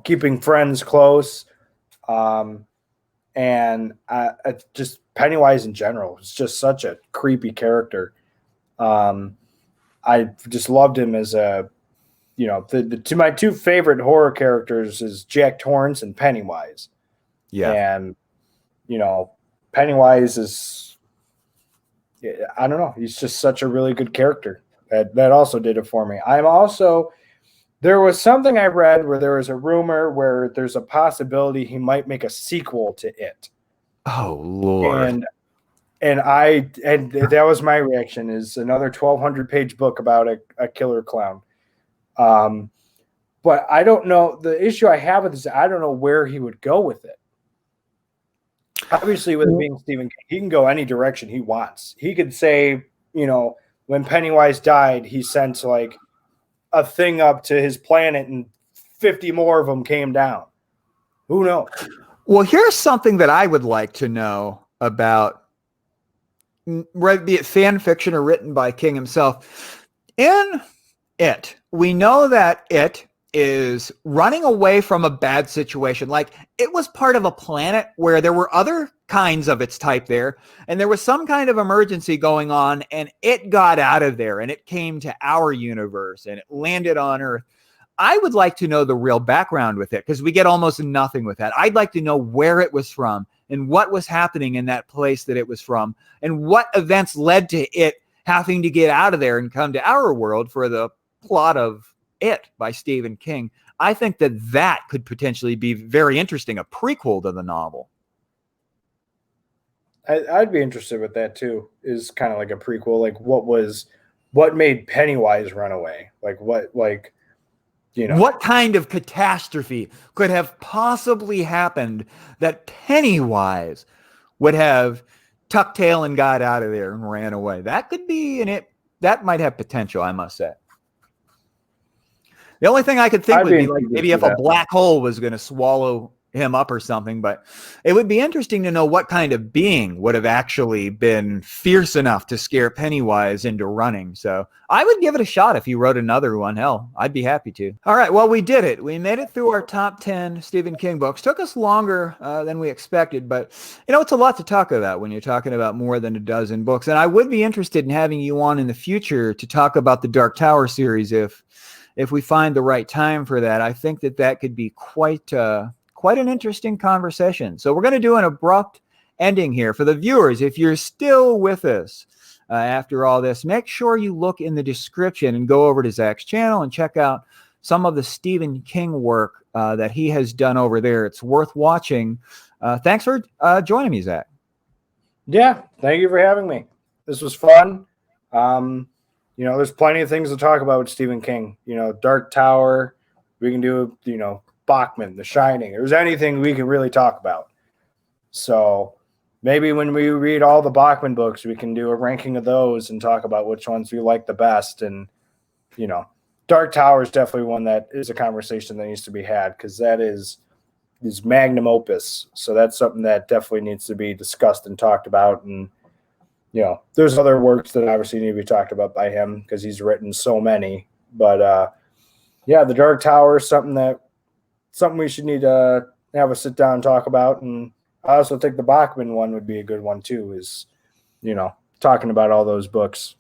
keeping friends close. And just Pennywise in general is just such a creepy character. I just loved him as a, my 2 favorite horror characters is Jack Torrance and Pennywise. Yeah. And, Pennywise is, I don't know. He's just such a really good character. That also did it for me. There was something I read where there was a rumor where there's a possibility he might make a sequel to it. Oh, Lord. And that was my reaction, is another 1,200 page book about a killer clown. But I don't know. The issue I have with this, I don't know where he would go with it. Obviously, with it being Stephen King, he can go any direction he wants. He could say, when Pennywise died, he sent like a thing up to his planet and 50 more of them came down. Who knows? Well, here's something that I would like to know about, be it fan fiction or written by King himself. In it, we know that it is running away from a bad situation. Like, it was part of a planet where there were other kinds of its type there, and there was some kind of emergency going on, and it got out of there, and it came to our universe, and it landed on Earth. I would like to know the real background with it, because we get almost nothing with that. I'd like to know where it was from and what was happening in that place that it was from, and what events led to it having to get out of there and come to our world for the plot of It by Stephen King. I think that could potentially be very interesting, a prequel to the novel. I'd be interested with that too. Is kind of like a prequel. Like, what made Pennywise run away? What kind of catastrophe could have possibly happened that Pennywise would have tucked tail and got out of there and ran away? That could be that might have potential, I must say. The only thing I could think would be like maybe if a black hole was going to swallow him up or something, but it would be interesting to know what kind of being would have actually been fierce enough to scare Pennywise into running. So I would give it a shot if you wrote another one. Hell, I'd be happy to. All right, well, we did it. We made it through our top 10 Stephen King books. Took us longer than we expected, but it's a lot to talk about when you're talking about more than a dozen books. And I would be interested in having you on in the future to talk about the Dark Tower series if we find the right time for that. I think that could be quite an interesting conversation. So we're going to do an abrupt ending here. For the viewers, if you're still with us after all this, make sure you look in the description and go over to Zach's channel and check out some of the Stephen King work that he has done over there. It's worth watching. Thanks for joining me, Zach. Yeah, thank you for having me. This was fun. There's plenty of things to talk about with Stephen King. Dark Tower. We can do, Bachman, The Shining. There's anything we can really talk about. So maybe when we read all the Bachman books, we can do a ranking of those and talk about which ones we like the best. And, Dark Tower is definitely one that is a conversation that needs to be had, because that is magnum opus. So that's something that definitely needs to be discussed and talked about. And, there's other works that obviously need to be talked about by him because he's written so many. But, the Dark Tower is something we should need to have a sit down and talk about. And I also think the Bachman one would be a good one too, is, talking about all those books.